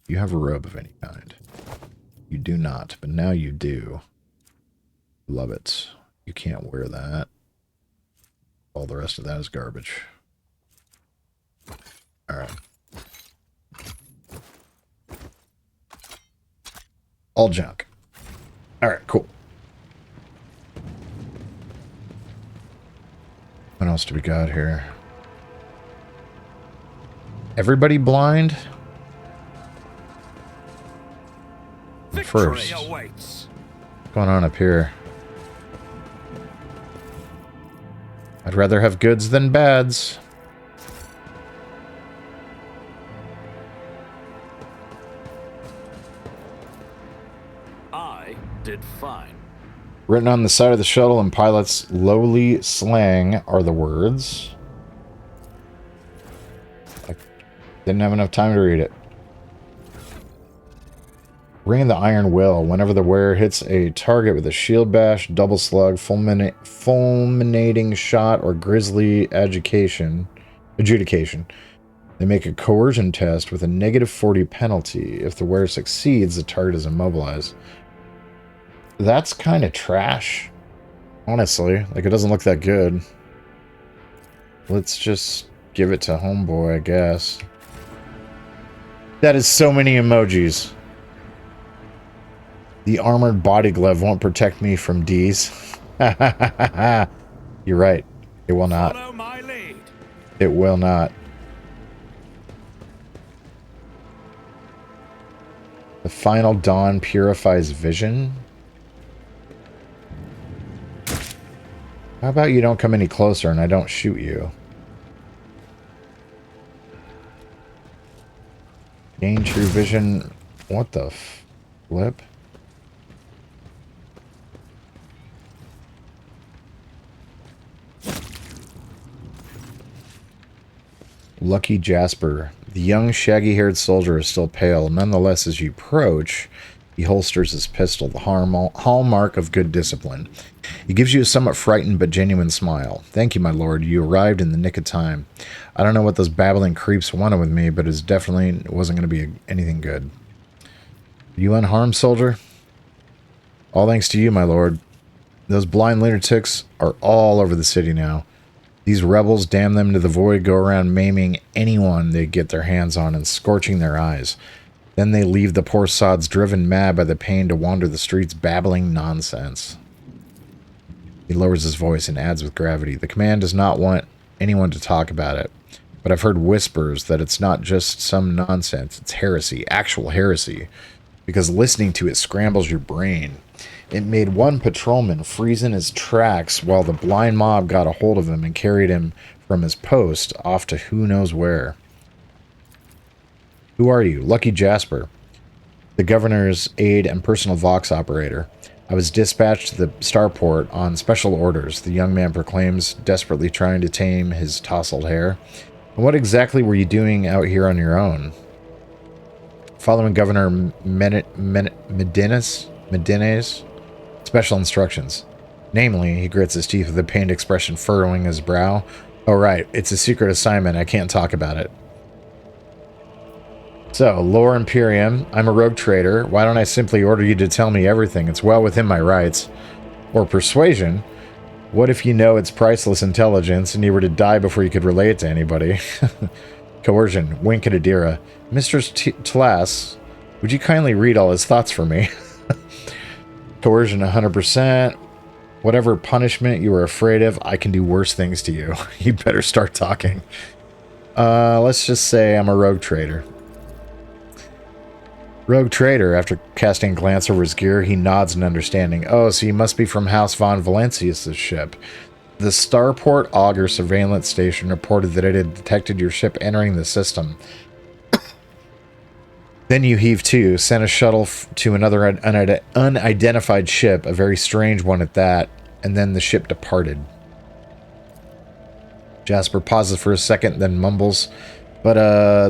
You have a robe of any kind. You do not, but now you do. Love it. You can't wear that. All the rest of that is garbage. Alright. All junk. Alright, cool. What else do we got here? Everybody blind? First. What's going on up here? I'd rather have goods than bads. I did fine. Written on the side of the shuttle in pilot's lowly slang are the words. I didn't have enough time to read it. Ring the Iron Will. Whenever the wearer hits a target with a shield bash, double slug, fulminating shot, or grisly adjudication, they make a coercion test with a -40 penalty. If the wearer succeeds, the target is immobilized. That's kind of trash, honestly. Like, it doesn't look that good. Let's just give it to homeboy, I guess. That is so many emojis. The armored body glove won't protect me from D's. You're right. It will not. Follow my lead. It will not. The final dawn purifies vision. How about you don't come any closer and I don't shoot you? Gain true vision. What the flip? Lucky Jasper. The young, shaggy-haired soldier is still pale. Nonetheless, as you approach, he holsters his pistol, the hallmark of good discipline. He gives you a somewhat frightened but genuine smile. Thank you, my lord. You arrived in the nick of time. I don't know what those babbling creeps wanted with me, but it definitely wasn't going to be anything good. Are you unharmed, soldier? All thanks to you, my lord. Those blind lunatics are all over the city now. These rebels, damn them to the void, go around maiming anyone they get their hands on and scorching their eyes. Then they leave the poor sods driven mad by the pain to wander the streets babbling nonsense. He lowers his voice and adds with gravity, the command does not want anyone to talk about it, but I've heard whispers that it's not just some nonsense, it's heresy, actual heresy, because listening to it scrambles your brain. It made one patrolman freeze in his tracks while the blind mob got a hold of him and carried him from his post off to who knows where. Who are you? Lucky Jasper, the governor's aide and personal Vox operator. I was dispatched to the starport on special orders, the young man proclaims, desperately trying to tame his tousled hair. And what exactly were you doing out here on your own? Following Governor Medina's special instructions. Namely, he grits his teeth with a pained expression furrowing his brow. Oh right, it's a secret assignment, I can't talk about it. So, Lore Imperium, I'm a rogue trader. Why don't I simply order you to tell me everything? It's well within my rights. Or persuasion. What if you know it's priceless intelligence and you were to die before you could relay it to anybody? Coercion, wink at Adira. Mistress Tlass, would you kindly read all his thoughts for me? Coercion 100%. Whatever punishment you are afraid of, I can do worse things to you. You better start talking. Let's just say I'm a rogue trader. Rogue trader, after casting a glance over his gear, he nods in understanding. Oh, so you must be from House von Valencius' ship. The Starport Augur surveillance station reported that it had detected your ship entering the system. Then you heaved to, sent a shuttle to another unidentified ship, a very strange one at that, and then the ship departed. Jasper pauses for a second, then mumbles, but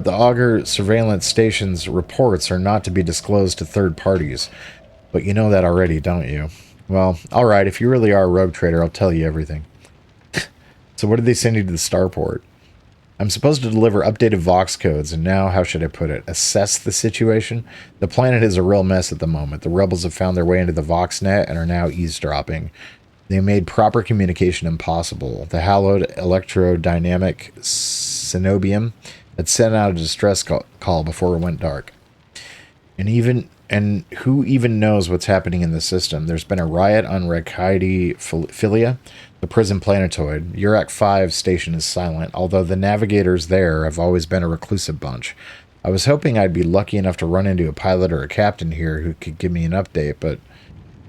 the Augur surveillance station's reports are not to be disclosed to third parties. But you know that already, don't you? Well, alright, if you really are a rogue trader, I'll tell you everything. So what did they send you to the starport? I'm supposed to deliver updated Vox codes, and now, how should I put it, assess the situation? The planet is a real mess at the moment. The rebels have found their way into the Vox net and are now eavesdropping. They made proper communication impossible. The hallowed electrodynamic Cenobium had sent out a distress call before it went dark. And who even knows what's happening in the system? There's been a riot on Rekaidi Philia, the prison planetoid. Urak 5 station is silent, although the navigators there have always been a reclusive bunch. I was hoping I'd be lucky enough to run into a pilot or a captain here who could give me an update, but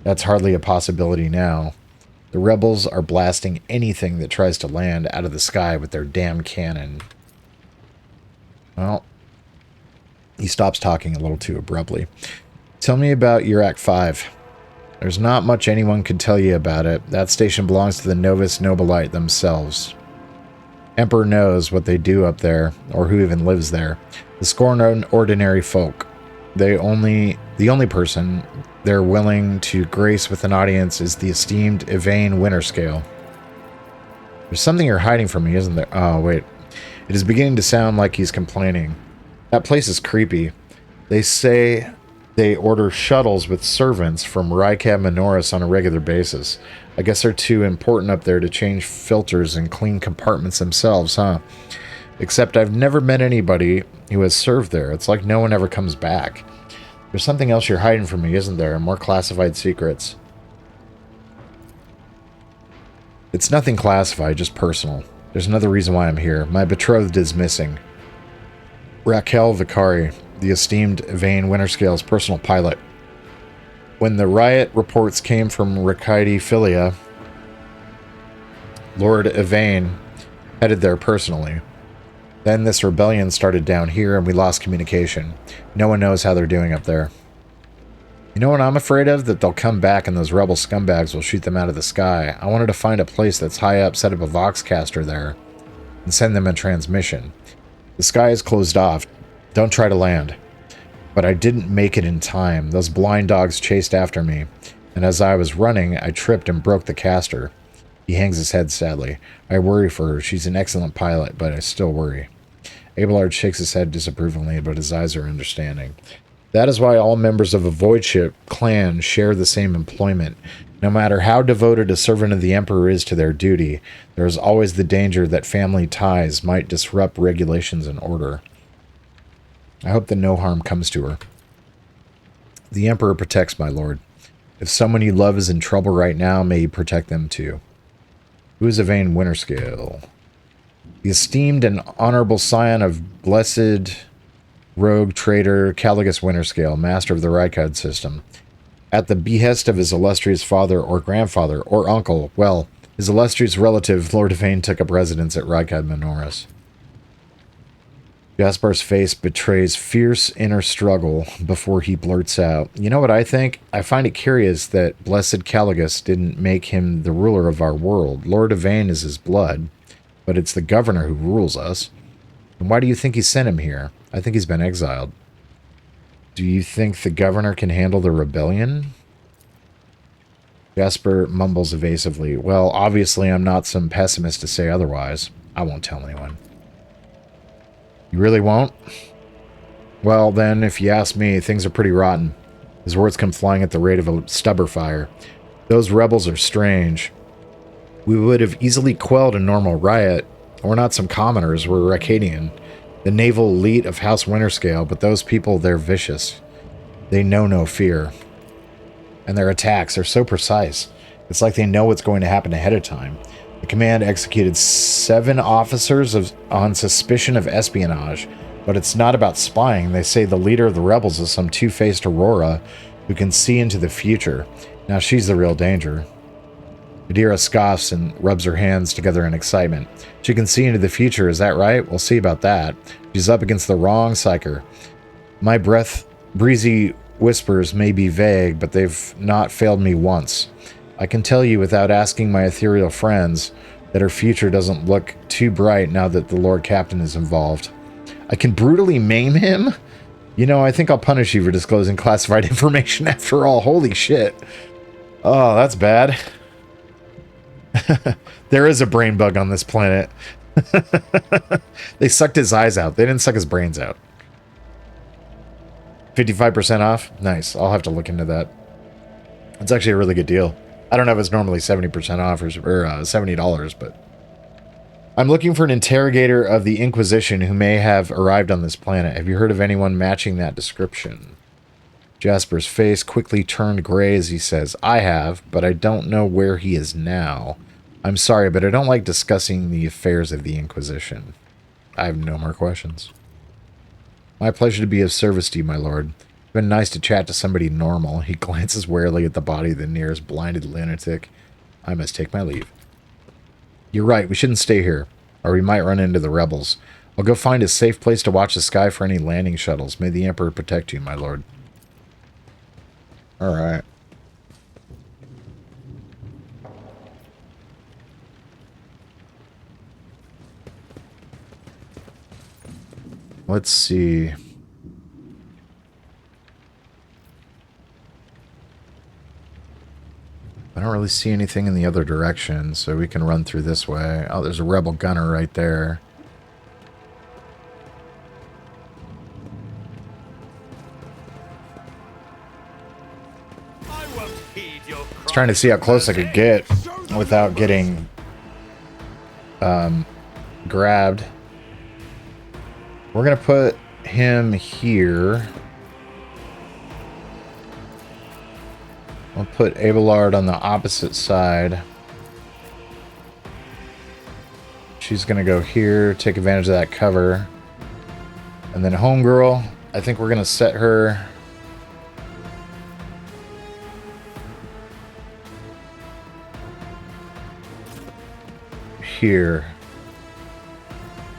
that's hardly a possibility now. The rebels are blasting anything that tries to land out of the sky with their damn cannon. Well, he stops talking a little too abruptly. Tell me about Urak 5. There's not much anyone could tell you about it. That station belongs to the Novus Nobilite themselves. Emperor knows what they do up there, or who even lives there. The scorned ordinary folk. The only person they're willing to grace with an audience is the esteemed Yvain Winterscale. There's something you're hiding from me, isn't there? Oh, wait. It is beginning to sound like he's complaining. That place is creepy. They say they order shuttles with servants from Rykab Minoris on a regular basis. I guess they're too important up there to change filters and clean compartments themselves, huh? Except I've never met anybody who has served there. It's like no one ever comes back. There's something else you're hiding from me, isn't there? More classified secrets. It's nothing classified, just personal. There's another reason why I'm here. My betrothed is missing. Raquel Vicari, the esteemed Yvain Winterscale's personal pilot. When the riot reports came from Rekaidi Philia, Lord Yvain headed there personally. Then this rebellion started down here and we lost communication. No one knows how they're doing up there. You know what I'm afraid of? That they'll come back and those rebel scumbags will shoot them out of the sky. I wanted to find a place that's high up, set up a Voxcaster there, and send them a transmission. The sky is closed off. Don't try to land. But I didn't make it in time. Those blind dogs chased after me, and as I was running, I tripped and broke the caster. He hangs his head sadly. I worry for her. She's an excellent pilot, but I still worry. Abelard shakes his head disapprovingly, but his eyes are understanding. That is why all members of a Void Ship clan share the same employment. No matter how devoted a servant of the Emperor is to their duty, there is always the danger that family ties might disrupt regulations and order. I hope that no harm comes to her. The Emperor protects, my lord. If someone you love is in trouble right now, may he protect them too. Who is Yvain Winterscale? The esteemed and honorable scion of blessed rogue trader Caligus Winterscale, master of the Rykard system. At the behest of his illustrious father or grandfather or uncle, well, his illustrious relative, Lord Yvain, took up residence at Rykard Minoris. Jaspar's face betrays fierce inner struggle before he blurts out, "You know what I think? I find it curious that blessed Caligus didn't make him the ruler of our world. Lord Yvain is his blood, but it's the governor who rules us. And why do you think he sent him here? I think he's been exiled." Do you think the governor can handle the rebellion? Jasper mumbles evasively. Well, obviously I'm not some pessimist to say otherwise. I won't tell anyone. You really won't? Well, then, if you ask me, things are pretty rotten. His words come flying at the rate of a stubber fire. Those rebels are strange. We would have easily quelled a normal riot. We're not some commoners, we're Racadian. The naval elite of House Winterscale, but those people, they're vicious. They know no fear. And their attacks are so precise. It's like they know what's going to happen ahead of time. The command executed 7 officers on suspicion of espionage, but it's not about spying. They say the leader of the rebels is some two-faced Aurora who can see into the future. Now she's the real danger. Adira scoffs and rubs her hands together in excitement. She can see into the future, is that right? We'll see about that. She's up against the wrong psyker. My breezy whispers may be vague, but they've not failed me once. I can tell you without asking my ethereal friends that her future doesn't look too bright now that the Lord Captain is involved. I can brutally maim him? You know, I think I'll punish you for disclosing classified information after all. Holy shit. Oh, that's bad. There is a brain bug on this planet. They sucked his eyes out. They didn't suck his brains out. 55% off? Nice. I'll have to look into that. It's actually a really good deal. I don't know if it's normally 70% off or $70, but... I'm looking for an interrogator of the Inquisition who may have arrived on this planet. Have you heard of anyone matching that description? Jasper's face quickly turned gray as he says, I have, but I don't know where he is now. I'm sorry, but I don't like discussing the affairs of the Inquisition. I have no more questions. My pleasure to be of service to you, my lord. It's been nice to chat to somebody normal. He glances warily at the body of the nearest blinded lunatic. I must take my leave. You're right, we shouldn't stay here, or we might run into the rebels. I'll go find a safe place to watch the sky for any landing shuttles. May the Emperor protect you, my lord. Alright. Let's see. I don't really see anything in the other direction, so we can run through this way. Oh, there's a rebel gunner right there. I won't heed your I was trying to see how close I could get without getting grabbed. We're going to put him here. I'll put Abelard on the opposite side. She's going to go here, take advantage of that cover. And then Homegirl, I think we're going to set her... here.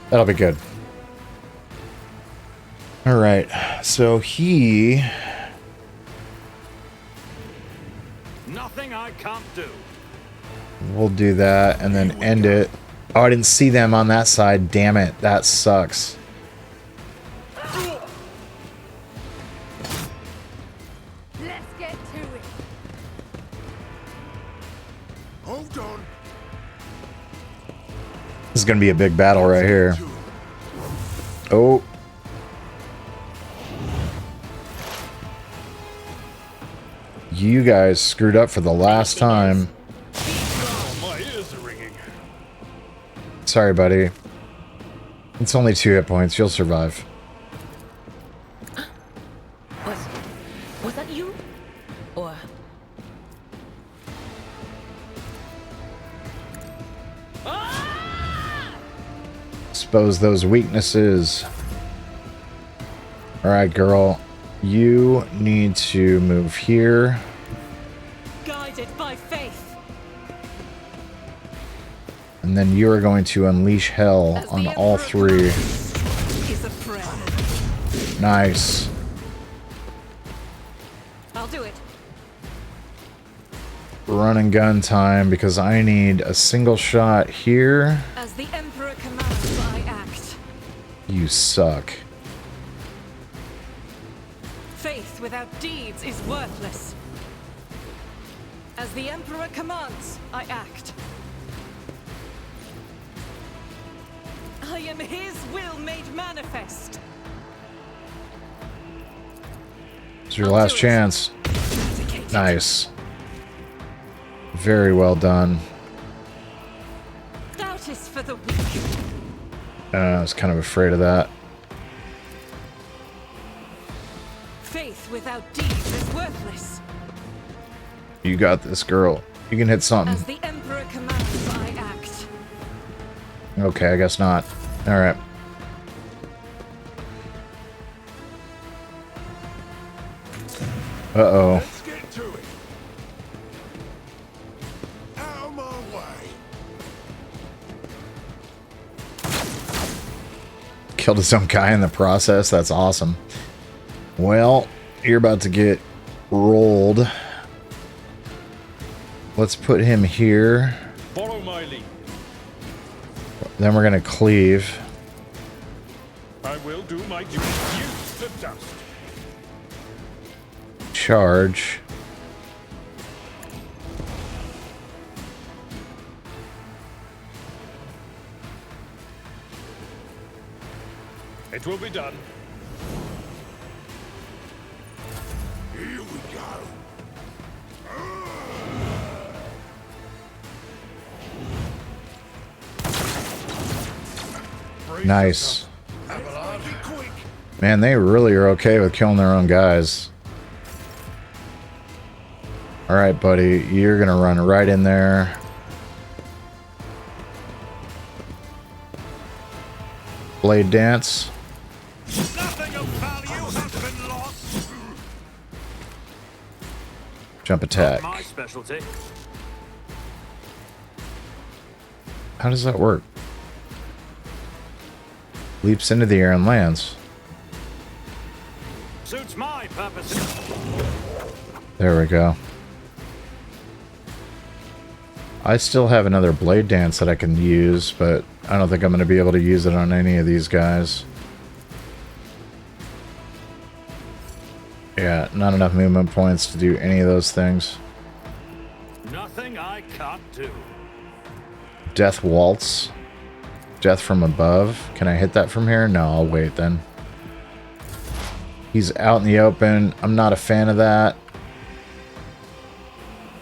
That'll be good. Alright, so he... Nothing I can't do. We'll do that and then end it. Oh, I didn't see them on that side. Damn it. That sucks. Let's get to it. Hold on. This is going to be a big battle right here. Oh. You guys screwed up for the last time. Oh, my ears are ringing. Sorry, buddy. It's only 2 hit points. You'll survive. Was that you? Or Expose those weaknesses. Alright, girl. You need to move here. Guided by faith. And then you are going to unleash hell As on the all Emperor 3. is a prayer. Nice. I'll do it. Run and gun time because I need a single shot here. As the Emperor commands, I act. You suck. Faith without deeds is worthless. As the Emperor commands, I act. I am his will made manifest. It's your I'll last do it. chance. Vindicated. Nice. Very well done. Doubt is for the weak. I was kind of afraid of that. Faith without deeds is worthless. You got this, girl. You can hit As something. the Emperor commands, I act. Okay, I guess not. Alright. Uh-oh. Let's get to it. Out of my way. Killed his own guy in the process. That's awesome. Well, you're about to get rolled. Let's put him here. Follow my lead. Then we're going to cleave. I will do my duty. Use the dust. Charge. It will be done. Here we go. Nice. Let's make it quick. Man, they really are okay with killing their own guys. Alright, buddy. You're going to run right in there. Blade dance. Nothing of value has been lost. Jump attack. My specialty. How does that work? Leaps into the air and lands. Suits my purposes. There we go. I still have another blade dance that I can use, but I don't think I'm going to be able to use it on any of these guys. Yeah, not enough movement points to do any of those things. Nothing I can't do. Death Waltz. Death from above. Can I hit that from here? No, I'll wait then. He's out in the open. I'm not a fan of that.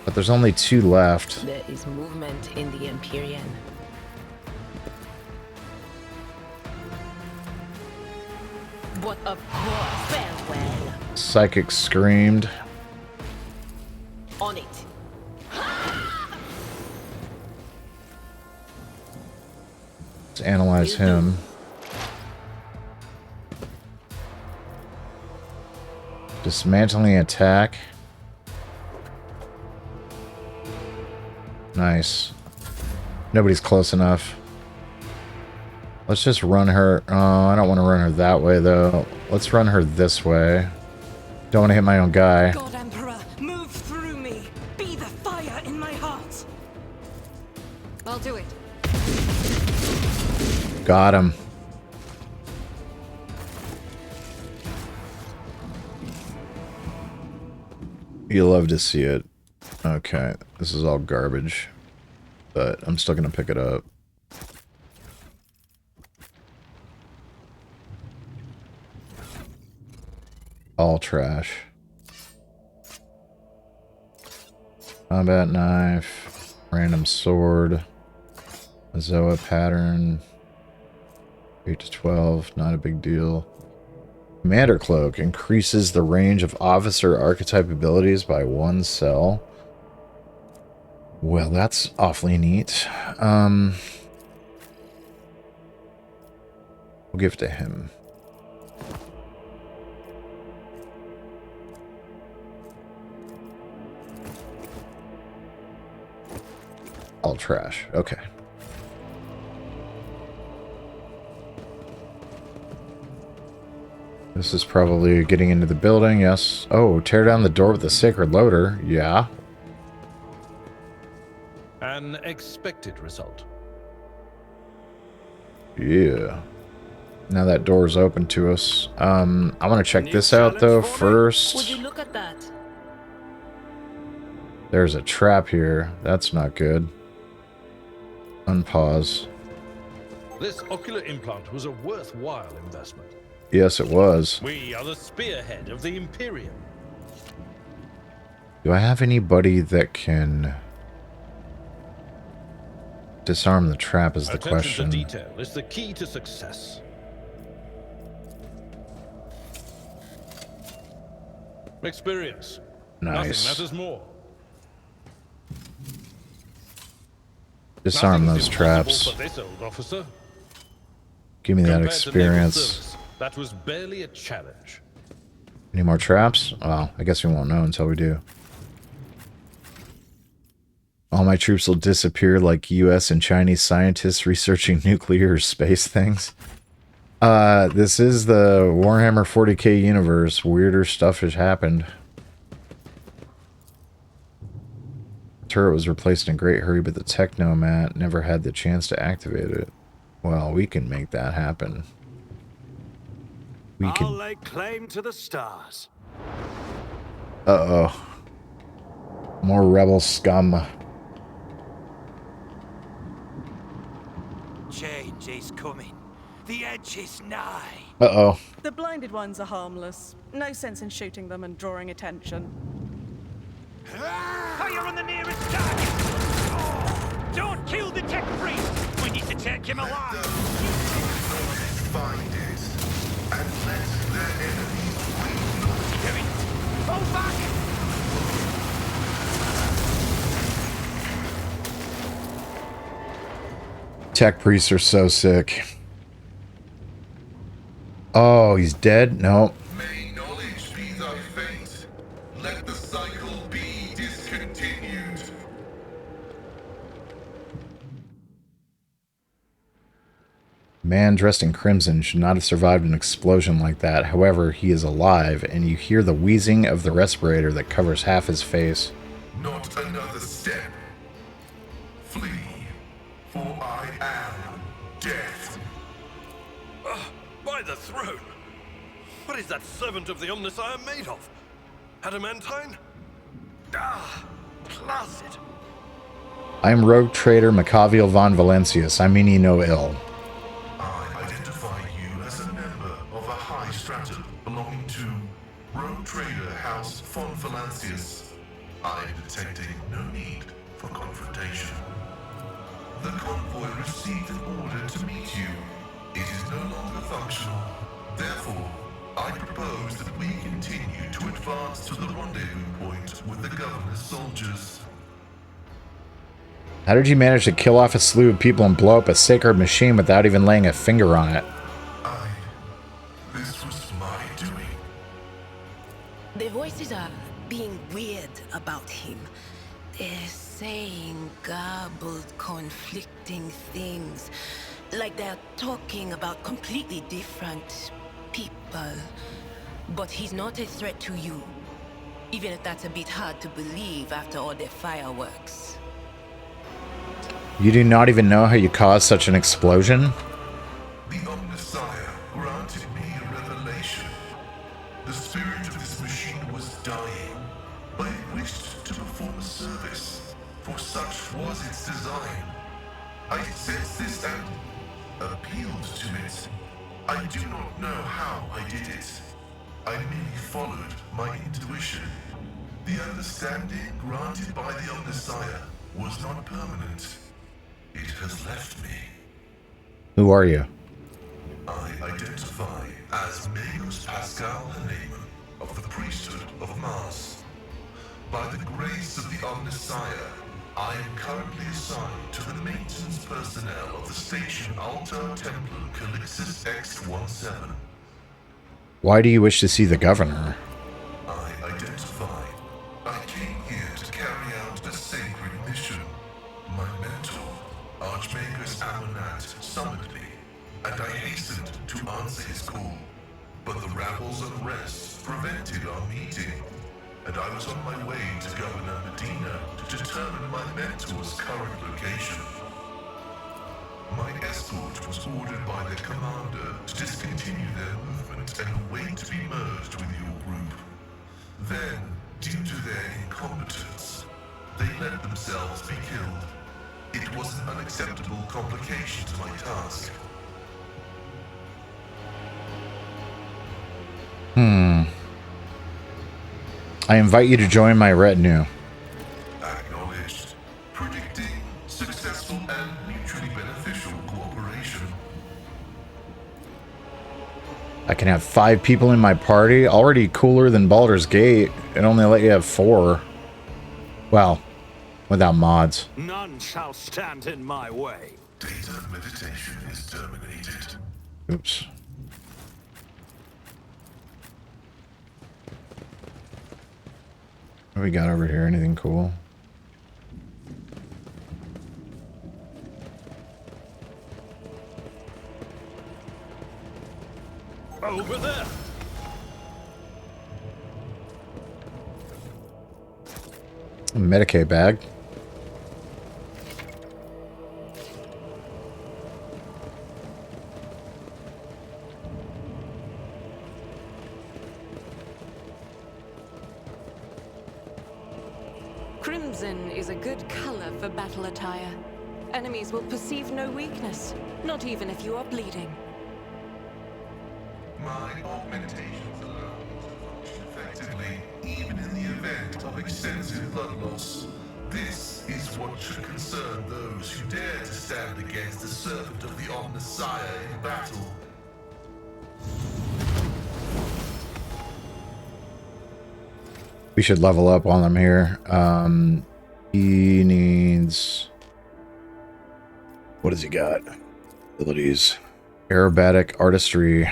But there's only 2 left. there is movement in the Empyrean. What a poor farewell. Psychic screamed. On it. Let's analyze him. Dismantling attack. Nice. Nobody's close enough. Let's just run her. Oh, I don't want to run her that way, though. Let's run her this way. Don't want to hit my own guy. God Emperor, move through me. Be the fire in my heart. I'll do it. Got him. You love to see it. Okay, this is all garbage. But I'm still going to pick it up. All trash. Combat knife. Random sword. Zoa pattern. 8 to 12. Not a big deal. Commander Cloak increases the range of officer archetype abilities by 1 cell. Well, that's awfully neat. We'll give it to him. All trash. Okay. This is probably getting into the building, yes. Oh, tear down the door with the sacred loader. Yeah. An expected result. Yeah. Now that door's open to us. I want to check this out, though, Would first. you look at that? There's a trap here. That's not good. Unpause. This ocular implant was a worthwhile investment. Yes, it was. We are the spearhead of the Imperium. Do I have anybody that can disarm the trap is the question. Attention to detail is the key to success. Experience. Nice. Nothing matters more. Disarm Nothing's those impossible traps. for this old officer. Give me that Compared to naval experience. service, that was barely a challenge. Any more traps? Well, I guess we won't know until we do. All my troops will disappear like US and Chinese scientists researching nuclear or space things. This is the Warhammer 40k universe. Weirder stuff has happened. Turret was replaced in a great hurry, but the Technomat never had the chance to activate it. Well, we can make that happen. We I'll can... lay claim to the stars. Uh-oh. More rebel scum. Change is coming. The edge is nigh. Uh-oh. The blinded ones are harmless. No sense in shooting them and drawing attention. Fire on the nearest target! Oh, don't kill the tech priest! We need to take him alive! Find it, and let their enemies win. Do it! Fall back! Tech priests are so sick. Oh, he's dead? No. May knowledge be thy fate. Let the cycle be discontinued. Man dressed in crimson should not have survived an explosion like that. However, he is alive, and you hear the wheezing of the respirator that covers half his face. Not another step. Flee, for I am death. By the throne! What is that servant of the Omnissiah made of? Adamantine? Ah, placid. I am rogue trader Machiavel von Valentius. I mean ye no ill. I identify you as a member of a high stratum belonging to Rogue Trader House von Valancius. I am detecting no need for confrontation. The convoy received an order to meet you. It is no longer functional. Therefore, I propose that we continue to advance to the rendezvous point with the governor's soldiers. How did you manage to kill off a slew of people and blow up a sacred machine without even laying a finger on it? This was my doing. The voices are being weird about him. They're saying garbled, conflicting things. like they're talking about completely different people. But he's not a threat to you. Even if that's a bit hard to believe after all the fireworks. You do not even know how you caused such an explosion? The Omnissiah granted me a revelation. The spirit of this machine was dying. I wished to perform a service, for such was its design. I sensed this and appealed to it. I do not know how I did it. I merely followed my intuition. The understanding granted by the Omnissiah was not permanent. It has left me. Who are you? I identify as Magus Pascal Haneman of the priesthood of Mars. By the grace of the Omnissiah, I am currently assigned to the maintenance personnel of the station Altar Templum Calixis X-17. Why do you wish to see the governor? I identify. I came here to carry out a sacred mission. My mentor, Archmagus Amonat, summoned me, and I hastened to answer his call. But the rabble's unrest prevented our meeting, and I was on my way to Governor Medina to determine my mentor's current location. My escort was ordered by their commander to discontinue their movement and await to be merged with your group. Then, due to their incompetence, they let themselves be killed. It was an unacceptable complication to my task. I invite you to join my retinue. Acknowledged. Predicting successful and mutually beneficial cooperation. I can have 5 people in my party. Already cooler than Baldur's Gate. It only let you have 4. Well, without mods. None shall stand in my way. Data meditation is terminated. Oops. What do we got over here? Anything cool? Over there! A Medicaid bag. Crimson is a good color for battle attire. Enemies will perceive no weakness, not even if you are bleeding. My augmentations allow me to function effectively, even in the event of extensive blood loss. This is what should concern those who dare to stand against the servant of the Omnissiah in battle. We should level up while I'm here. He needs... What has he got? Abilities. Aerobatic Artistry.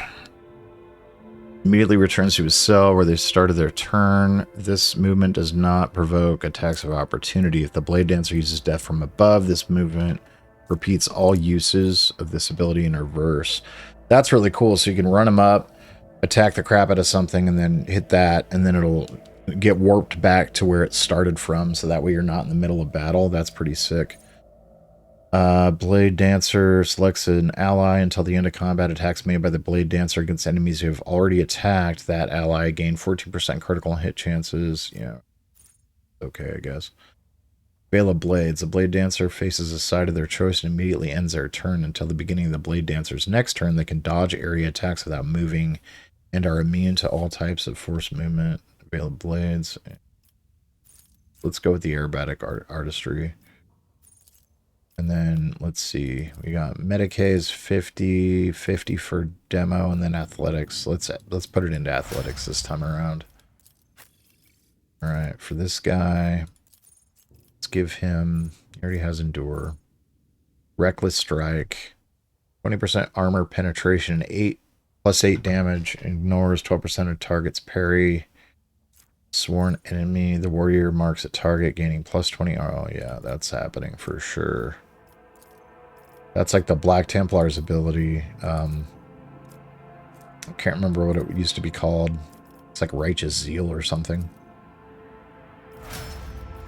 Immediately returns to his cell where they started their turn. This movement does not provoke attacks of opportunity. If the Blade Dancer uses death from above, this movement repeats all uses of this ability in reverse. That's really cool. So you can run him up, attack the crap out of something, and then hit that, and then it'll get warped back to where it started from, so that way you're not in the middle of battle. That's pretty sick. Blade Dancer selects an ally until the end of combat. Attacks made by the Blade Dancer against enemies who have already attacked that ally gain 14% critical hit chances. Yeah. Okay, I guess. Veil of Blades. The Blade Dancer faces a side of their choice and immediately ends their turn. Until the beginning of the Blade Dancer's next turn, they can dodge area attacks without moving and are immune to all types of forced movement. Veil of Blades. Let's go with the aerobatic artistry. And then, let's see, we got Medicaid's 50, 50 for demo, and then athletics. Let's put it into athletics this time around. All right, for this guy, let's give him, he already has Endure. Reckless Strike, 20% armor penetration, 8+8 damage, ignores 12% of target's parry. Sworn enemy, the warrior marks a target, gaining +20. Oh yeah, that's happening for sure. That's like the Black Templar's ability. I can't remember what it used to be called. It's like Righteous Zeal or something.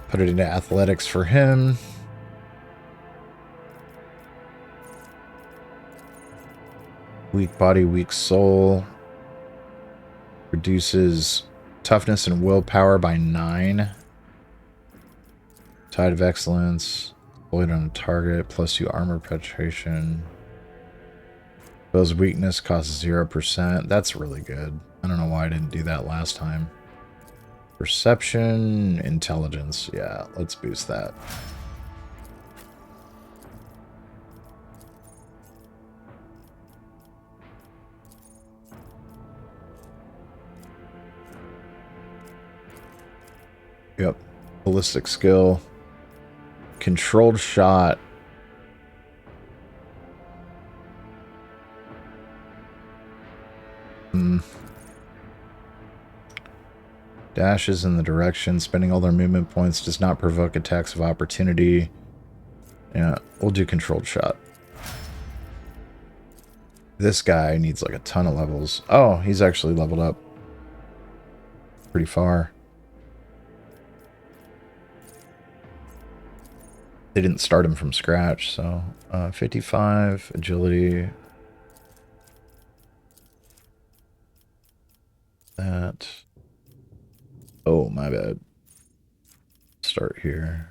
Put it into athletics for him. Weak body, weak soul. Reduces toughness and willpower by 9. Tide of Excellence. Void on a target. +2 armor penetration. Those weakness costs 0%. That's really good. I don't know why I didn't do that last time. Perception, intelligence. Yeah, let's boost that. Yep. Ballistic skill. Controlled shot. Dashes in the direction. Spending all their movement points does not provoke attacks of opportunity. Yeah, we'll do controlled shot. This guy needs like a ton of levels. Oh, he's actually leveled up pretty far. They didn't start him from scratch, so 55 agility. That. Oh, my bad. Start here.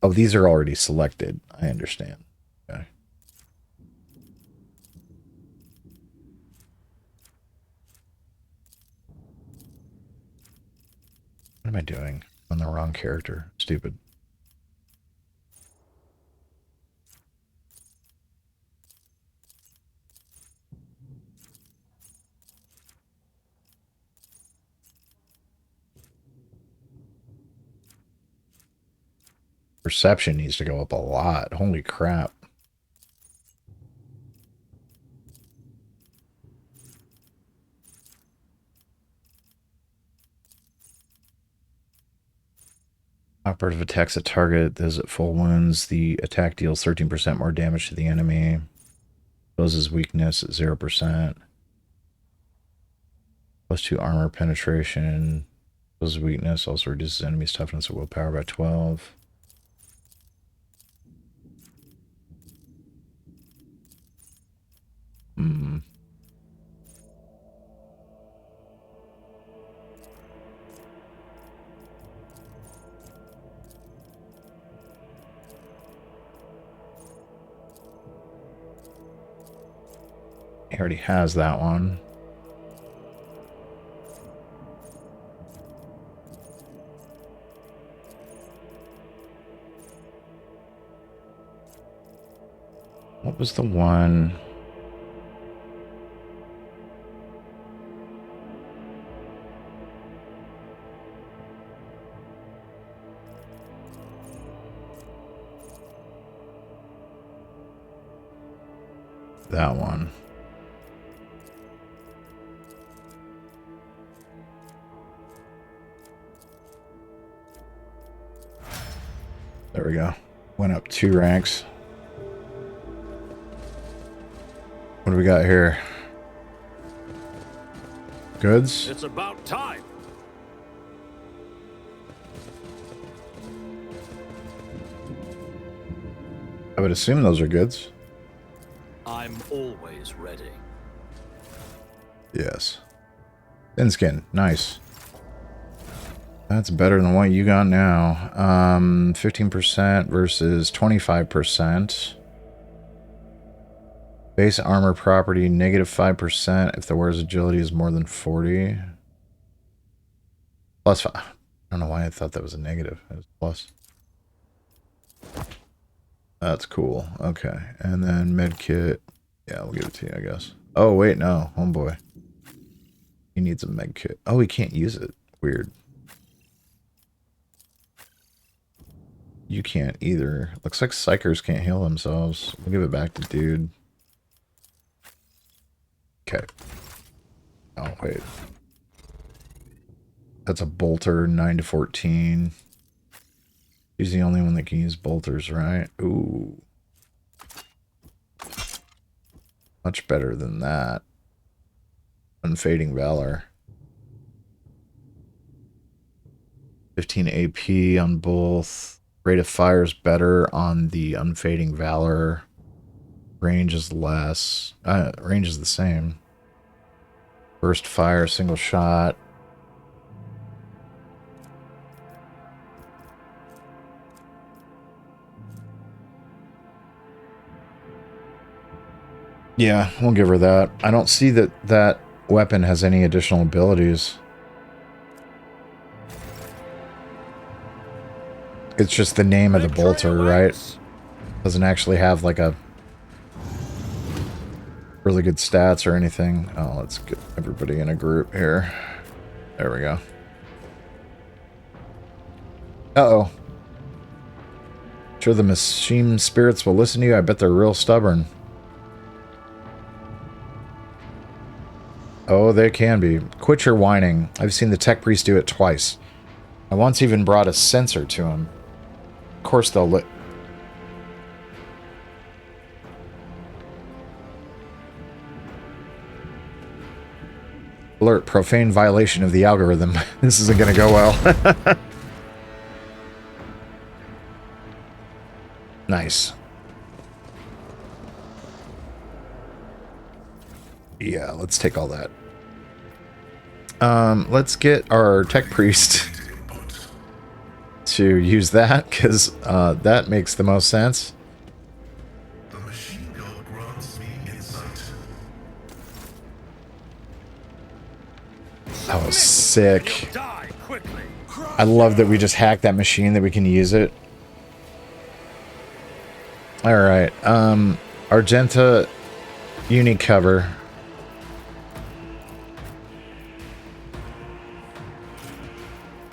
Oh, these are already selected. I understand. Okay. What am I doing? On the wrong character. Stupid. Perception needs to go up a lot. Holy crap. Operative attacks a target. Those at full wounds. The attack deals 13% more damage to the enemy. Closes weakness at 0%. +2 armor penetration. Closes weakness. Also reduces enemy's toughness and willpower by 12. He already has that one. What was the one? That one. There we go. Went up 2 ranks. What do we got here? Goods? It's about time. I would assume those are goods. I'm always ready. Yes. Thin skin. Nice. That's better than what you got now. 15% versus 25%. Base armor property, -5% if the wearer's agility is more than 40. +5. I don't know why I thought that was a negative. It was plus. That's cool. Okay. And then medkit. Yeah, we'll give it to you, I guess. Oh, wait, no. Homeboy. He needs a medkit. Oh, he can't use it. Weird. You can't either. Looks like psychers can't heal themselves. We'll give it back to dude. Okay. Oh, wait. That's a bolter, 9 to 14. She's the only one that can use bolters, right? Ooh. Much better than that. Unfading Valor. 15 AP on both. Rate of fire is better on the Unfading Valor. Range is less. Range is the same. Burst fire, single shot. Yeah, we'll give her that. I don't see that that weapon has any additional abilities. It's just the name of the bolter, right? Doesn't actually have like a really good stats or anything. Oh, let's get everybody in a group here. There we go. Uh-oh. Sure the machine spirits will listen to you? I bet they're real stubborn. Oh, they can be. Quit your whining. I've seen the tech priest do it twice. I once even brought a sensor to him. Of course they'll Alert, profane violation of the algorithm. This isn't going to go well. Nice. Yeah, let's take all that. Let's get our tech priest to use that, because that makes the most sense. The machine god grants me insight. Oh, sick. I love that we just hacked that machine, that we can use it. Alright, Argenta uni cover.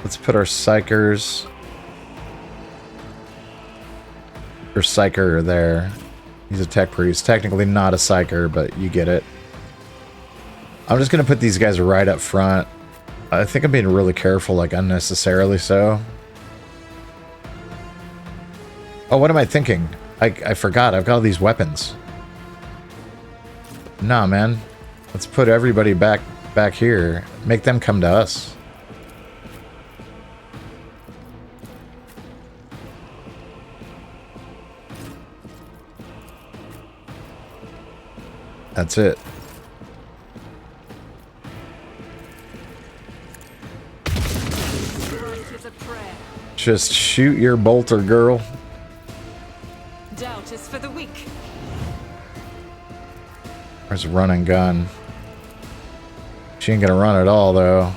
Let's put our psychers or psycher there. He's a tech priest. Technically not a psycher, but you get it. I'm just gonna put these guys right up front. I think I'm being really careful, like unnecessarily so. Oh, what am I thinking? I forgot. I've got all these weapons. Nah, man. Let's put everybody back here. Make them come to us. That's it. Just shoot your bolter, girl. Doubt is for the weak. There's a run and gun. She ain't gonna run at all, though.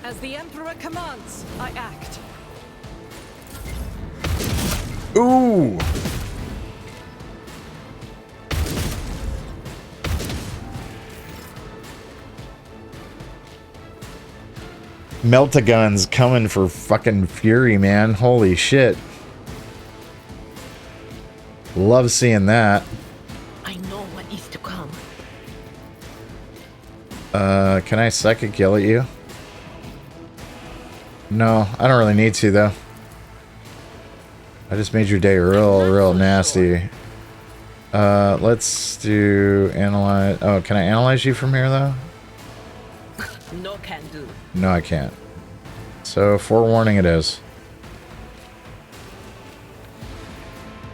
As the Emperor commands, I act. Ooh! Melt-a-gun's coming for fucking Fury, man. Holy shit. Love seeing that. I know what is to come. Can I psychic yell at you? No, I don't really need to, though. I just made your day real nasty. Let's do analyze. Oh, can I analyze you from here, though? No can do. No, I can't. So, forewarning it is.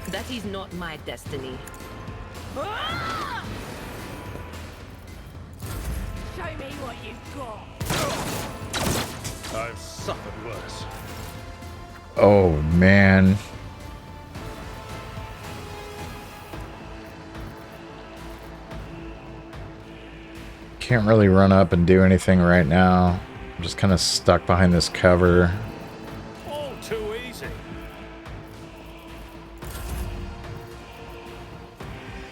That is not my destiny. Show me what you've got. I've suffered worse. Oh, man. Can't really run up and do anything right now. I'm just kind of stuck behind this cover. All too easy.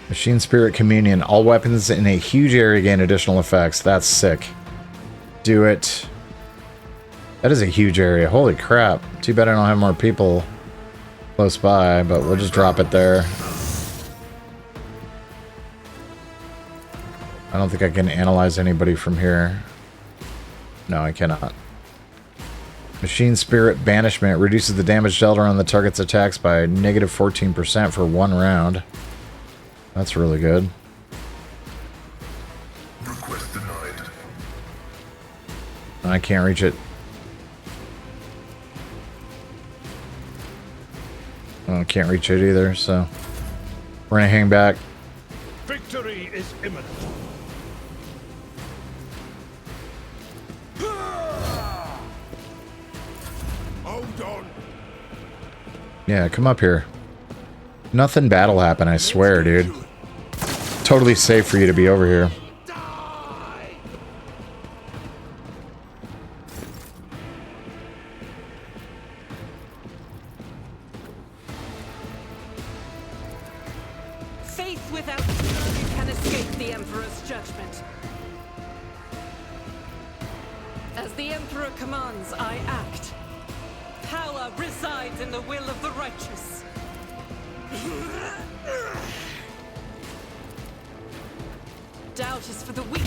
Machine Spirit Communion. All weapons in a huge area gain additional effects. That's sick. Do it. That is a huge area. Holy crap. Too bad I don't have more people close by, but we'll just drop it there. I don't think I can analyze anybody from here. No, I cannot. Machine Spirit Banishment reduces the damage dealt on the target's attacks by negative 14% for 1 round. That's really good. Request denied. I can't reach it. I can't reach it either, so we're gonna hang back. Victory is imminent. Hold on. Yeah, come up here. Nothing bad will happen, I swear, dude. Totally safe for you to be over here. Faith without none can escape the Emperor's judgment. As the Emperor commands, I act. Power resides in the will of the righteous. Doubt is for the weak.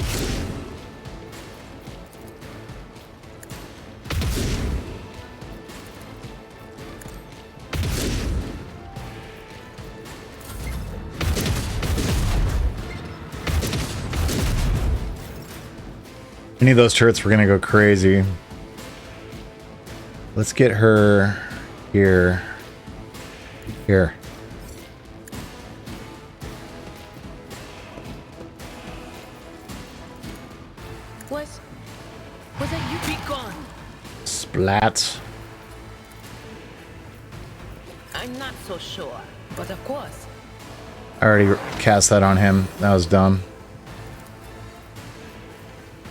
Any of those turrets were gonna go crazy. Let's get her here. Here. Was it you? Be gone. Splat. I'm not so sure, but of course. I already cast that on him. That was dumb.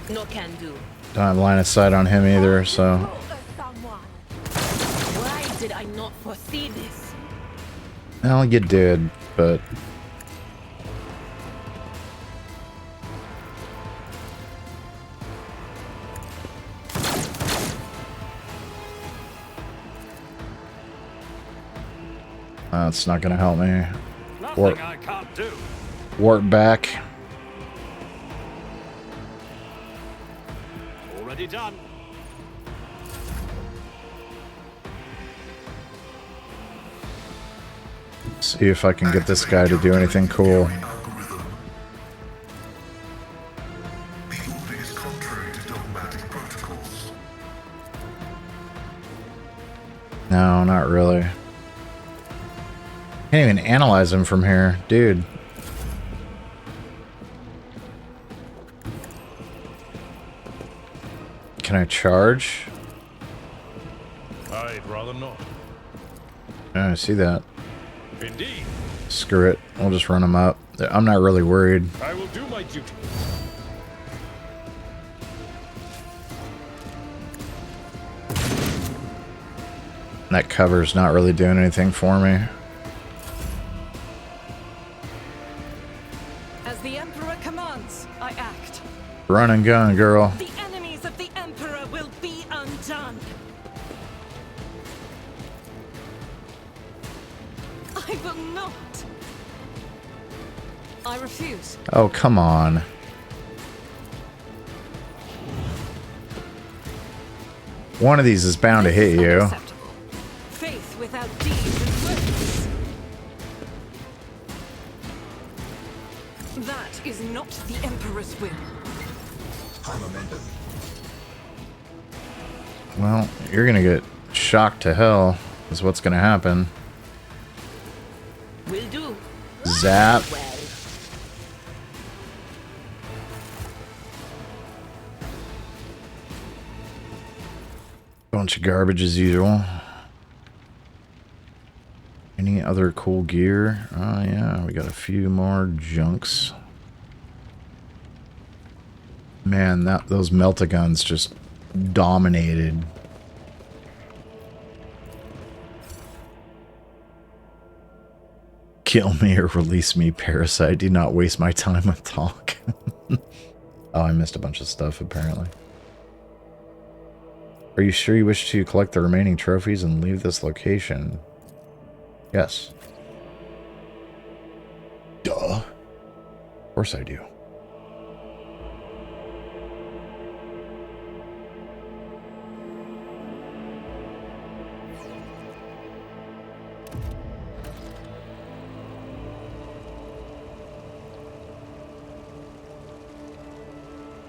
No can do. Don't have line of sight on him either, so. Why did I not foresee this? Well, you did, but. That's not gonna help me. Nothing I can't do. Warp back. Already done. See if I can get this guy to do anything cool. The order is contrary to dogmatic protocols. No, not really. Can't even analyze him from here, dude. Can I charge? I'd rather not. Yeah, I see that. Indeed. Screw it. We'll just run him up. I'm not really worried. I will do my duty. That cover's not really doing anything for me. As the Emperor commands, I act. Run and gun, girl. The enemies of the Emperor will be undone. I will not. I refuse. Oh, come on. One of these is bound to hit you. Unacceptable. Faith without deeds is worthless. That is not the Emperor's will. Well, you're gonna get shocked to hell, is what's gonna happen. Will do. Zap. Well, Bunch of garbage as usual. Any other cool gear? Oh yeah, we got a few more junks. Man, those melt-a-guns just dominated. Kill me or release me, Parasite. Do not waste my time on talk. Oh, I missed a bunch of stuff, apparently. Are you sure you wish to collect the remaining trophies and leave this location? Yes. Duh. Of course I do.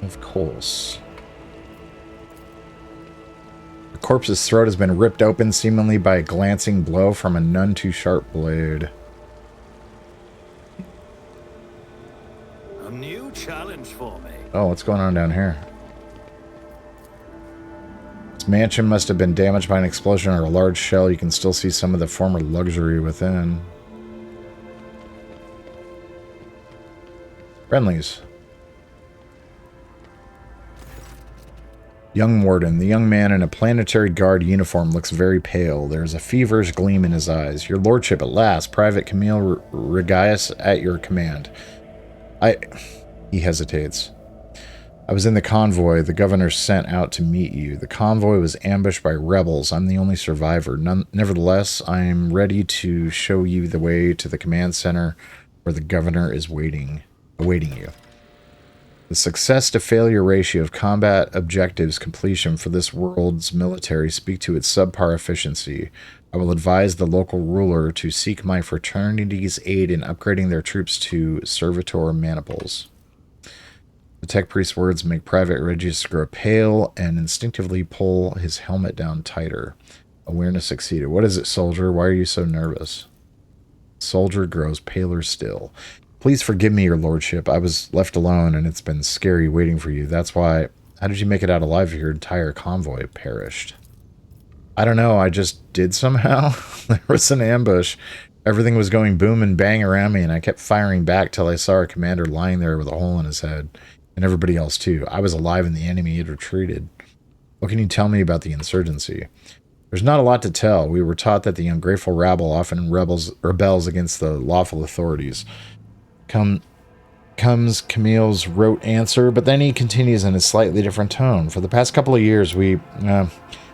Of course. The corpse's throat has been ripped open, seemingly by a glancing blow from a none too sharp blade. A new challenge for me. Oh, what's going on down here? This mansion must have been damaged by an explosion or a large shell. You can still see some of the former luxury within. Friendlies. Young Warden. The young man in a planetary guard uniform looks very pale. There is a feverish gleam in his eyes. Your lordship, at last. Private Camille Regius at your command. He hesitates. I was in the convoy the governor sent out to meet you. The convoy was ambushed by rebels. I'm the only survivor. Nevertheless, I am ready to show you the way to the command center where the governor is awaiting you. The success to failure ratio of combat objectives completion for this world's military speak to its subpar efficiency. I will advise the local ruler to seek my fraternity's aid in upgrading their troops to servitor maniples. The tech priest's words make Private Regius grow pale and instinctively pull his helmet down tighter. Awareness succeeded. What is it, soldier? Why are you so nervous? Soldier grows paler still. Please forgive me, your lordship. I was left alone, and it's been scary waiting for you. That's why... How did you make it out alive if your entire convoy perished? I don't know. I just did somehow. There was an ambush. Everything was going boom and bang around me, and I kept firing back till I saw our commander lying there with a hole in his head. And everybody else, too. I was alive and the enemy had retreated. What can you tell me about the insurgency? There's not a lot to tell. We were taught that the ungrateful rabble often rebels against the lawful authorities. Comes Camille's rote answer, but then he continues in a slightly different tone. For the past couple of years, we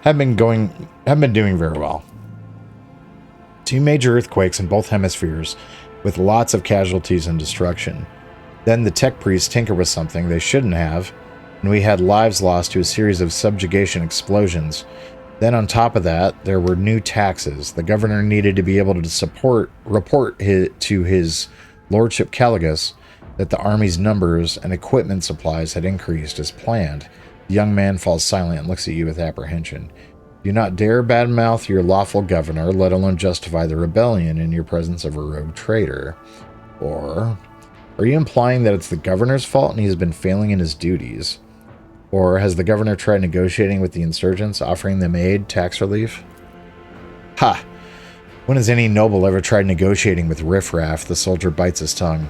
haven't been doing very well. 2 major earthquakes in both hemispheres, with lots of casualties and destruction. Then the tech priests tinker with something they shouldn't have, and we had lives lost to a series of subjugation explosions. Then on top of that, there were new taxes. The governor needed to be able to report to his lordship Caligus that the army's numbers and equipment supplies had increased as planned. The young man falls silent and looks at you with apprehension. Do not dare badmouth your lawful governor, let alone justify the rebellion in your presence of a rogue traitor. Or, are you implying that it's the governor's fault and he has been failing in his duties? Or has the governor tried negotiating with the insurgents, offering them aid, tax relief? Ha! When has any noble ever tried negotiating with riffraff? The soldier bites his tongue.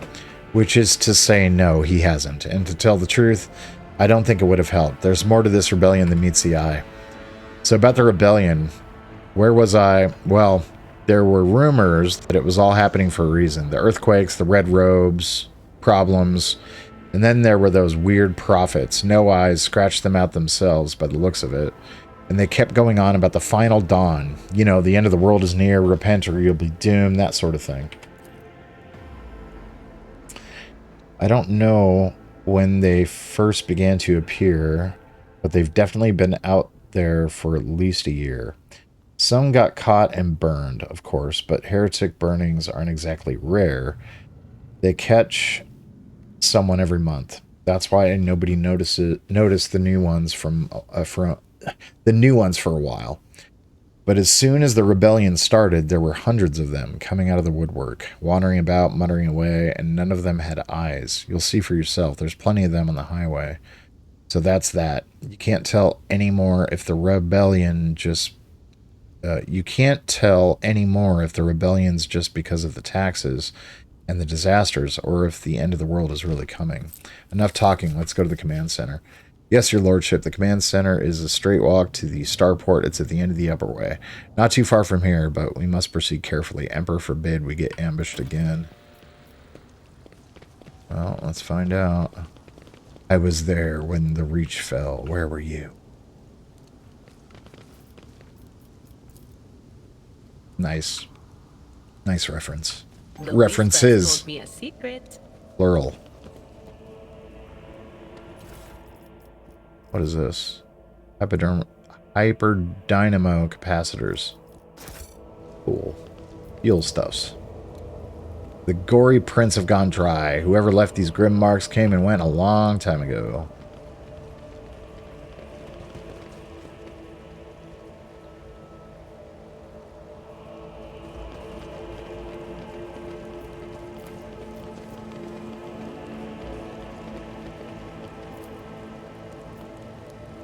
Which is to say, no, he hasn't. And to tell the truth, I don't think it would have helped. There's more to this rebellion than meets the eye. So about the rebellion, where was I? Well, there were rumors that it was all happening for a reason. The earthquakes, the red robes, problems, and then there were those weird prophets. No Eyes scratched them out themselves by the looks of it. And they kept going on about the final dawn. You know, the end of the world is near, repent or you'll be doomed, that sort of thing. I don't know when they first began to appear, but they've definitely been out there for at least a year. Some got caught and burned, of course, but heretic burnings aren't exactly rare. They catch someone every month. That's why nobody noticed the new ones for a while. But as soon as the rebellion started, there were hundreds of them coming out of the woodwork, wandering about, muttering away, and none of them had eyes. You'll see for yourself. There's plenty of them on the highway. So that's that. You can't tell anymore if the rebellion just... you can't tell anymore if the rebellion's just because of the taxes and the disasters, or if the end of the world is really coming. Enough talking. Let's go to the command center. Yes, your lordship, the command center is a straight walk to the starport. It's at the end of the upper way. Not too far from here, but we must proceed carefully. Emperor forbid we get ambushed again. Well, let's find out. I was there when the Reach fell. Where were you? Nice. Nice reference. References. Told me a secret. Plural. What is this? Hyperdynamo capacitors. Cool. Fuel stuffs. The gory prints have gone dry. Whoever left these grim marks came and went a long time ago.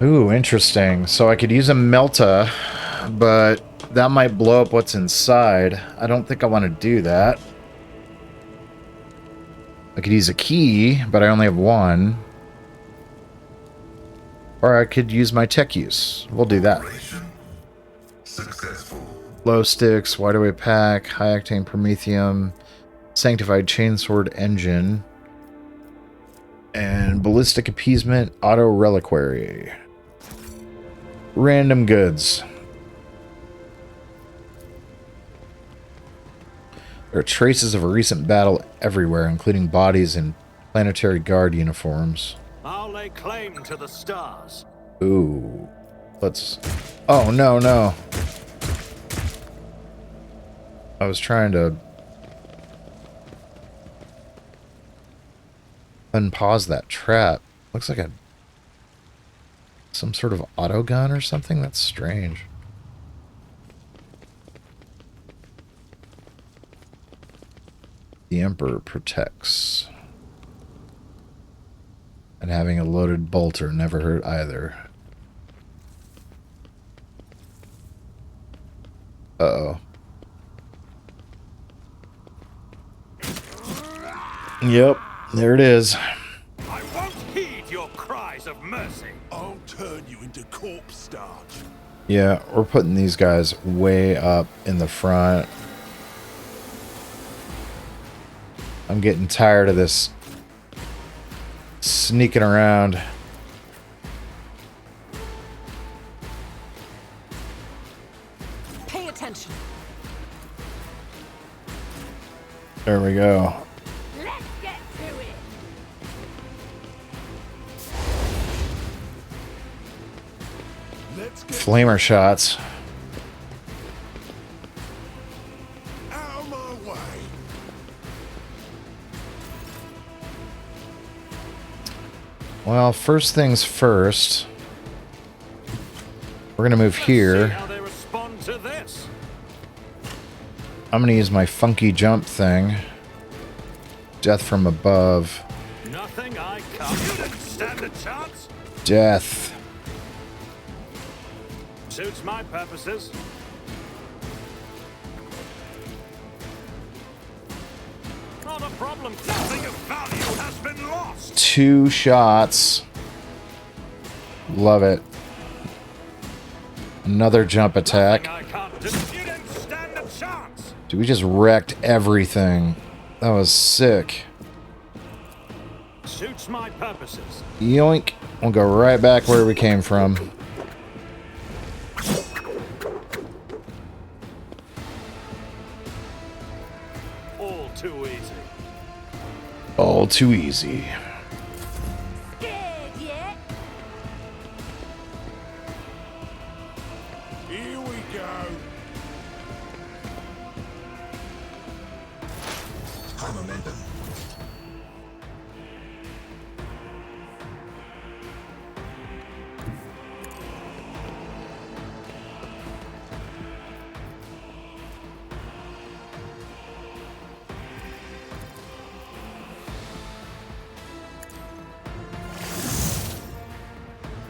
Ooh, interesting. So I could use a Melta, but that might blow up what's inside. I don't think I want to do that. I could use a key, but I only have one. Or I could use my tech use. We'll do that. Successful. Glow sticks, wide away pack, high octane promethium, sanctified chainsword engine, and ballistic appeasement auto reliquary. Random goods. There are traces of a recent battle everywhere, including bodies in planetary guard uniforms. I'll lay claim to the stars. Ooh. Let's... Oh, no, no. I was trying to unpause that trap. Looks like some sort of auto gun or something? That's strange. The Emperor protects. And having a loaded bolter never hurt either. Uh-oh. Yep, there it is. I won't heed your cries of mercy. I'll turn you into corpse starch. Yeah, we're putting these guys way up in the front. I'm getting tired of this sneaking around. Pay attention. There we go. Let's get to it. Let's get Flamer shots. out of my way. Well, first things first. We're gonna move See here. how they respond to this. I'm gonna use my funky jump thing. Death from above. Nothing I can't. You didn't stand a chance. Death. Suits my purposes. Not a problem. Nothing of value has been lost. 2 shots. Love it. Another jump attack. I can't do. You didn't stand a chance. Dude, we just wrecked everything. That was sick. Suits my purposes. Yoink. We'll go right back where we came from. All too easy. All too easy. Scared yet? Here we go. High momentum.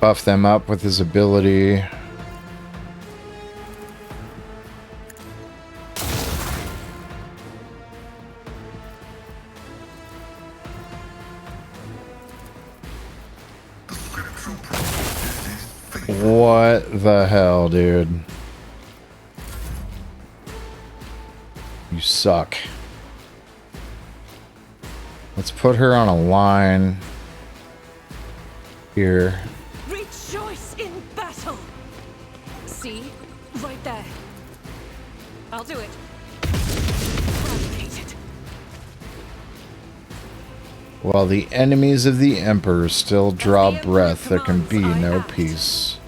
Buff them up with his ability. What the hell, dude? You suck. Let's put her on a line here. Rejoice in battle. See? Right there. I'll do it. Eradicated. While the enemies of the Emperor still draw breath, there can be no peace.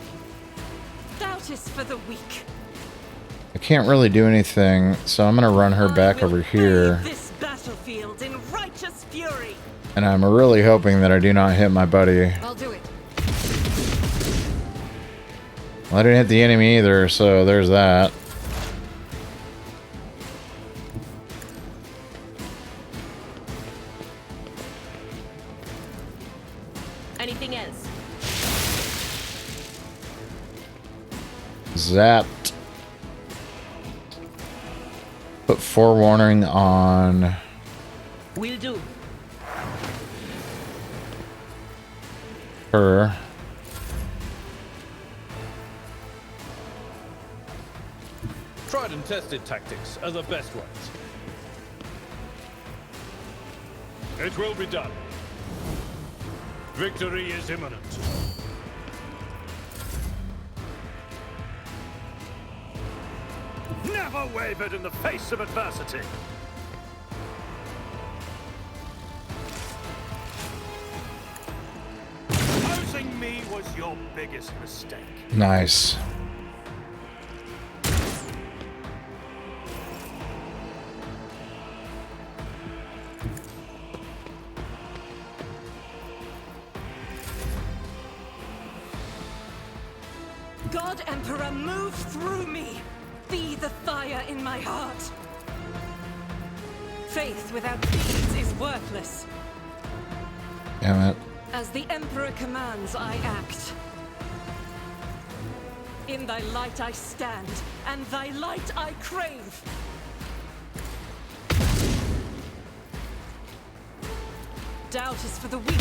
Doubt is for the weak. I can't really do anything, so I'm gonna run her back over here. This battlefield in righteous fury. And I'm really hoping that I do not hit my buddy. I'll do it. Well, I didn't hit the enemy either, so there's that. Anything else? Zapped. Put forewarning on. Will do. Her. Tried and tested tactics are the best ones. It will be done. Victory is imminent. Never wavered in the face of adversity. Opposing me was your biggest mistake. Nice. God Emperor, move through me! Be the fire in my heart! Faith without deeds is worthless. Damn it. As the Emperor commands, I act. In thy light I stand, and thy light I crave. Doubt is for the weak.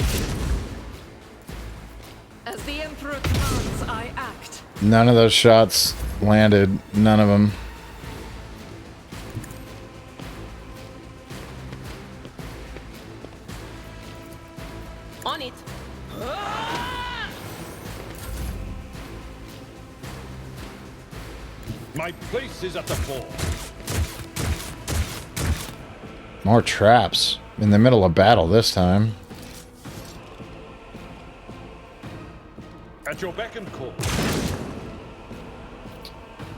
As the Emperor commands, I act. None of those shots landed. None of them. On it. My place is at the fore. More traps. In the middle of battle this time. At your beck and call.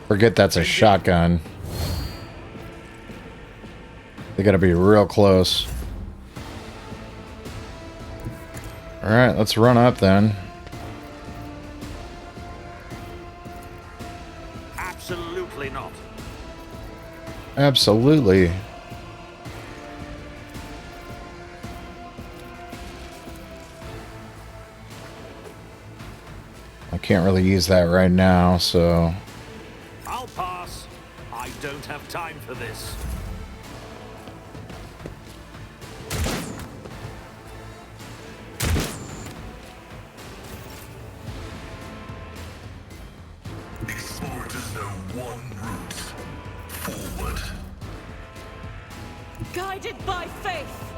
Forget that's a shotgun. They gotta be real close. Alright, let's run up then. Absolutely not. Absolutely. I can't really use that right now, so... I'll pass. I don't have time for this. Explorers know one route. Forward. Guided by faith!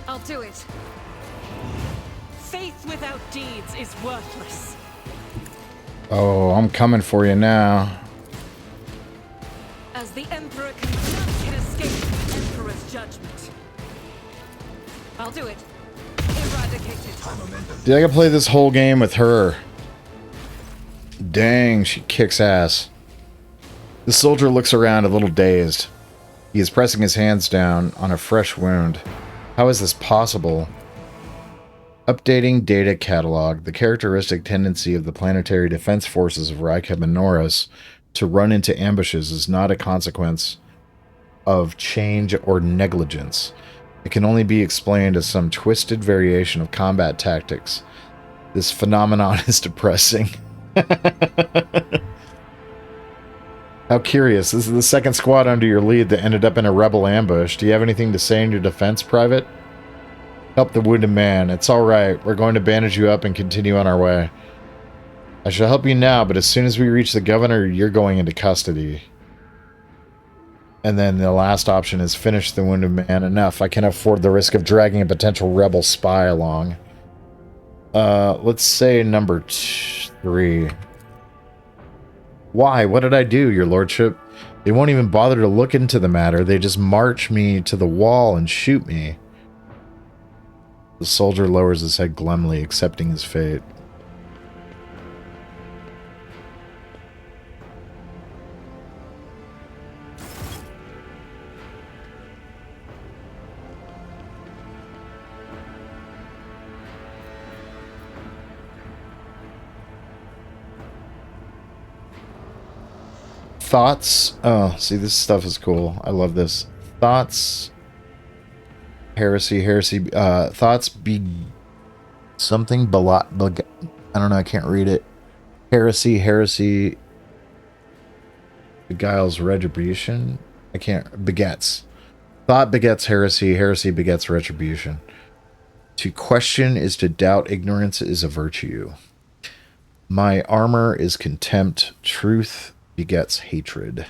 I'll do it. Faith without deeds is worthless. Oh, I'm coming for you now. As the Emperor commands, can escape the Emperor's judgment. I'll do it. Eradicate it. Dude, I gotta play this whole game with her. Dang, she kicks ass. The soldier looks around a little dazed. He is pressing his hands down on a fresh wound. How is this possible? Updating data catalog. The characteristic tendency of the planetary defense forces of Rykab and Norris to run into ambushes is not a consequence of change or negligence. It can only be explained as some twisted variation of combat tactics. This phenomenon is depressing. How curious. This is the second squad under your lead that ended up in a rebel ambush. Do you have anything to say in your defense, Private? Help the wounded man. It's alright. We're going to bandage you up and continue on our way. I shall help you now, but as soon as we reach the governor, you're going into custody. And then the last option is finish the wounded man. Enough. I can't afford the risk of dragging a potential rebel spy along. Let's say number 3. Why? What did I do, your lordship? They won't even bother to look into the matter. They just march me to the wall and shoot me. The soldier lowers his head glumly, accepting his fate. Thoughts? Oh, see, this stuff is cool. I love this. Thoughts... Heresy. Thoughts be something, I don't know, I can't read it. Heresy beguiles retribution. I can't. Begets. Thought begets heresy. Heresy begets retribution. To question is to doubt. Ignorance is a virtue. My armor is contempt. Truth begets hatred.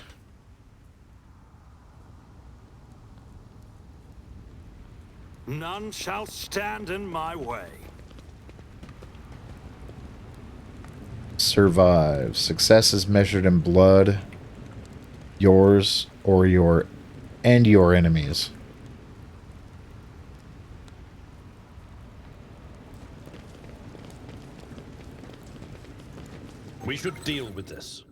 None shall stand in my way. Survive. Success is measured in blood. Yours or your enemies. We should deal with this.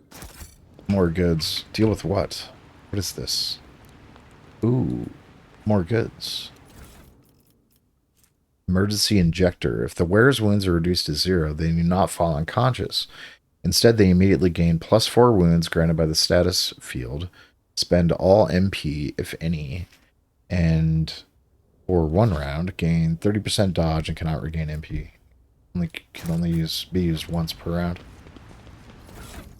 More goods. Deal with what? What is this? Ooh, more goods. Emergency injector. If the wearer's wounds are reduced to 0, they do not fall unconscious. Instead, they immediately gain +4 wounds granted by the status field. Spend all MP, if any, and for 1 round, gain 30% dodge and cannot regain MP. Can only be used once per round.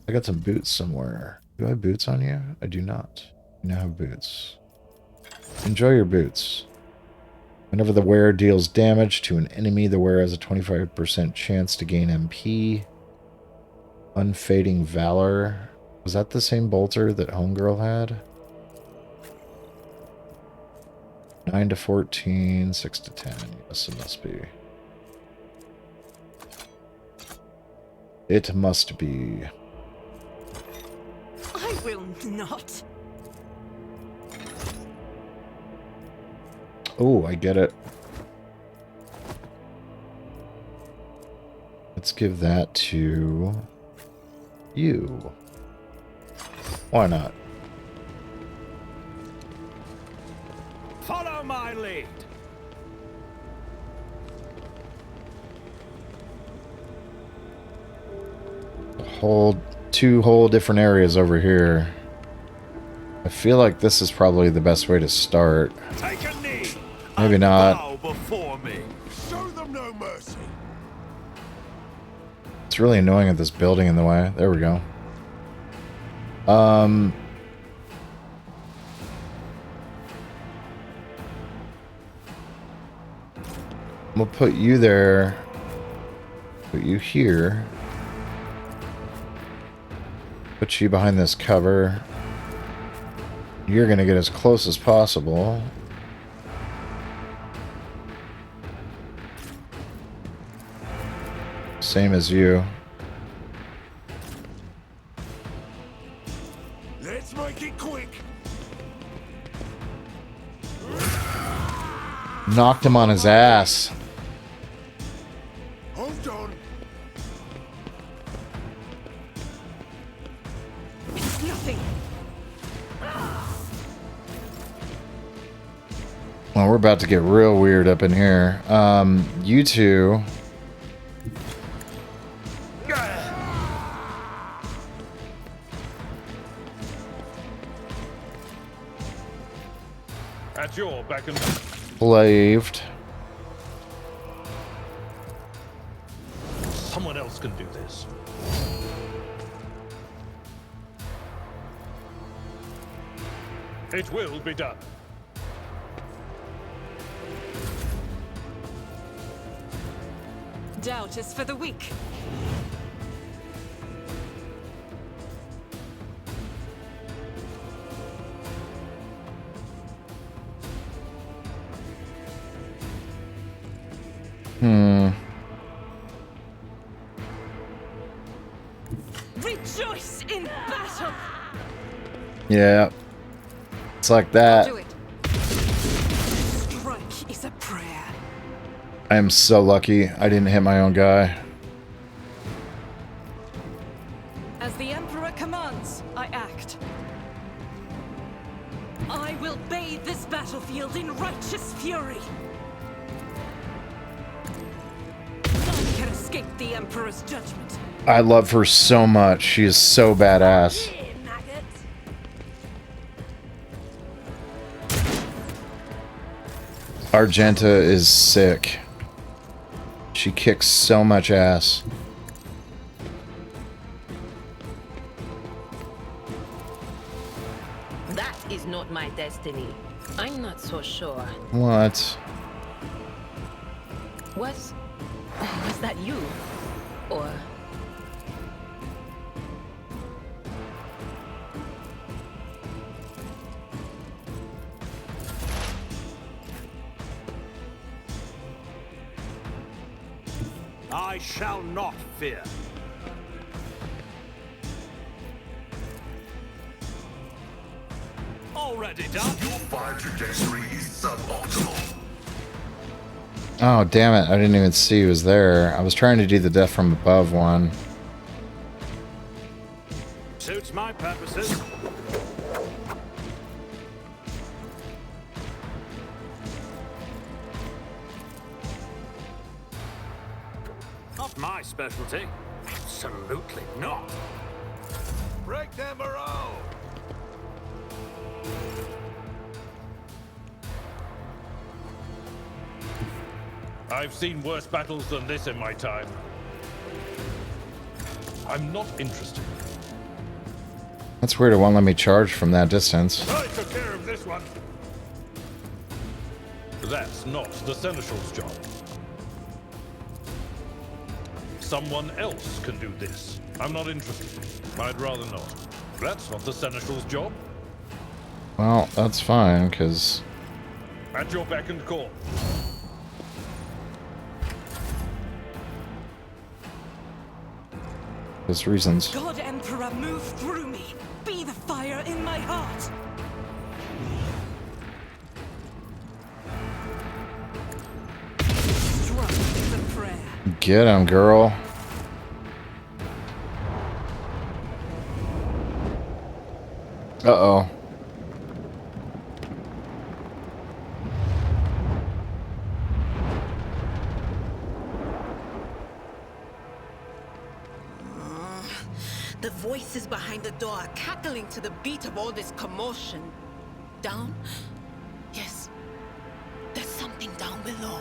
I got some boots somewhere. Do I have boots on you? I do not. You now have boots. Enjoy your boots. Whenever the wearer deals damage to an enemy, the wearer has a 25% chance to gain MP. Unfading Valor. Was that the same bolter that Homegirl had? 9 to 14, 6 to 10. Yes, it must be. It must be. I will not. Oh, I get it. Let's give that to you. Why not? Follow my lead. Two whole different areas over here. I feel like this is probably the best way to start. Take a knee. Maybe not. Bow before me. Show them no mercy. It's really annoying at this building in the way. There we go. We'll put you there. Put you here. Put you behind this cover. You're gonna get as close as possible. Same as you. Let's make it quick. Knocked him on his ass. Hold on. It's nothing. Well, we're about to get real weird up in here. You two. At your beck and Slaved. Someone else can do this. it will be done. Doubt is for the weak. Rejoice in battle. Yeah. It's like that. Do it. Strike is a prayer. I am so lucky I didn't hit my own guy. As the Emperor commands, I act. I will bathe this battlefield in righteous fury. None can escape the Emperor's judgment. I love her so much. She is so badass. Argenta is sick. She kicks so much ass. that is not my destiny. I'm not so sure. What? Was that you? Or... I shall not fear. Already done. Your fire trajectory is suboptimal. Oh, damn it. I didn't even see he was there. I was trying to do the death from above one. Suits my purposes. Not my specialty. Absolutely not. Break them morale! I've seen worse battles than this in my time. I'm not interested. That's weird. It won't let me charge from that distance. I took care of this one. That's not the Seneschal's job. Someone else can do this. I'm not interested. I'd rather not. That's not the Seneschal's job. Well, that's fine, because... At your beck and call. There's reasons. God Emperor, move through me. Be the fire in my heart. Struck is a prayer. Get him, girl. Uh-oh. The voices behind the door are cackling to the beat of all this commotion. Down? Yes. There's something down below.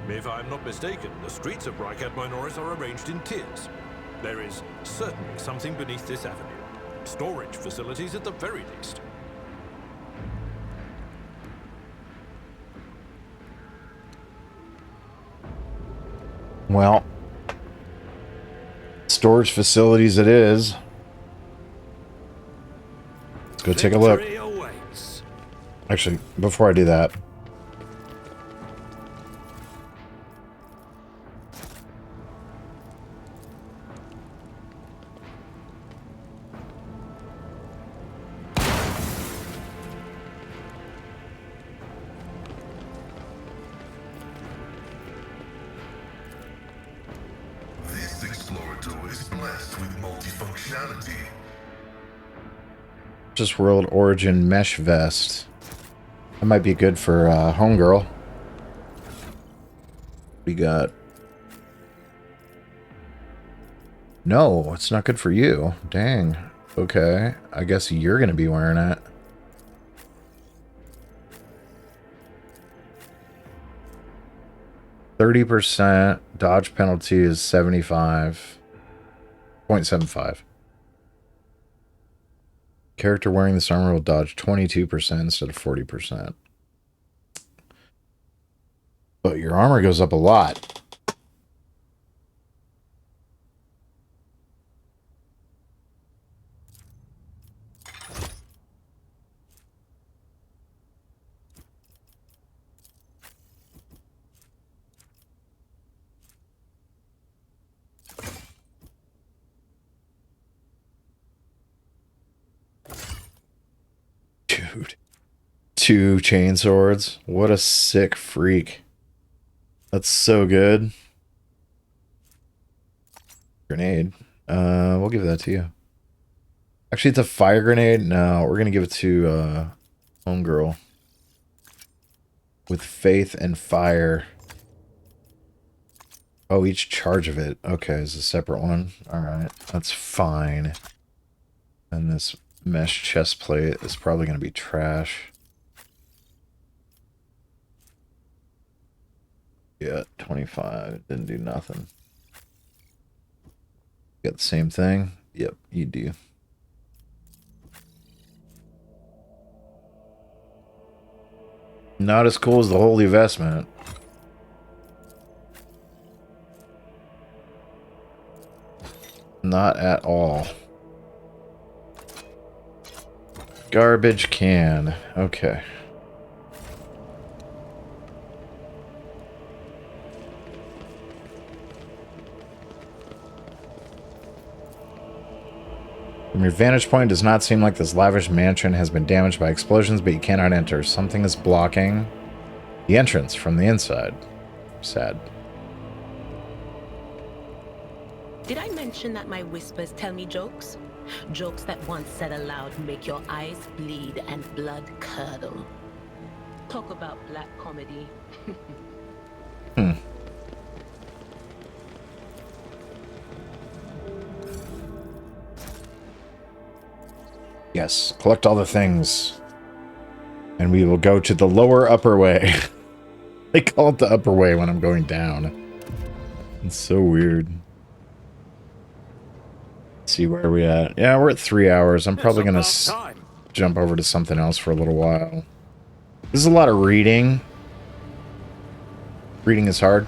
If I'm not mistaken, the streets of Reichert Minoris are arranged in tiers. There is certainly something beneath this avenue. Storage facilities at the very least. Well, storage facilities it is. Let's go take a look. Victory awaits. Actually, before I do that, This explorator is blessed with multifunctionality. just World Origin Mesh Vest. That might be good for Homegirl. We got... No, it's not good for you. Dang. Okay. I guess you're going to be wearing it. %. Dodge penalty is 75.75. Character wearing this armor will dodge 22% instead of 40%. But your armor goes up a lot. Dude. 2 chain swords. What a sick freak. That's so good. Grenade. We'll give that to you. Actually, it's a fire grenade. No, we're gonna give it to Homegirl. With faith and fire. Oh, each charge of it. Okay, is a separate one. Alright, that's fine. And this mesh chest plate is probably gonna be trash. Yeah, 25. Didn't do nothing. Got the same thing? Yep, you do. Not as cool as the Holy Vestment. Not at all. Garbage can. Okay. From your vantage point, it does not seem like this lavish mansion has been damaged by explosions, but you cannot enter. Something is blocking the entrance from the inside. Sad. Did I mention that my whispers tell me jokes? Jokes that once said aloud make your eyes bleed and blood curdle. Talk about black comedy. Yes, collect all the things. And we will go to the lower upper way. They call it the upper way when I'm going down. It's so weird. Let's see where are we at. Yeah, we're at 3 hours. I'm probably going to jump over to something else for a little while. This is a lot of reading. Reading is hard.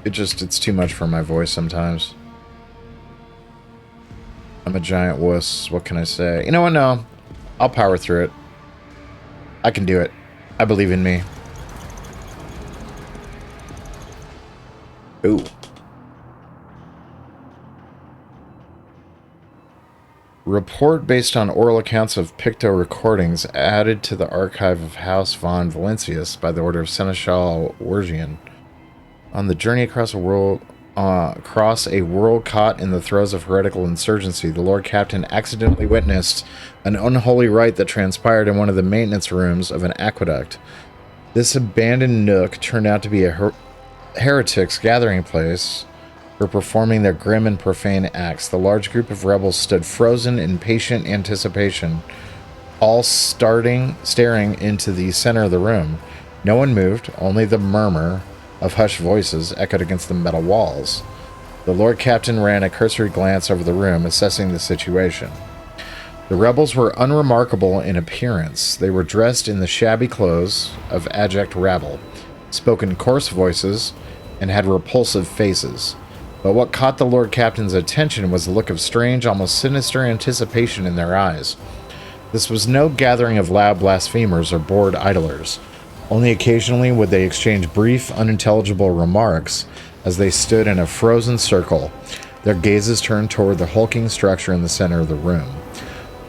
It's too much for my voice sometimes. I'm a giant wuss. What can I say? You know what? No. I'll power through it. I can do it. I believe in me. Ooh. Report based on oral accounts of Picto recordings added to the archive of House von Valentius by the order of Seneschal Wargian. On the journey across a world caught in the throes of heretical insurgency, the Lord Captain accidentally witnessed an unholy rite that transpired in one of the maintenance rooms of an aqueduct. This abandoned nook turned out to be a heretics' gathering place for performing their grim and profane acts. The large group of rebels stood frozen in patient anticipation, all staring into the center of the room. No one moved, only the murmur of hushed voices echoed against the metal walls. The Lord Captain ran a cursory glance over the room, assessing the situation. The rebels were unremarkable in appearance. They were dressed in the shabby clothes of abject rabble, spoke in coarse voices, and had repulsive faces. But what caught the Lord Captain's attention was the look of strange, almost sinister anticipation in their eyes. This was no gathering of loud blasphemers or bored idlers. Only occasionally would they exchange brief, unintelligible remarks as they stood in a frozen circle, their gazes turned toward the hulking structure in the center of the room.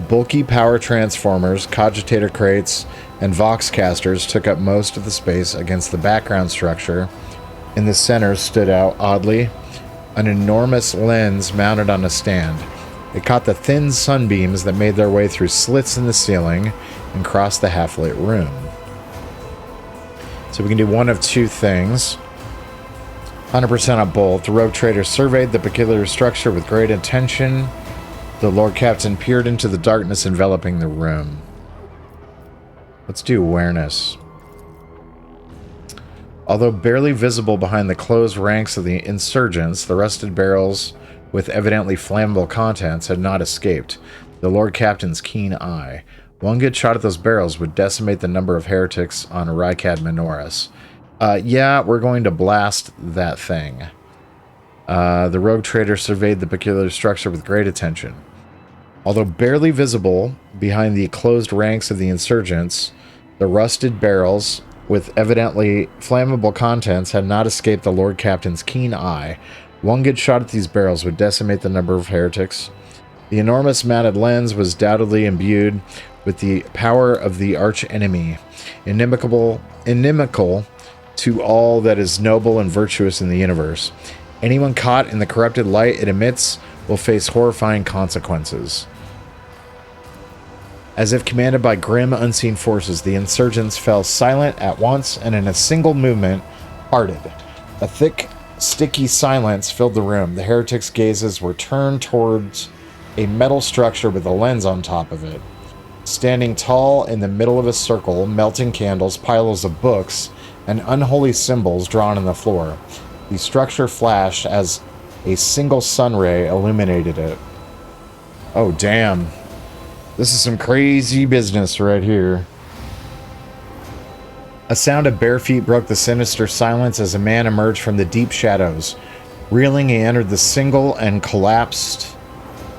Bulky power transformers, cogitator crates, and voxcasters took up most of the space against the background structure. In the center stood out, oddly, an enormous lens mounted on a stand. It caught the thin sunbeams that made their way through slits in the ceiling and crossed the half-lit room. So we can do one of two things. 100% on both. The rogue trader surveyed the peculiar structure with great attention. The Lord Captain peered into the darkness enveloping the room. Let's do awareness. Although barely visible behind the closed ranks of the insurgents, the rusted barrels with evidently flammable contents had not escaped the Lord Captain's keen eye. One good shot at those barrels would decimate the number of heretics on Rykad Minoris. Yeah, we're going to blast that thing. The rogue trader surveyed the peculiar structure with great attention. Although barely visible behind the closed ranks of the insurgents, the rusted barrels with evidently flammable contents had not escaped the Lord Captain's keen eye. One good shot at these barrels would decimate the number of heretics. The enormous mounted lens was doubtedly imbued with the power of the arch-enemy, inimical to all that is noble and virtuous in the universe. Anyone caught in the corrupted light it emits will face horrifying consequences. As if commanded by grim, unseen forces, the insurgents fell silent at once and in a single movement parted. A thick, sticky silence filled the room. The heretics' gazes were turned towards a metal structure with a lens on top of it. Standing tall in the middle of a circle, melting candles, piles of books, and unholy symbols drawn on the floor. The structure flashed as a single sun ray illuminated it. Oh, damn. This is some crazy business right here. A sound of bare feet broke the sinister silence as a man emerged from the deep shadows. Reeling, he entered the circle and collapsed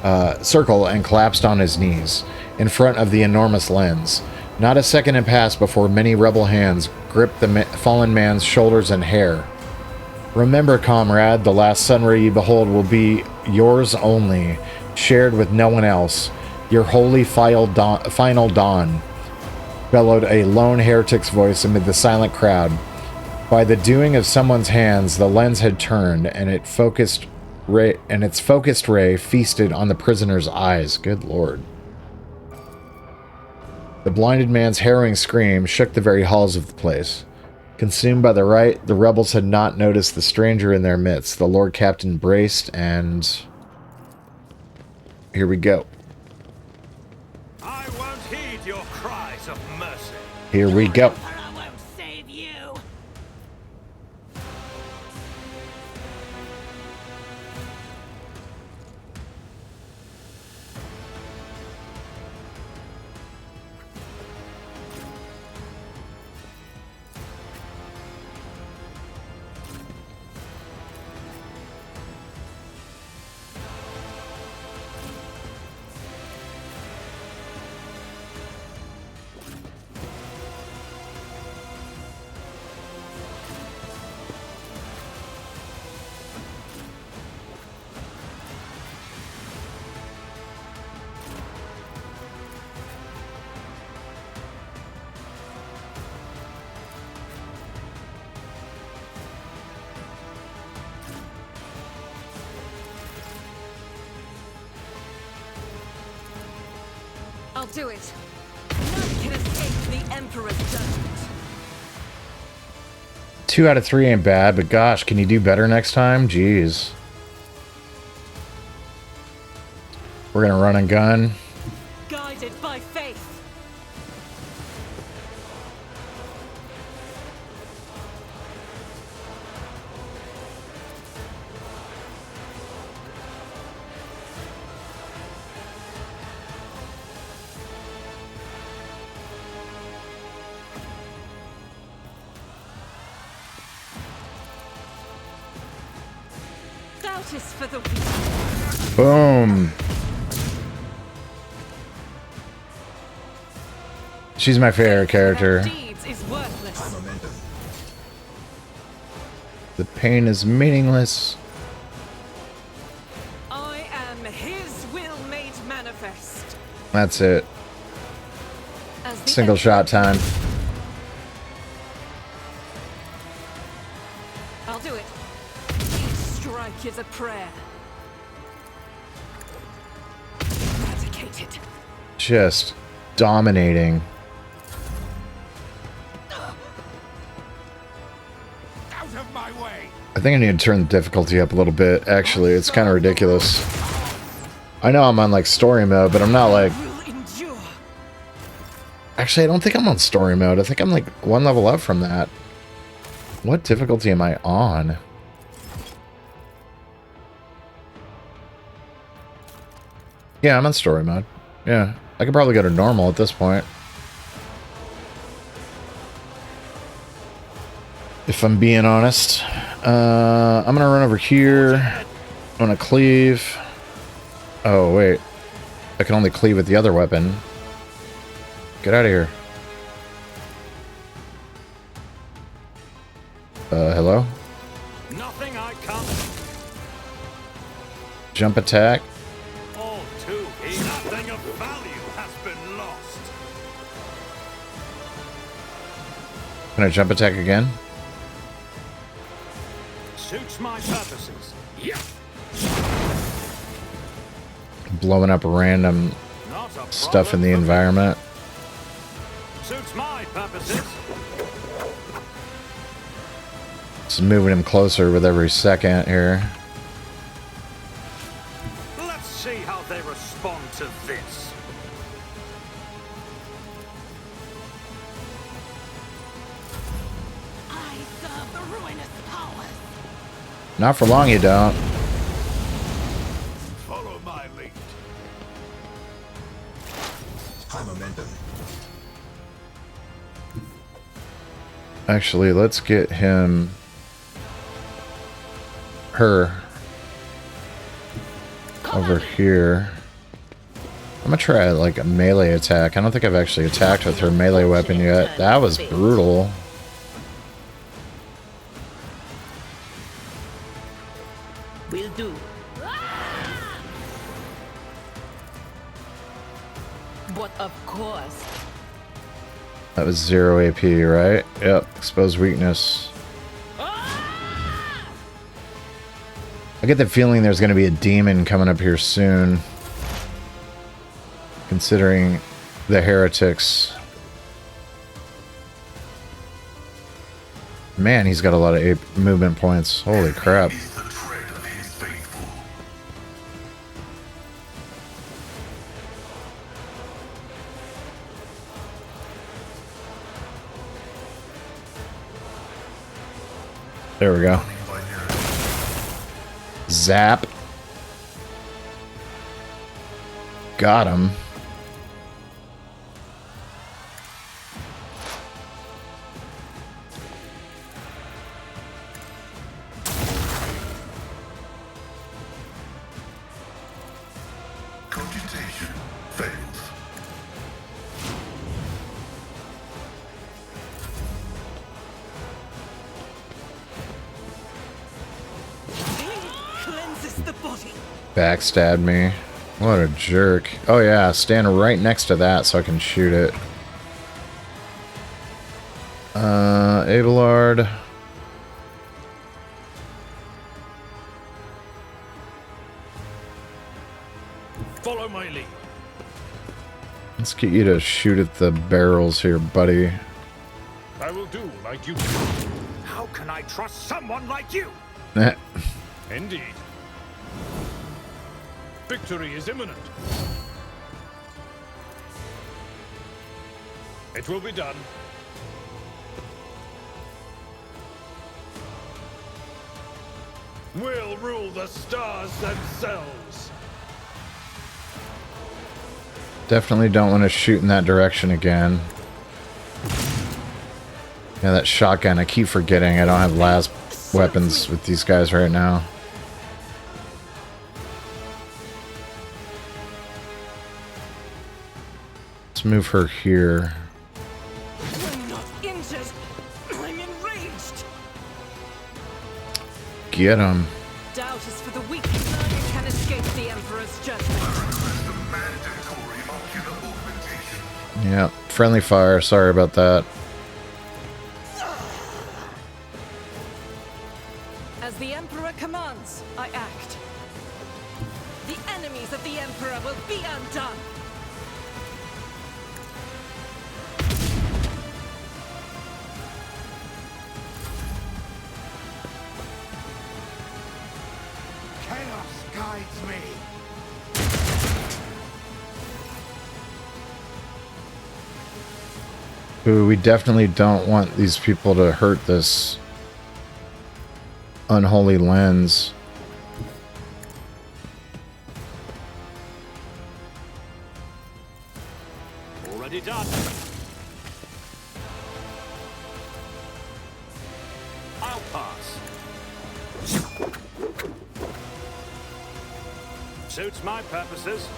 on his knees in front of the enormous lens. Not a second had passed before many rebel hands gripped the fallen man's shoulders and hair. Remember, comrade, the last sunray you behold will be yours only, shared with no one else. Your holy final dawn, bellowed a lone heretic's voice amid the silent crowd. By the doing of someone's hands, the lens had turned, and its focused ray feasted on the prisoner's eyes. Good lord. The blinded man's harrowing scream shook the very halls of the place. Consumed by the right, the rebels had not noticed the stranger in their midst. The Lord Captain braced, and here we go. I won't heed your cries of mercy. Here we go. I won't save you. I'll do it. None can escape the Emperor's judgment. 2 out of 3 ain't bad, but gosh, can you do better next time? Jeez. We're gonna run and gun. Guided by faith. Doubt is for the weak. Boom. She's my favorite character. Deeds is worthless. The pain is meaningless. I am his will made manifest. That's it. As the Single shot time. I'll do it. Each strike is a prayer. Eradicated. Just dominating. Out of my way. I think I need to turn the difficulty up a little bit. Actually, it's kind of ridiculous. I know I'm on like story mode, but I'm not like... Will endure. Actually, I don't think I'm on story mode. I think I'm like 1 level up from that. What difficulty am I on? Yeah, I'm on story mode. Yeah, I could probably go to normal at this point. If I'm being honest. I'm going to run over here. I'm going to cleave. Oh, wait. I can only cleave with the other weapon. Get out of here. Hello? Nothing I can't. Jump attack. All too easy. Nothing of value has been lost. Can I jump attack again? Suits my purposes. Yeah. Blowing up random Not a stuff in the problem for me. environment. Suits my purposes. Just moving him closer with every second here. Let's see how they respond to this. I serve the ruinous powers. Not for long, you don't. Follow my lead. High momentum. Actually, let's get him... her... over here. I'm gonna try like a melee attack. I don't think I've actually attacked with her melee weapon yet. That was brutal. Will do. But of course. That was 0 AP, right? Yep. Exposed weakness. I get the feeling there's going to be a demon coming up here soon. Considering the heretics. Man, he's got a lot of movement points. Holy crap. There we go. Zap. Got him. Computation fails. Backstabbed me. What a jerk. Oh yeah, stand right next to that so I can shoot it. Abelard. Follow my lead. Let's get you to shoot at the barrels here, buddy. I will do like you. How can I trust someone like you? Indeed. Victory is imminent. It will be done. We'll rule the stars themselves. Definitely don't want to shoot in that direction again. Yeah, that shotgun, I keep forgetting I don't have las weapons with these guys right now. Let's move her here. I'm not injured. I'm enraged. Get him. Doubt is for the weak. None can escape the Emperor's judgment. Yeah, friendly fire. Sorry about that. As the Emperor commands, I act. The enemies of the Emperor will be undone. Chaos guides me. Ooh, we definitely don't want these people to hurt this unholy lens. Already done. I'll pass. Suits my purposes.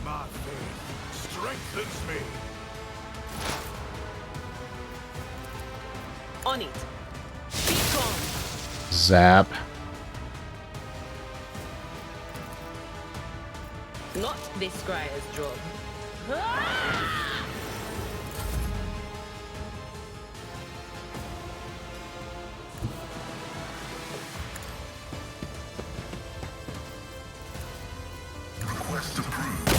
My faith strengthens me. On it. Be strong. Zap. Not this Scryer's job. Request approved.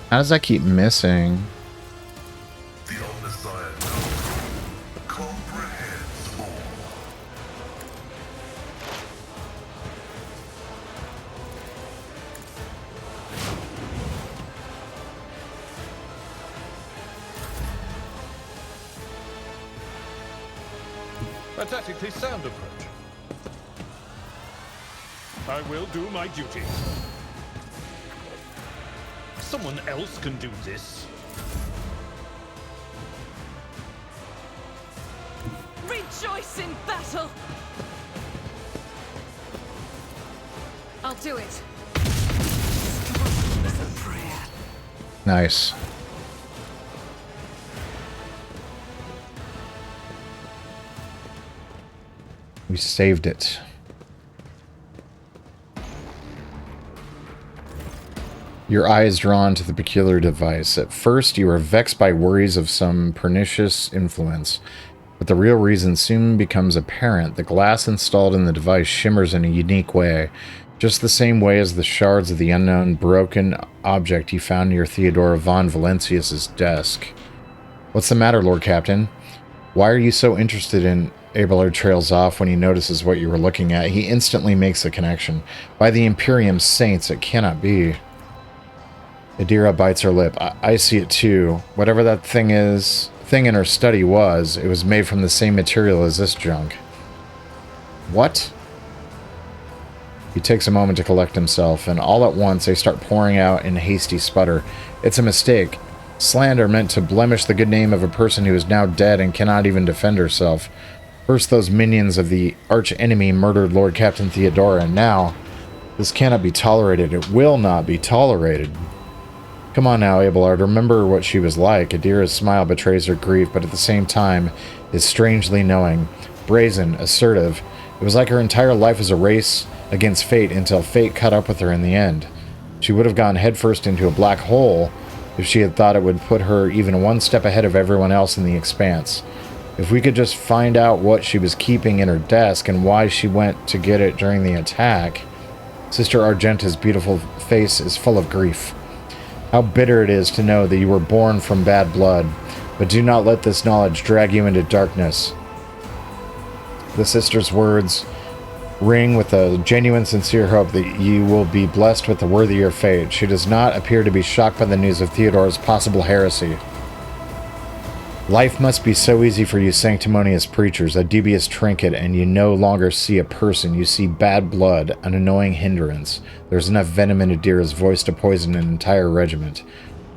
How does that keep missing? The Omnissiah comprehends all. A tactically sound approach. I will do my duty. Someone else can do this. choice in battle. I'll do it. It's a prayer. Nice. We saved it. Your eye is drawn to the peculiar device. At first, you are vexed by worries of some pernicious influence, but the real reason soon becomes apparent. The glass installed in the device shimmers in a unique way, just the same way as the shards of the unknown broken object you found near Theodora von Valencius's desk. What's the matter, Lord Captain? Why are you so interested in... Abelard trails off when he notices what you were looking at. He instantly makes the connection. By the Imperium Saints, it cannot be. Adira bites her lip. I see it too. Whatever that thing in her study was, it was made from the same material as this junk. What? He takes a moment to collect himself, and all at once they start pouring out in a hasty sputter. It's a mistake. Slander meant to blemish the good name of a person who is now dead and cannot even defend herself. First, those minions of the arch-enemy murdered Lord Captain Theodora, and now, this cannot be tolerated. It will not be tolerated. Come on now, Abelard, remember what she was like. Adira's smile betrays her grief, but at the same time is strangely knowing. Brazen, assertive. It was like her entire life was a race against fate until fate caught up with her in the end. She would have gone headfirst into a black hole if she had thought it would put her even one step ahead of everyone else in the expanse. If we could just find out what she was keeping in her desk and why she went to get it during the attack. Sister Argenta's beautiful face is full of grief. How bitter it is to know that you were born from bad blood, but do not let this knowledge drag you into darkness. The sister's words ring with a genuine, sincere hope that you will be blessed with a worthier fate. She does not appear to be shocked by the news of Theodora's possible heresy. Life must be so easy for you sanctimonious preachers, a dubious trinket, and you no longer see a person. You see bad blood, an annoying hindrance. There's enough venom in Adira's voice to poison an entire regiment.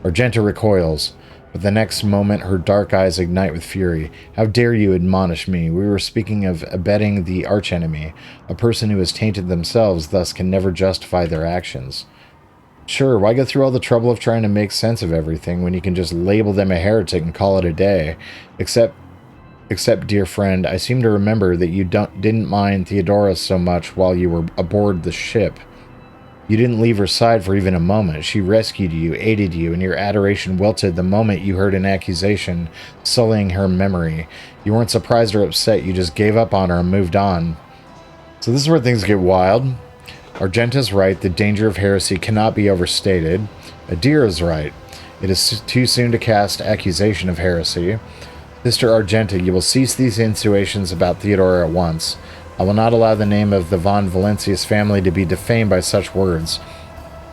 Argenta recoils, but the next moment her dark eyes ignite with fury. How dare you admonish me? We were speaking of abetting the archenemy. A person who has tainted themselves thus can never justify their actions. Sure, why go through all the trouble of trying to make sense of everything when you can just label them a heretic and call it a day? Except, dear friend, I seem to remember that you didn't mind Theodora so much while you were aboard the ship. You didn't leave her side for even a moment. She rescued you, aided you, and your adoration wilted the moment you heard an accusation sullying her memory. You weren't surprised or upset, you just gave up on her and moved on. So this is where things get wild. Argenta's right, the danger of heresy cannot be overstated. Adira's right. It is too soon to cast accusation of heresy. Sister Argenta, you will cease these insinuations about Theodora at once. I will not allow the name of the von Valencius family to be defamed by such words.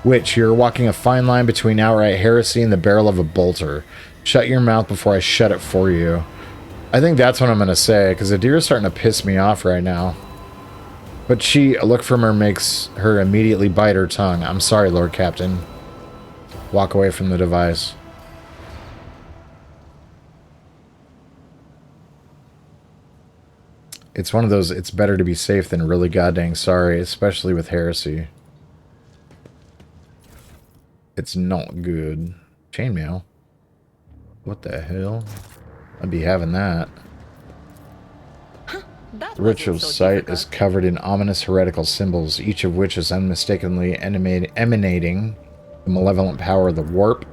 Witch, you are walking a fine line between outright heresy and the barrel of a bolter. Shut your mouth before I shut it for you. I think that's what I'm going to say, because Adira's starting to piss me off right now. But a look from her makes her immediately bite her tongue. I'm sorry, Lord Captain. Walk away from the device. It's one of those, it's better to be safe than really goddamn sorry, especially with heresy. It's not good. Chainmail? What the hell? I'd be having that. The ritual site is covered in ominous heretical symbols, each of which is unmistakably emanating the malevolent power of the warp.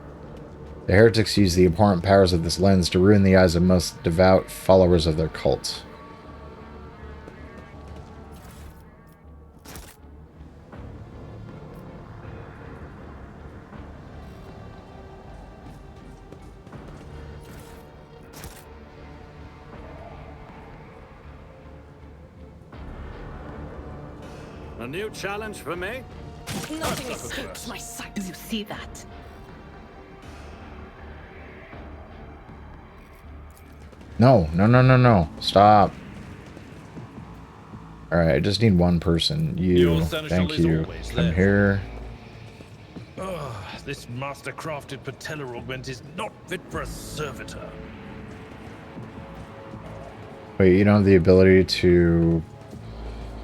The heretics use the abhorrent powers of this lens to ruin the eyes of most devout followers of their cult. A new challenge for me? Nothing escapes my sight. Do you see that? No, no, no, no, no. Stop. Alright, I just need one person. You. Thank you. Come here. Ugh, this master-crafted patella augment is not fit for a servitor. Wait, you don't have the ability to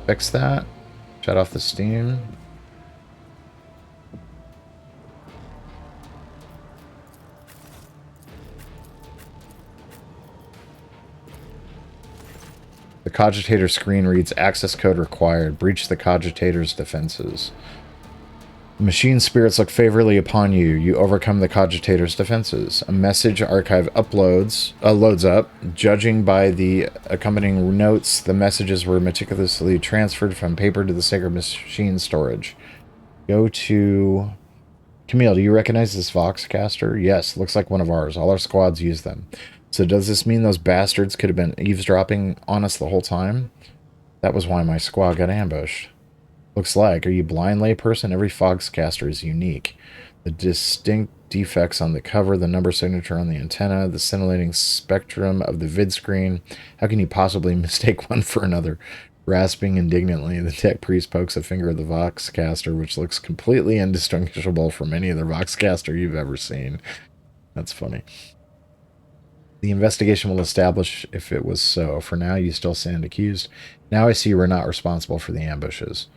fix that? Shut off the steam? The cogitator screen reads access code required. Breach the cogitator's defenses. Machine spirits look favorably upon you. You overcome the cogitator's defenses. A message archive loads up. Judging by the accompanying notes, the messages were meticulously transferred from paper to the sacred machine storage. Go to... Camille, do you recognize this Voxcaster? Yes, looks like one of ours. All our squads use them. So does this mean those bastards could have been eavesdropping on us the whole time? That was why my squad got ambushed. Looks like. Are you blind layperson? Every Voxcaster is unique. The distinct defects on the cover, the number signature on the antenna, the scintillating spectrum of the vid screen. How can you possibly mistake one for another? Rasping indignantly, the tech priest pokes a finger at the Voxcaster, which looks completely indistinguishable from any other Voxcaster you've ever seen. That's funny. The investigation will establish if it was so. For now, you still stand accused. Now I see you were not responsible for the ambushes.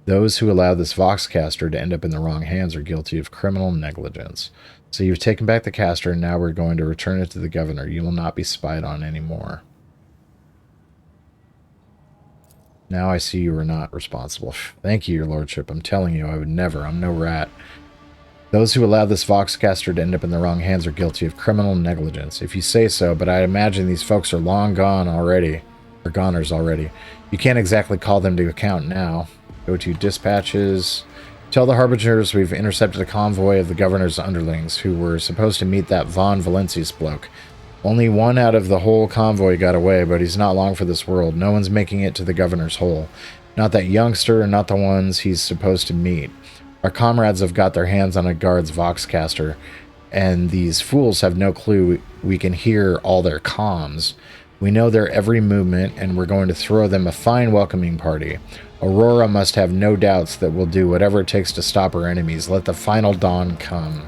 Those who allowed this Voxcaster to end up in the wrong hands are guilty of criminal negligence. So you've taken back the caster, and now we're going to return it to the governor. You will not be spied on anymore. Now I see you were not responsible. Thank you, your lordship. I'm telling you, I would never. I'm no rat. Those who allowed this Voxcaster to end up in the wrong hands are guilty of criminal negligence. If you say so, but I imagine these folks are long gone already. Or goners already. You can't exactly call them to account now. Go to dispatches. Tell the Harbingers we've intercepted a convoy of the governor's underlings who were supposed to meet that Von Valencius bloke. Only one out of the whole convoy got away, but he's not long for this world. No one's making it to the governor's hole. Not that youngster, and not the ones he's supposed to meet. Our comrades have got their hands on a guard's Voxcaster, and these fools have no clue we can hear all their comms. We know their every movement, and we're going to throw them a fine welcoming party. Aurora must have no doubts that we'll do whatever it takes to stop our enemies. Let the final dawn come.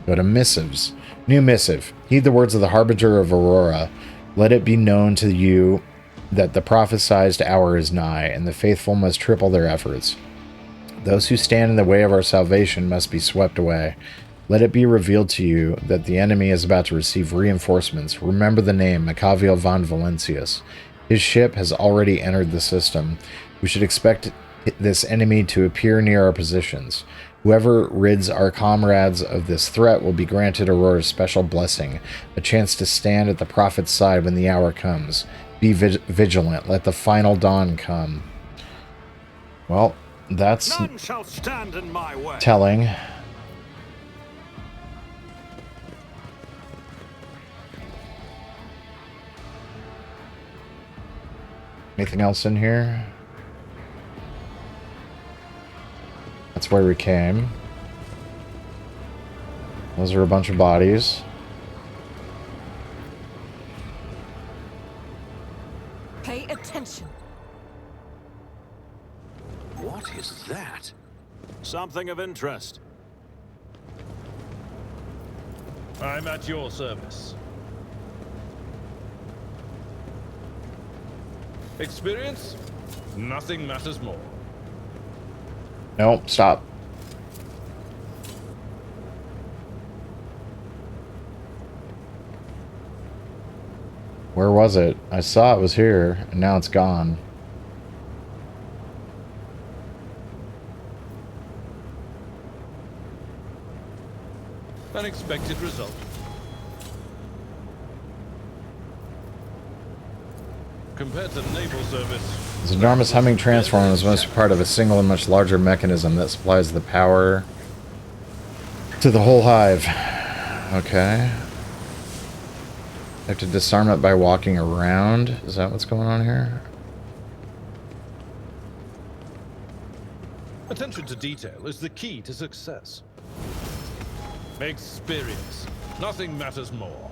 Go to missives. New missive. Heed the words of the Harbinger of Aurora. Let it be known to you that the prophesied hour is nigh, and the faithful must triple their efforts. Those who stand in the way of our salvation must be swept away. Let it be revealed to you that the enemy is about to receive reinforcements. Remember the name, Machiavel von Valencius. His ship has already entered the system. We should expect this enemy to appear near our positions. Whoever rids our comrades of this threat will be granted Aurora's special blessing, a chance to stand at the prophet's side when the hour comes. Be vigilant. Let the final dawn come. Well, that's None shall stand in my way. telling. Anything else in here? That's where we came. Those are a bunch of bodies. Pay attention. What is that? Something of interest. I'm at your service. Experience? Nothing matters more. Nope, stop. Where was it? I saw it was here, and now it's gone. Unexpected result. Compared to naval service, This enormous humming transformer is mostly part of a single and much larger mechanism that supplies the power to the whole hive. Okay. I have to disarm it by walking around. Is that what's going on here? attention to detail is the key to success. Experience. Nothing matters more.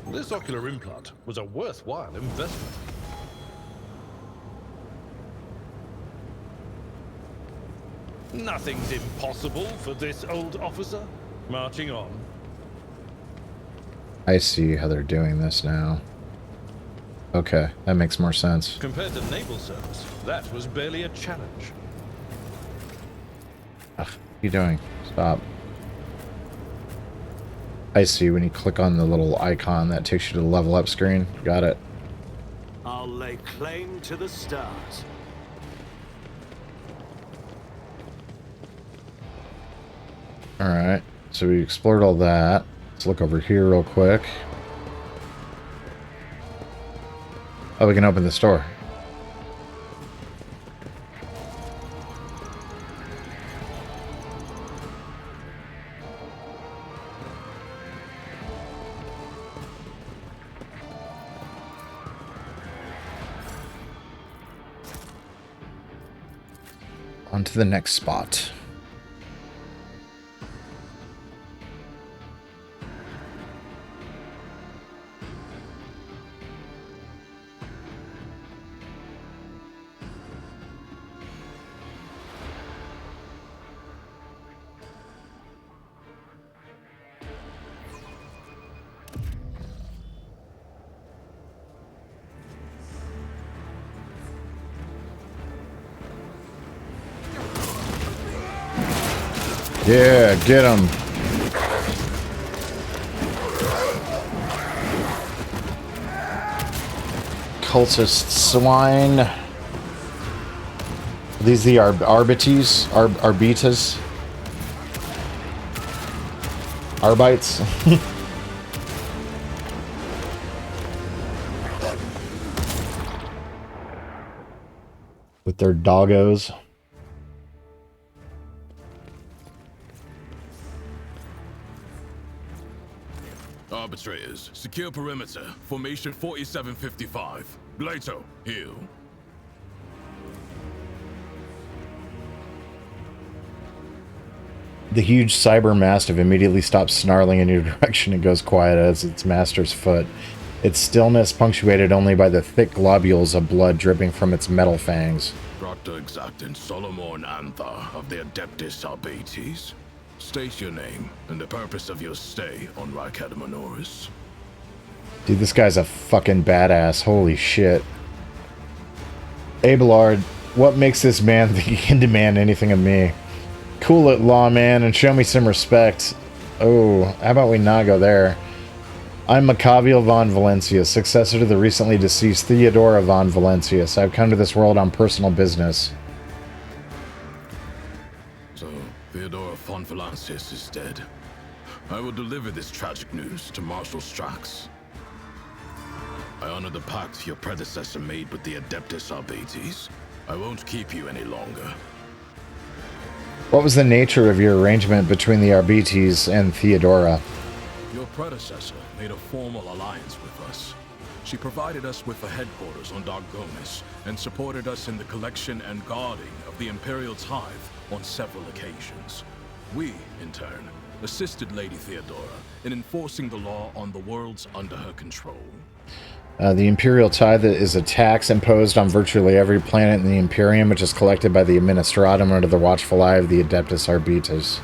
This ocular implant was a worthwhile investment. Nothing's impossible for this old officer. Marching on. I see how they're doing this now. Okay, that makes more sense. Compared to naval service, that was barely a challenge. Ugh, what are you doing? Stop. I see, when you click on the little icon that takes you to the level up screen. Got it. I'll lay claim to the stars. Alright, so we explored all that. Let's look over here real quick. Oh, we can open this door. On to the next spot. Yeah, get him. Cultist swine. Are these the Arbites? Arbitas? Arbites? With their doggos. Arbitrators, secure perimeter. Formation 4755. Glato, heal. The huge cyber mastiff immediately stops snarling in your direction and goes quiet as its master's foot. Its stillness punctuated only by the thick globules of blood dripping from its metal fangs. Proctor Exactant Solomon Antha of the Adeptus Arbites. State your name and the purpose of your stay on Rykadamanoris. Dude, this guy's a fucking badass. Holy shit. Abelard, what makes this man think he can demand anything of me? Cool it, lawman, and show me some respect. Oh, how about we not go there? I'm Machiavel von Valencia, successor to the recently deceased Theodora von Valencius. I've come to this world on personal business. So, Theodora von Valencius is dead. I will deliver this tragic news to Marshal Strax. I honor the pact your predecessor made with the Adeptus Arbites. I won't keep you any longer. What was the nature of your arrangement between the Arbites and Theodora? Your predecessor made a formal alliance with us. She provided us with a headquarters on Dargonis and supported us in the collection and guarding of the Imperial tithe on several occasions. We, in turn, assisted Lady Theodora in enforcing the law on the worlds under her control. The Imperial tithe is a tax imposed on virtually every planet in the Imperium, which is collected by the Administratum under the watchful eye of the Adeptus Arbites.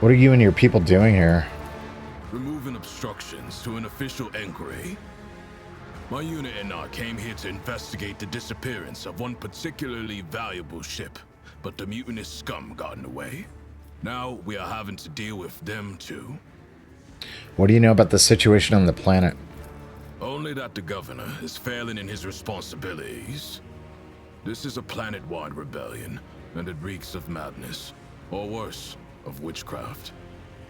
What are you and your people doing here? Removing obstructions to an official inquiry. My unit and I came here to investigate the disappearance of one particularly valuable ship, but the mutinous scum got in the way. Now we are having to deal with them too. What do you know about the situation on the planet? Only that the governor is failing in his responsibilities. This is a planet-wide rebellion, and it reeks of madness, or worse, of witchcraft.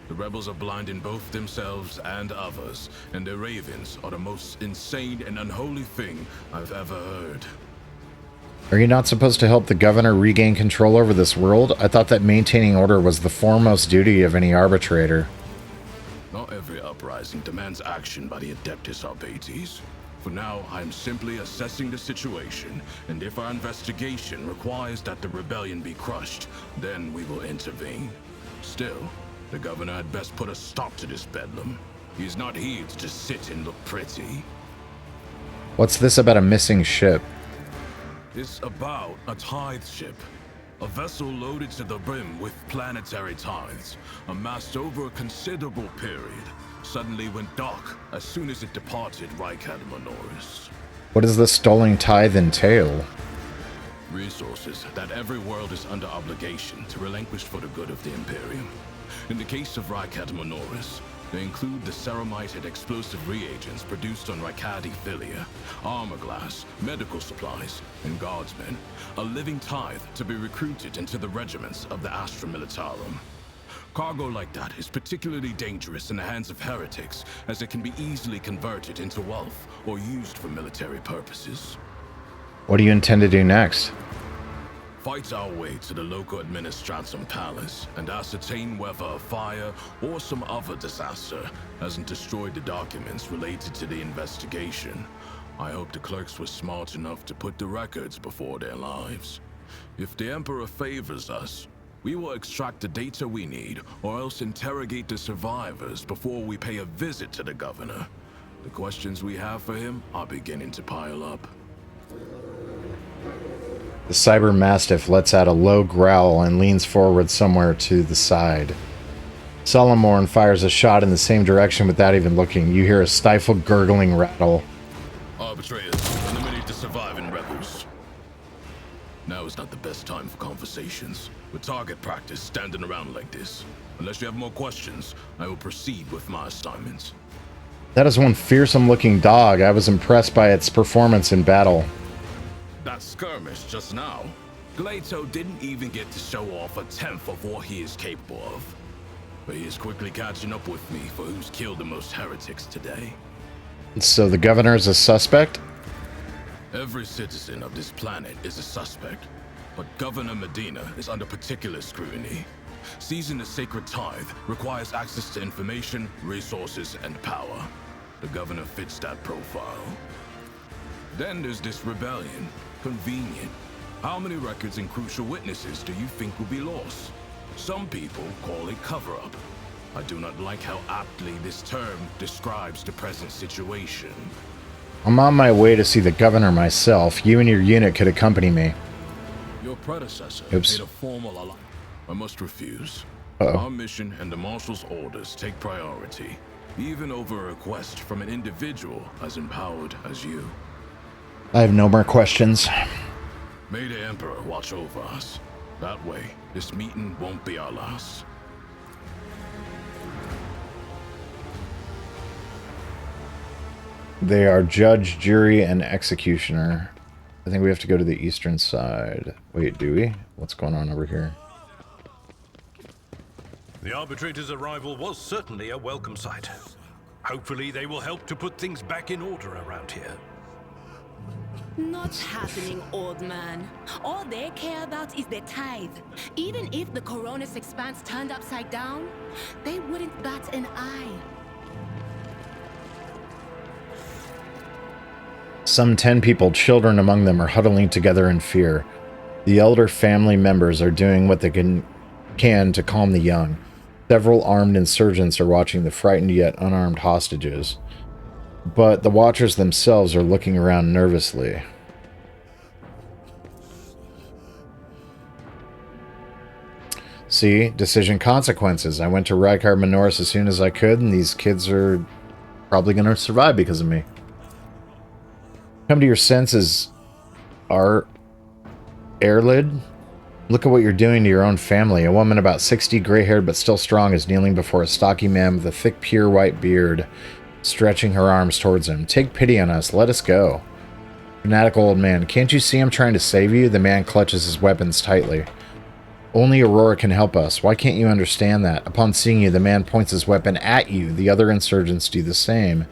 The rebels are blinding both themselves and others, and their ravens are the most insane and unholy thing I've ever heard. Are you not supposed to help the governor regain control over this world? I thought that maintaining order was the foremost duty of any arbitrator. Not every uprising demands action by the Adeptus Arbites. For now, I'm simply assessing the situation, and if our investigation requires that the rebellion be crushed, then we will intervene. Still, the governor had best put a stop to this bedlam. He's not here to just sit and look pretty. What's this about a missing ship? It's about a tithe ship. A vessel loaded to the brim with planetary tithes, amassed over a considerable period. suddenly went dark as soon as it departed Rykad Minoris. What does the stolen tithe entail? Resources that every world is under obligation to relinquish for the good of the Imperium. In the case of Rykad Minoris, they include the ceramite and explosive reagents produced on Rykadi Philia, armor glass, medical supplies, and guardsmen, a living tithe to be recruited into the regiments of the Astra Militarum. Cargo like that is particularly dangerous in the hands of heretics, as it can be easily converted into wealth or used for military purposes. What do you intend to do next? Fight our way to the local administratum palace and ascertain whether a fire or some other disaster hasn't destroyed the documents related to the investigation. I hope the clerks were smart enough to put the records before their lives. If the Emperor favors us, we will extract the data we need, or else interrogate the survivors before we pay a visit to the governor. The questions we have for him are beginning to pile up. The Cyber Mastiff lets out a low growl and leans forward somewhere to the side. Solomorn fires a shot in the same direction without even looking. You hear a stifled, gurgling rattle. Arbitrators, eliminate the surviving rebels. Now is not the best time for conversations. With target practice standing around like this. Unless you have more questions, I will proceed with my assignments. That is one fearsome-looking dog. I was impressed by its performance in battle. That skirmish just now, Glato didn't even get to show off a tenth of what he is capable of. But he is quickly catching up with me for who's killed the most heretics today. So the governor is a suspect? Every citizen of this planet is a suspect, but Governor Medina is under particular scrutiny. Seizing the sacred tithe requires access to information, resources, and power. The governor fits that profile. Then there's this rebellion. Convenient. How many records and crucial witnesses do you think will be lost? Some people call it cover-up. I do not like how aptly this term describes the present situation. I'm on my way to see the governor myself. You and your unit could accompany me. Your predecessor made a formal alliance. I must refuse. Uh-oh. Our mission and the Marshal's orders take priority, even over a request from an individual as empowered as you. I have no more questions. May the Emperor watch over us. That way, this meeting won't be our last. They are judge, jury, and executioner. I think we have to go to the eastern side. Wait, do we? What's going on over here? The arbitrator's arrival was certainly a welcome sight. Hopefully they will help to put things back in order around here. Not happening, old man. All they care about is their tithe. Even if the Coronis Expanse turned upside down, they wouldn't bat an eye. Some 10 people, children among them, are huddling together in fear. The elder family members are doing what they can to calm the young. Several armed insurgents are watching the frightened yet unarmed hostages. But the watchers themselves are looking around nervously. See? Decision consequences. I went to Rykar Minoris as soon as I could, and these kids are probably going to survive because of me. Come to your senses, Airlid. Look at what you're doing to your own family. A woman about 60, gray-haired but still strong, is kneeling before a stocky man with a thick, pure white beard, stretching her arms towards him. Take pity on us. Let us go. Fanatical old man. Can't you see I'm trying to save you? The man clutches his weapons tightly. Only Aurora can help us. Why can't you understand that? Upon seeing you, the man points his weapon at you. The other insurgents do the same.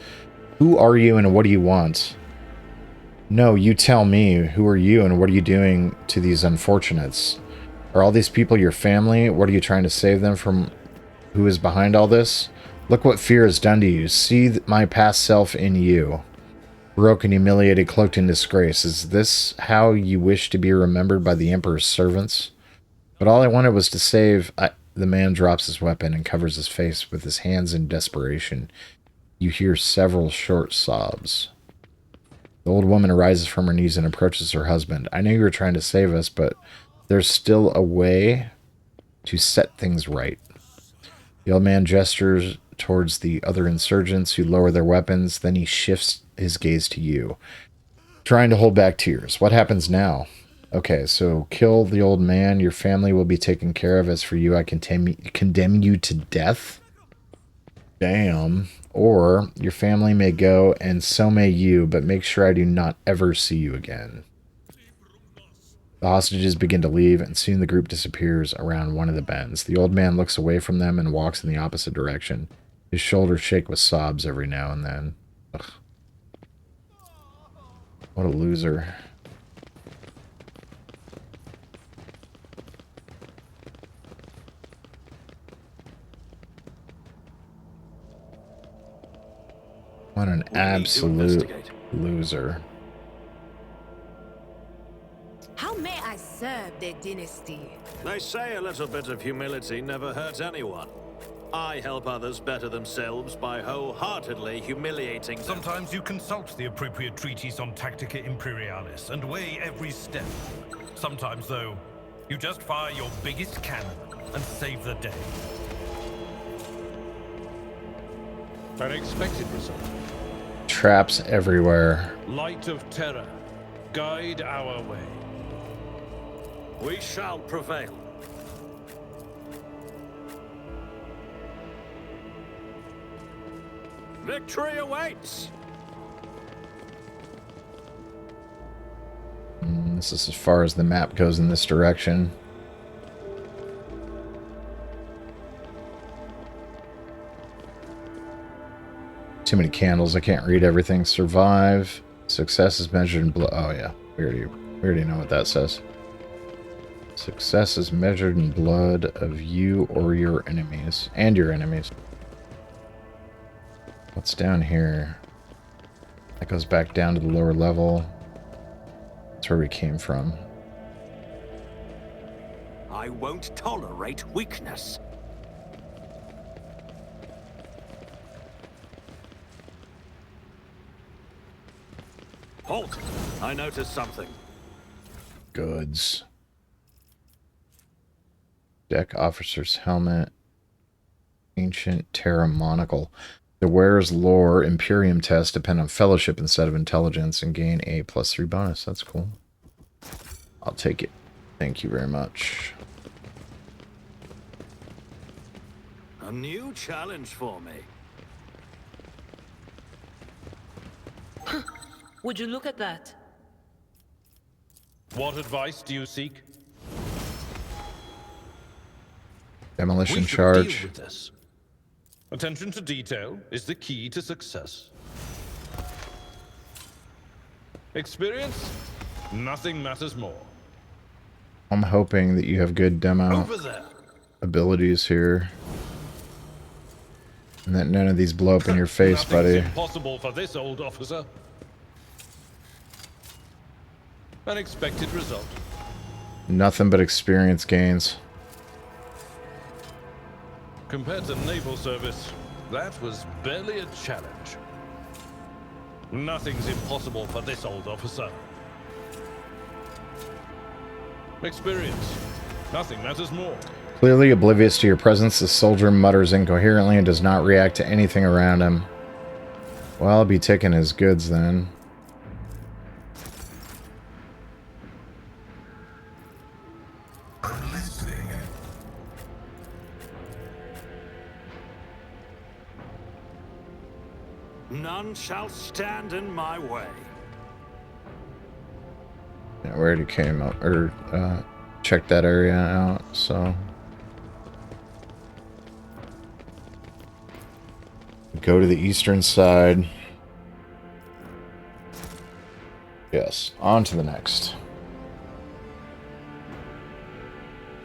Who are you and what do you want? No, you tell me. Who are you and what are you doing to these unfortunates? Are all these people your family? What are you trying to save them from? Who is behind all this? Look what fear has done to you. See my past self in you. Broken, humiliated, cloaked in disgrace. Is this how you wish to be remembered by the Emperor's servants? But all I wanted was to save... The man drops his weapon and covers his face with his hands in desperation. You hear several short sobs. The old woman arises from her knees and approaches her husband. I know you were trying to save us, but there's still a way to set things right. The old man gestures towards the other insurgents who lower their weapons. Then he shifts his gaze to you, trying to hold back tears. What happens now? Okay, so kill the old man. Your family will be taken care of. As for you, I condemn you to death. Damn. Or your family may go, and so may you, but make sure I do not ever see you again. The hostages begin to leave, and soon the group disappears around one of the bends. The old man looks away from them and walks in the opposite direction. His shoulders shake with sobs every now and then. Ugh. What a loser. What an absolute loser. How may I serve their dynasty? They say a little bit of humility never hurts anyone. I help others better themselves by wholeheartedly humiliating them. Sometimes you consult the appropriate treatise on Tactica Imperialis and weigh every step. Sometimes, though, you just fire your biggest cannon and save the day. An expected result. Traps everywhere. Light of terror, guide our way. We shall prevail. Victory awaits! This is as far as the map goes in this direction. Too many candles. I can't read everything. Survive. Success is measured in blood. Oh, yeah. We already know what that says. Success is measured in blood of you or your enemies. And your enemies. What's down here? That goes back down to the lower level. That's where we came from. I won't tolerate weakness. Halt! I noticed something. Goods. Deck officer's helmet. Ancient Terra monocle. The wearer's lore Imperium tests depend on fellowship instead of intelligence and gain a +3 bonus. That's cool. I'll take it. Thank you very much. A new challenge for me. Would you look at that? What advice do you seek? Demolition We should charge. deal with this. Attention to detail is the key to success. Experience? Nothing matters more. I'm hoping that you have good demo Over there. abilities here. And that none of these blow up in your face, buddy. Nothing's impossible for this old officer. An expected result. Nothing but experience gains. Compared to naval service, that was barely a challenge. Nothing's impossible for this old officer. Experience. Nothing matters more. Clearly oblivious to your presence, the soldier mutters incoherently and does not react to anything around him. Well, I'll be taking his goods then. I'm listening. None shall stand in my way. Yeah, we already came up, or checked that area out, so. Go to the eastern side. Yes, on to the next.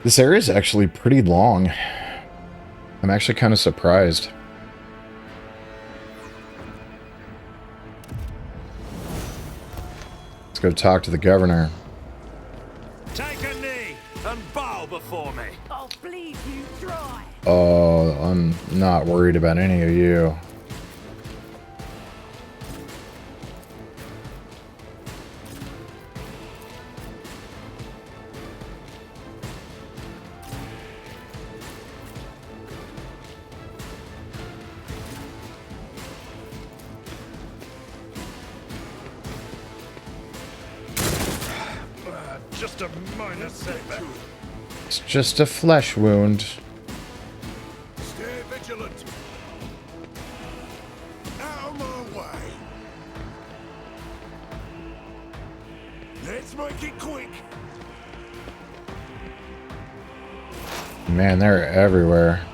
This area is actually pretty long. I'm actually kind of surprised. Let's go talk to the governor. Take a knee and bow before me. Oh, please, you try. Oh, I'm not worried about any of you. Just a minor setback. It's just a flesh wound. Stay vigilant. Out of my way. Let's make it quick. Man, they're everywhere.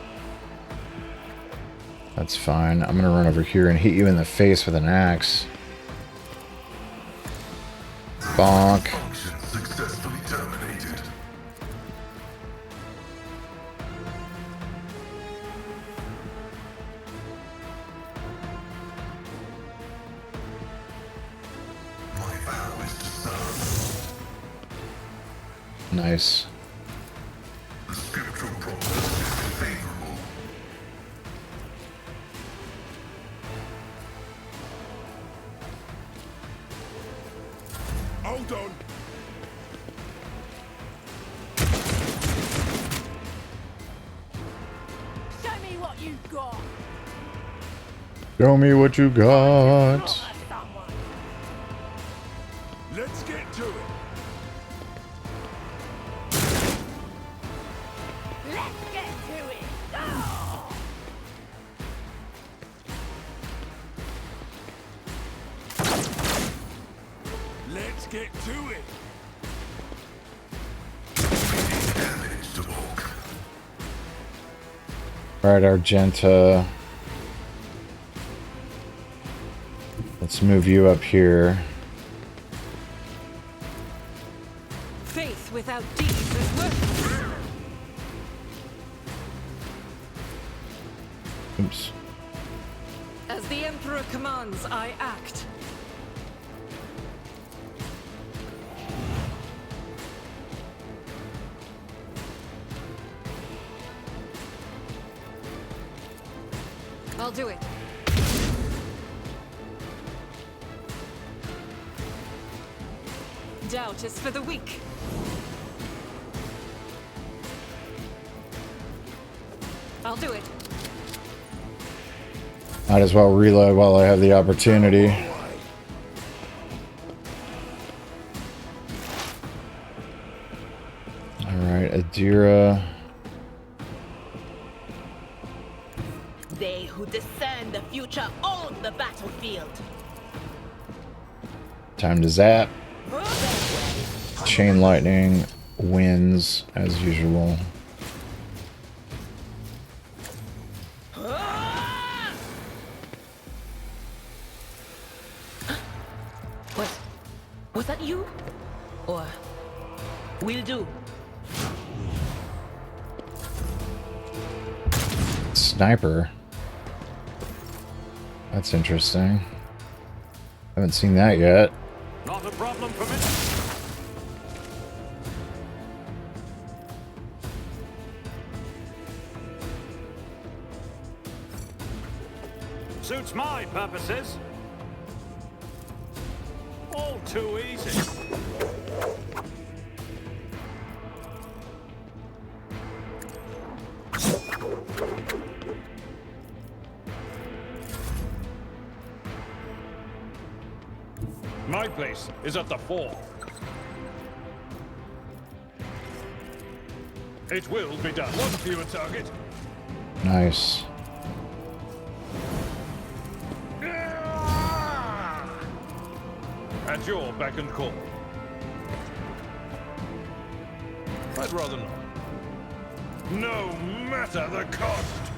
That's fine. I'm gonna run over here and hit you in the face with an axe. Bonk. Function successfully terminated. My vow is to serve. Nice. The scriptural prognosis is favorable. Hold on. Show me what you've got. Show me what you got. Not someone. Let's get to it. Let's get to it. Oh! Let's get to it. Damage to Volk. Alright, Argenta. Let's move you up here. Faith without deeds is worthless. Oops. As the Emperor commands, I act. I'll do it. Doubt is for the weak. I'll do it. Might as well reload while I have the opportunity. Alright, Adira. They who discern the future own the battlefield. Time to zap. Chain lightning wins as usual. Was that you? Or will do? Sniper. That's interesting. Haven't seen that yet. Not a problem for me. Suits my purposes. All too easy. My place is at the fore. It will be done. One fewer target. Nice. At your beck and call. I'd rather not. No matter the cost.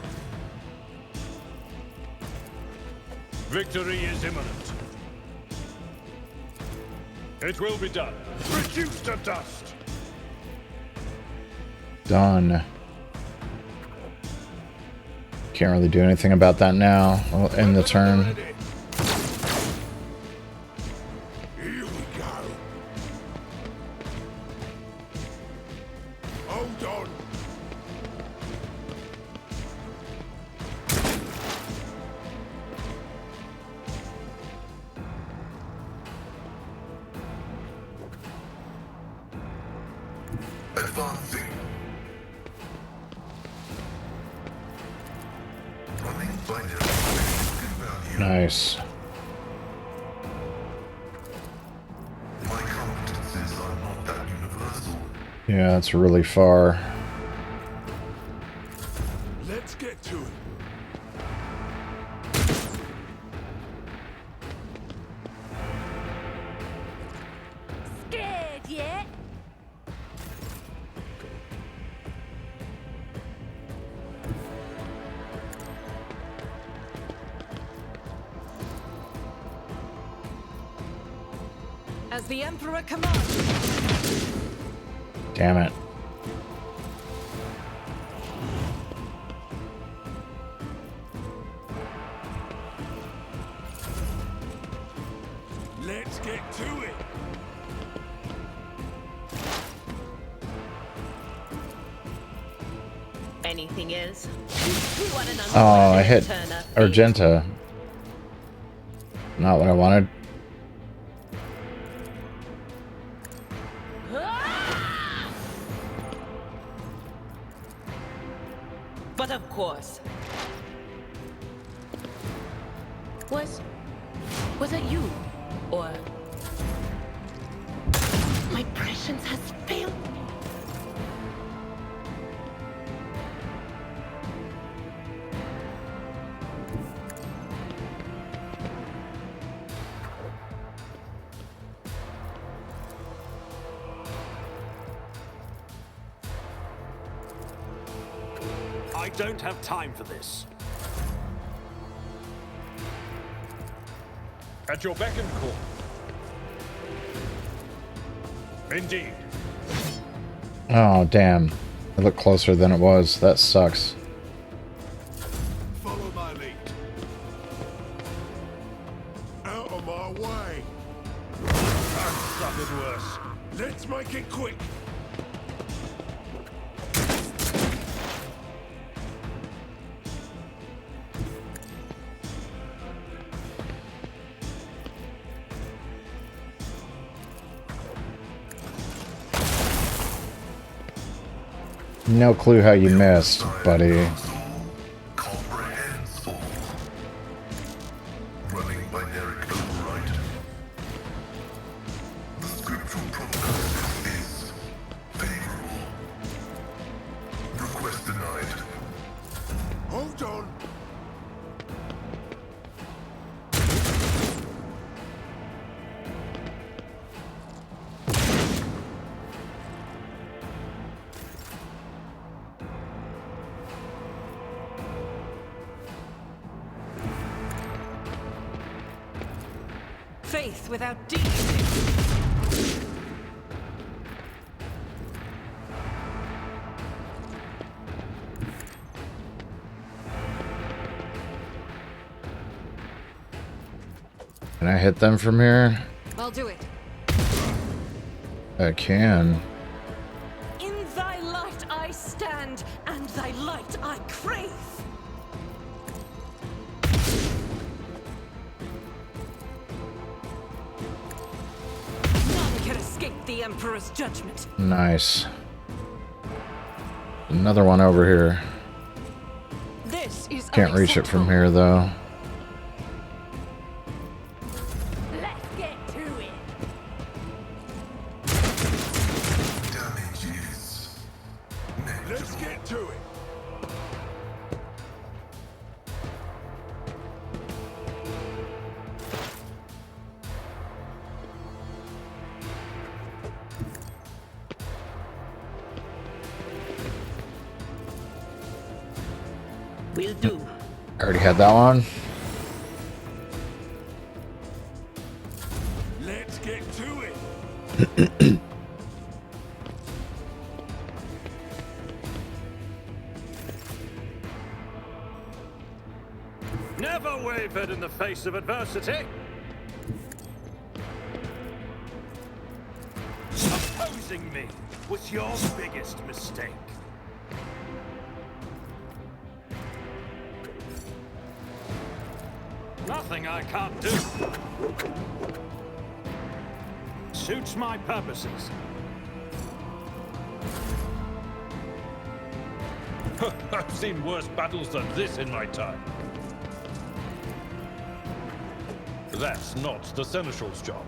Victory is imminent. It will be done. Reduced to dust. Done. Can't really do anything about that now. We'll end the turn. Here we go. Hold on. Advancing. Running binary value. Nice. My competencies are not that universal. Yeah, that's really far. Let's get to it. Scared yet? As the Emperor commands. Damn it. Let's get to it. Anything else? Oh, I hit Argenta. Not what I wanted. But of course. Was it you? Or my prescience has failed me? I don't have time for this. At your beck and call. Indeed. Oh, damn. I looked closer than it was. That sucks. Follow my lead. Out of my way. I've suffered worse. Let's make it quick. No clue how you missed, buddy. Comprehensive. Running binary override. The scriptural prognosis is favorable. Request denied. Hold on. Faith without deed. Can I hit them from here? I'll do it. I can. In thy light I stand, and thy light I crave. None can escape the Emperor's judgment. Nice. Another one over here. This is Can't reach it from here, though. Let's get to it. Damage is Let's get to it. Will do. I already had that one. Let's get to it. Never wavered in the face of adversity. Opposing me was your biggest mistake. Nothing I can't do. Suits my purposes. I've seen worse battles than this in my time. That's not the Seneschal's job.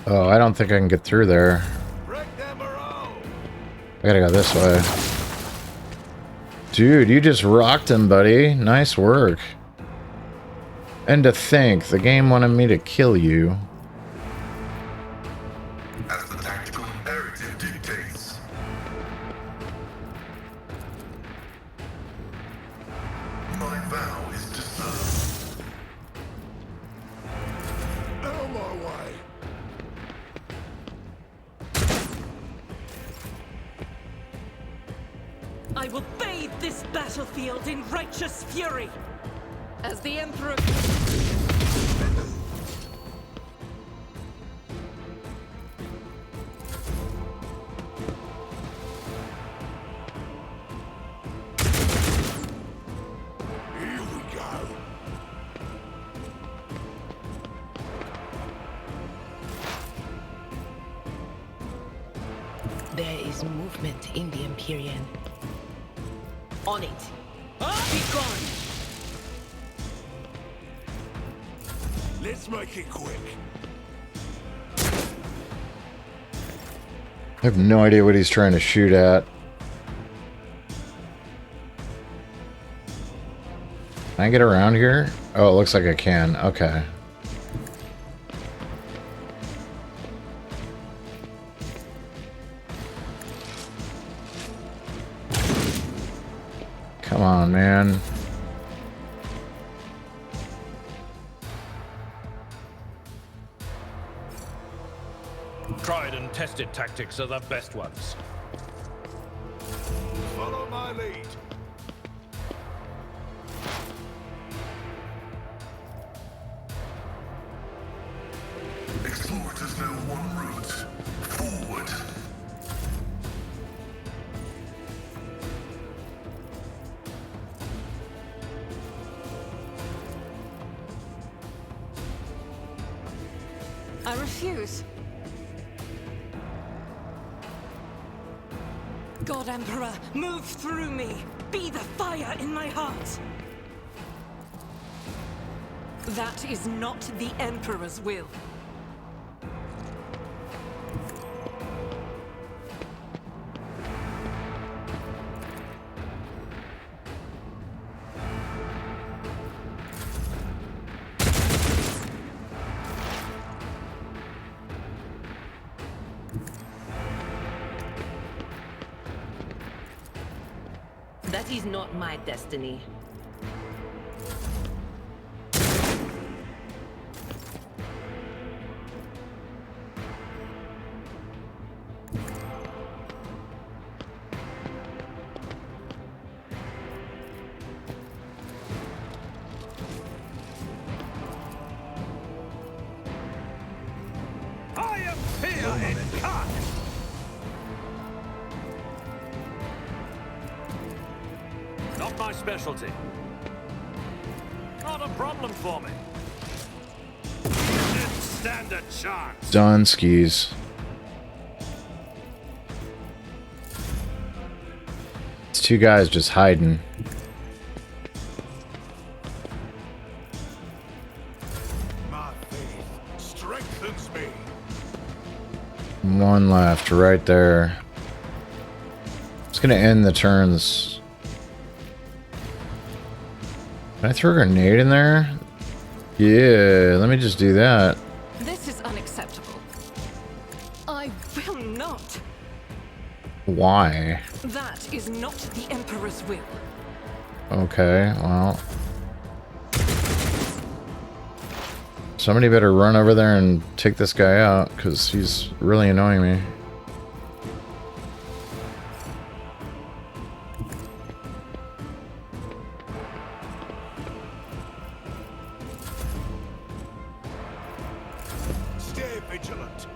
Oh, I don't think I can get through there. Break their morale! I gotta go this way. Dude, you just rocked him, buddy. Nice work. And to think, the game wanted me to kill you. As the tactical imperative dictates. My vow is to serve. On my way. I will bathe this battlefield in righteous fury. As the Emperor... Here we go. There is movement in the Empyrean. On it. Be gone. Let's make it quick. I have no idea what he's trying to shoot at. Can I get around here? Oh, it looks like I can. Okay. Come on, man. Tried and tested tactics are the best ones. Follow my lead. Explorers know one route. Forward. I refuse. God Emperor, move through me. Be the fire in my heart. That is not the Emperor's will. That is not my destiny. I am fear incarnate. Not my specialty. Not a problem for me. Didn't stand a chance. Done skis. It's two guys just hiding. My faith strengthens me. One left, right there. It's gonna end the turns. Can I throw a grenade in there? Yeah, let me just do that. This is unacceptable. I will not. Why? That is not the Emperor's will. Okay, well. Somebody better run over there and take this guy out, because he's really annoying me. Stay vigilant.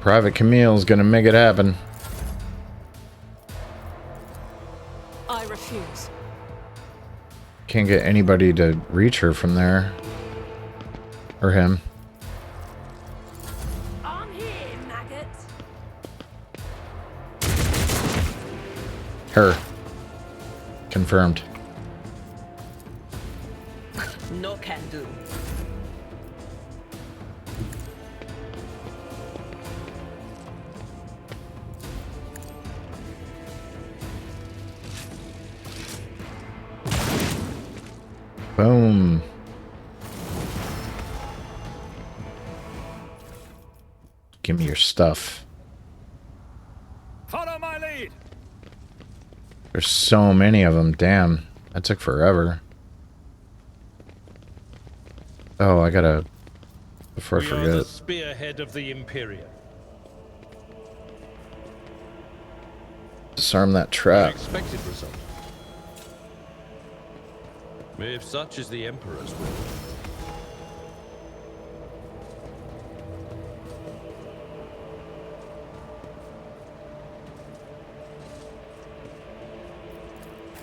Private Camille's gonna make it happen. I refuse. Can't get anybody to reach her from there. Or him. I'm here, maggot. Her. Confirmed. No can do. Boom. Give me your stuff. Follow my lead. There's so many of them. Damn. That took forever. Oh, I gotta... Before I We are the forget. spearhead of the Imperium. Disarm that trap. Unexpected result. If such is the Emperor's will.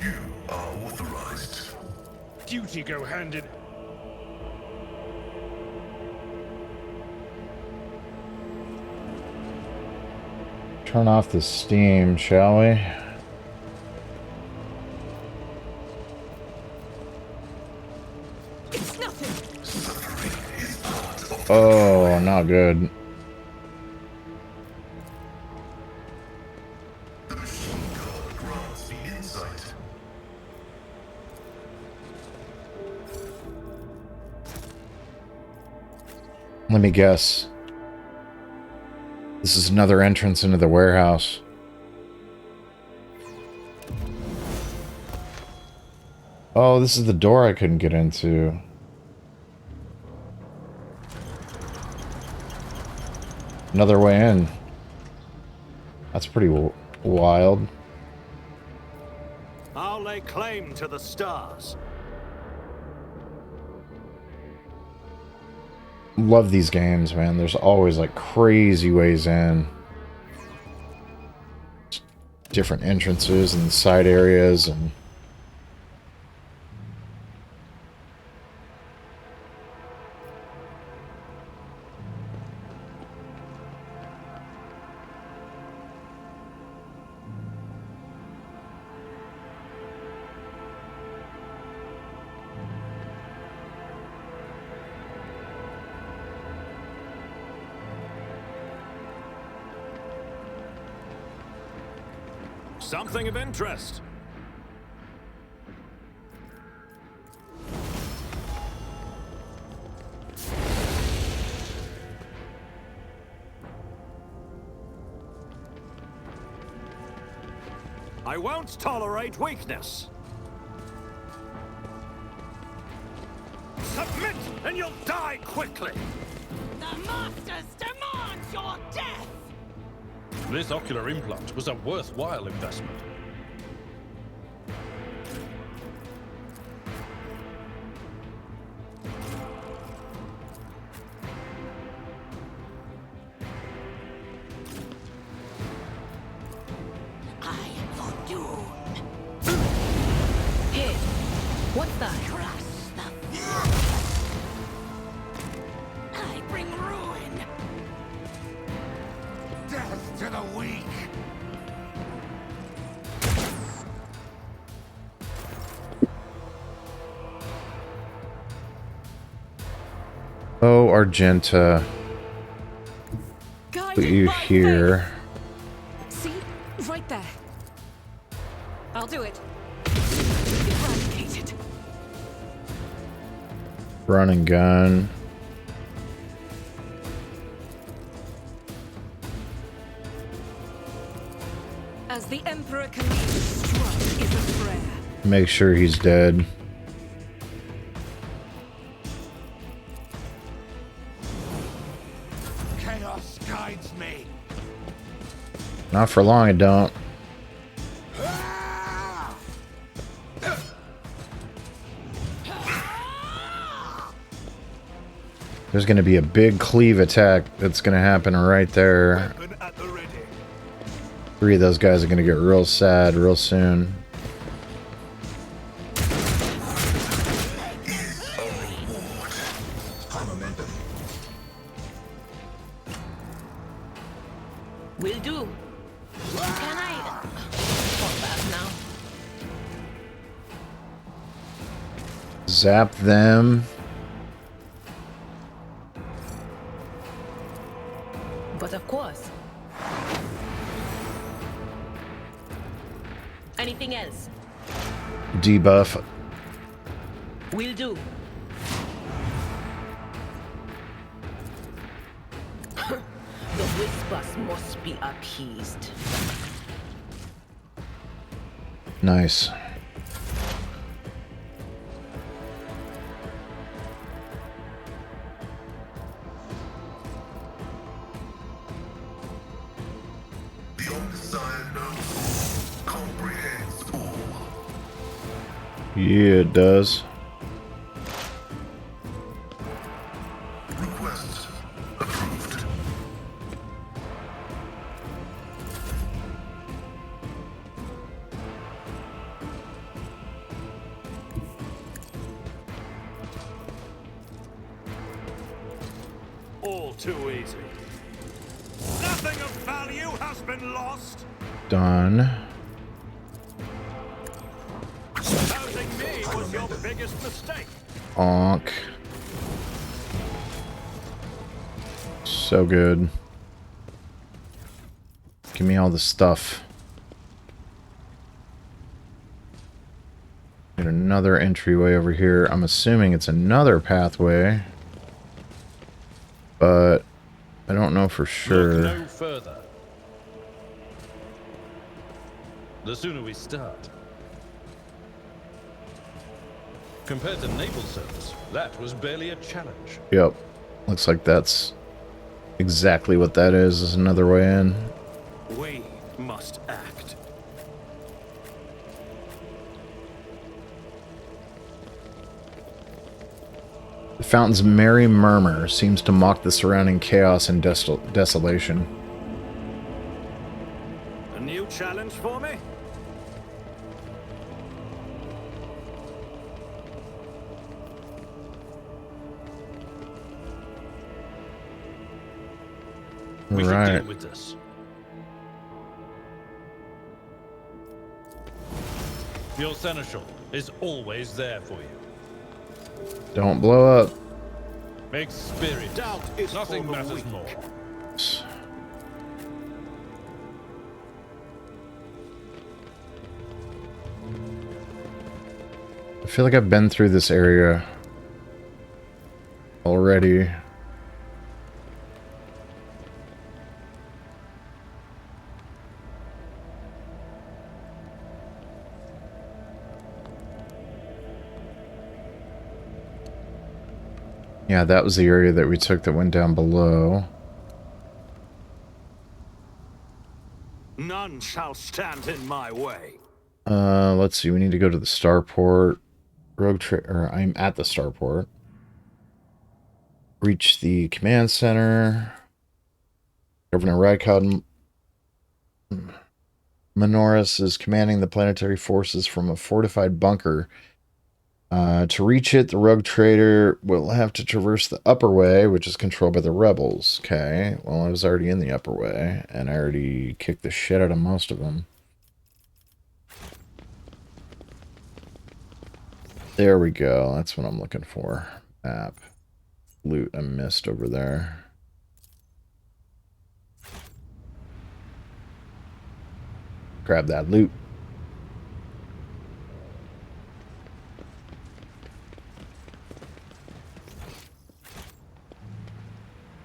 You are authorized. Duty go hand in... Turn off the steam, shall we? It's nothing. Oh, not good. The machine god grants me insight. Let me guess. This is another entrance into the warehouse. Oh, this is the door I couldn't get into. Another way in. That's pretty wild. I'll lay claim to the stars. Love these games, man. There's always like crazy ways in. Different entrances and side areas and... Something of interest. I won't tolerate weakness. Submit and you'll die quickly. The Masters demand your death! This ocular implant was a worthwhile investment. I am your doom. Hey, what's that? Crush the I bring ruin. Death to the weak. Oh, Argenta. Put you by here. See? Right there. I'll do it. Eradicated. Run and gun. As the Emperor commands, strike is a prayer. Make sure he's dead. Chaos guides me. Not for long, I don't. There's going to be a big cleave attack that's going to happen right there. 3 of those guys are going to get real sad real soon. Will do. Can I fall back now? Zap them. But of course. Anything else? Debuff Will do. The whispers must be appeased. Nice. The undesired note comprehends all. Yeah, it does. Request approved. All too easy. Nothing of value has been lost. Done. Supposing me was your biggest mistake. Onk. So good. Give me all the stuff. Get another entryway over here. I'm assuming it's another pathway, but I don't know for sure. Look no further. The sooner we start. Compared to naval service, that was barely a challenge. Yep. Looks like that's exactly what that is another way in. We must act. The fountain's merry murmur seems to mock the surrounding chaos and desolation. A new challenge for me? We should Right. deal with this. Your seneschal is always there for you. Don't blow up. Experience. Doubt is Nothing for the matters weak. more. I feel like I've been through this area already. Yeah, that was the area that we took that went down below. None shall stand in my way. Let's see. We need to go to the starport. I'm at the starport. Reach the command center. Governor Rykod Minoris is commanding the planetary forces from a fortified bunker. To reach it, the rogue trader will have to traverse the upper way, which is controlled by the rebels. Okay, well, I was already in the upper way, and I already kicked the shit out of most of them. There we go. That's what I'm looking for. Map. Loot I missed over there. Grab that loot.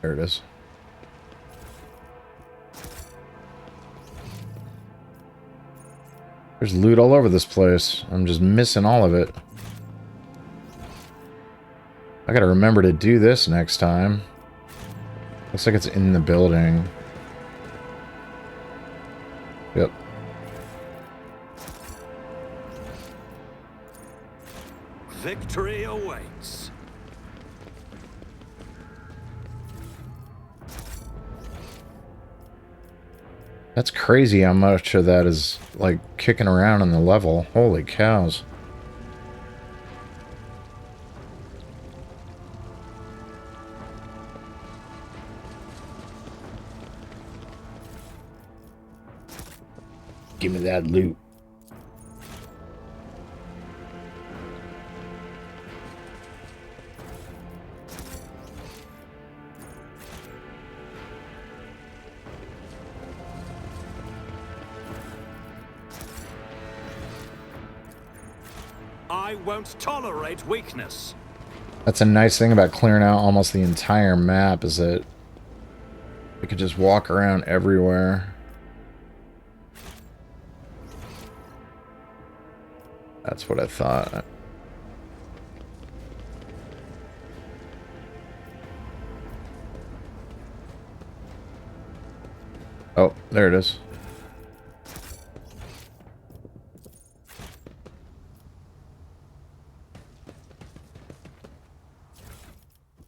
There it is. There's loot all over this place. I'm just missing all of it. I gotta remember to do this next time. Looks like it's in the building. Yep. Victory awaits. That's crazy how much of that is, like, kicking around in the level. Holy cows. Give me that loot. I I won't tolerate weakness. That's a nice thing about clearing out almost the entire map, is that we could just walk around everywhere. That's what I thought. Oh, there it is.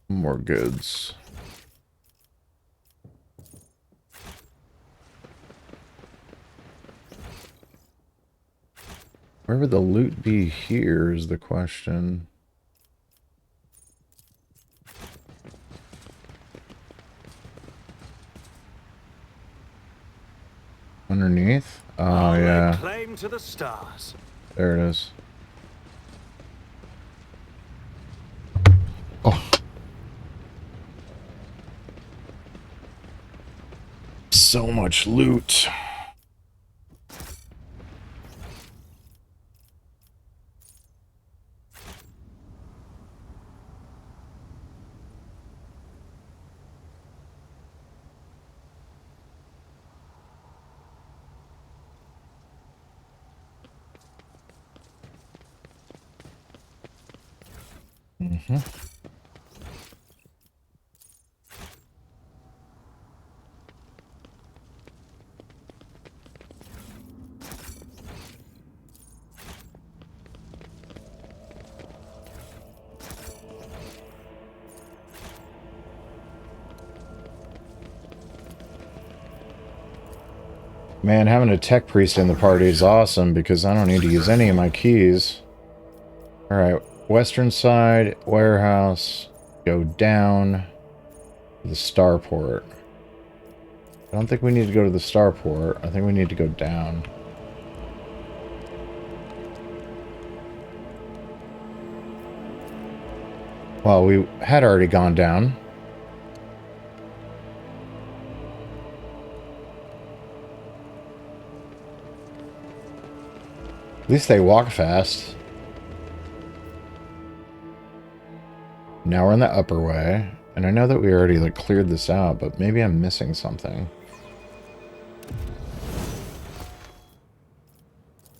More goods. Where would the loot be here is the question. Underneath? Oh, yeah. Claim to the stars. There it is. Oh. So much loot. Mm-hmm. Man, having a tech priest in the party is awesome because I don't need to use any of my keys. Alright, western side, warehouse, go down to the starport. I don't think we need to go to the starport. I think we need to go down. Well, we had already gone down. At least they walk fast. Now we're in the upper way. And I know that we already like cleared this out, but maybe I'm missing something.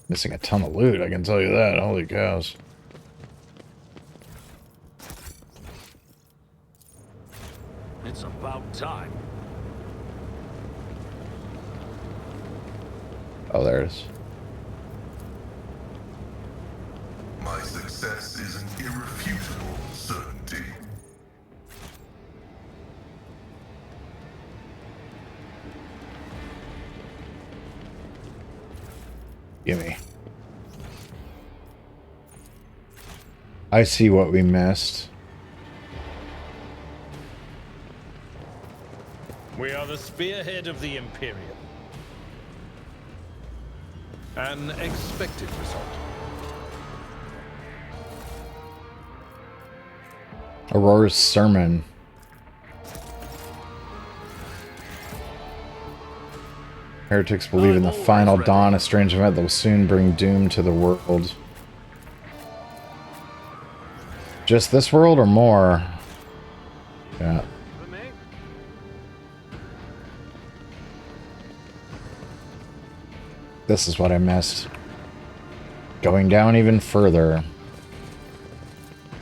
Missing a ton of loot, I can tell you that. Holy cows. It's about time. Oh, there it is. My success is an irrefutable certainty. Gimme. I see what we missed. We are the spearhead of the Imperium. An expected result. Aurora's sermon. Heretics believe in the final dawn, a strange event that will soon bring doom to the world. Just this world or more? Yeah. This is what I missed. Going down even further.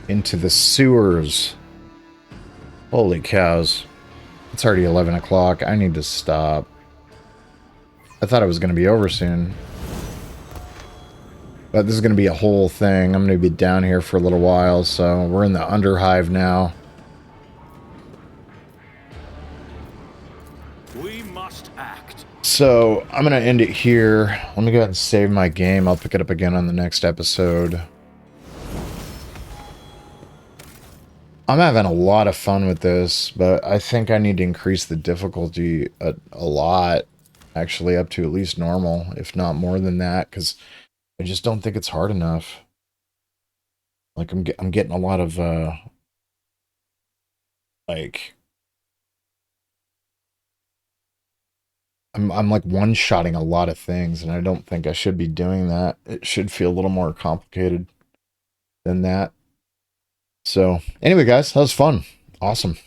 Into the sewers. Holy cows. It's already 11 o'clock. I need to stop. I thought it was going to be over soon. But this is going to be a whole thing. I'm going to be down here for a little while, so we're in the Underhive now. We must act. So, I'm going to end it here. Let me go ahead and save my game. I'll pick it up again on the next episode. I'm having a lot of fun with this, but I think I need to increase the difficulty a lot. Actually, up to at least normal, if not more than that, because I just don't think it's hard enough. Like, I'm getting a lot of, like... I'm like one-shotting a lot of things, and I don't think I should be doing that. It should feel a little more complicated. than that. So anyway, guys, that was fun. Awesome.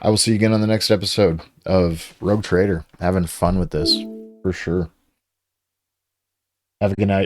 I will see you again on the next episode of Rogue Trader. Having fun with this, for sure. Have a good night.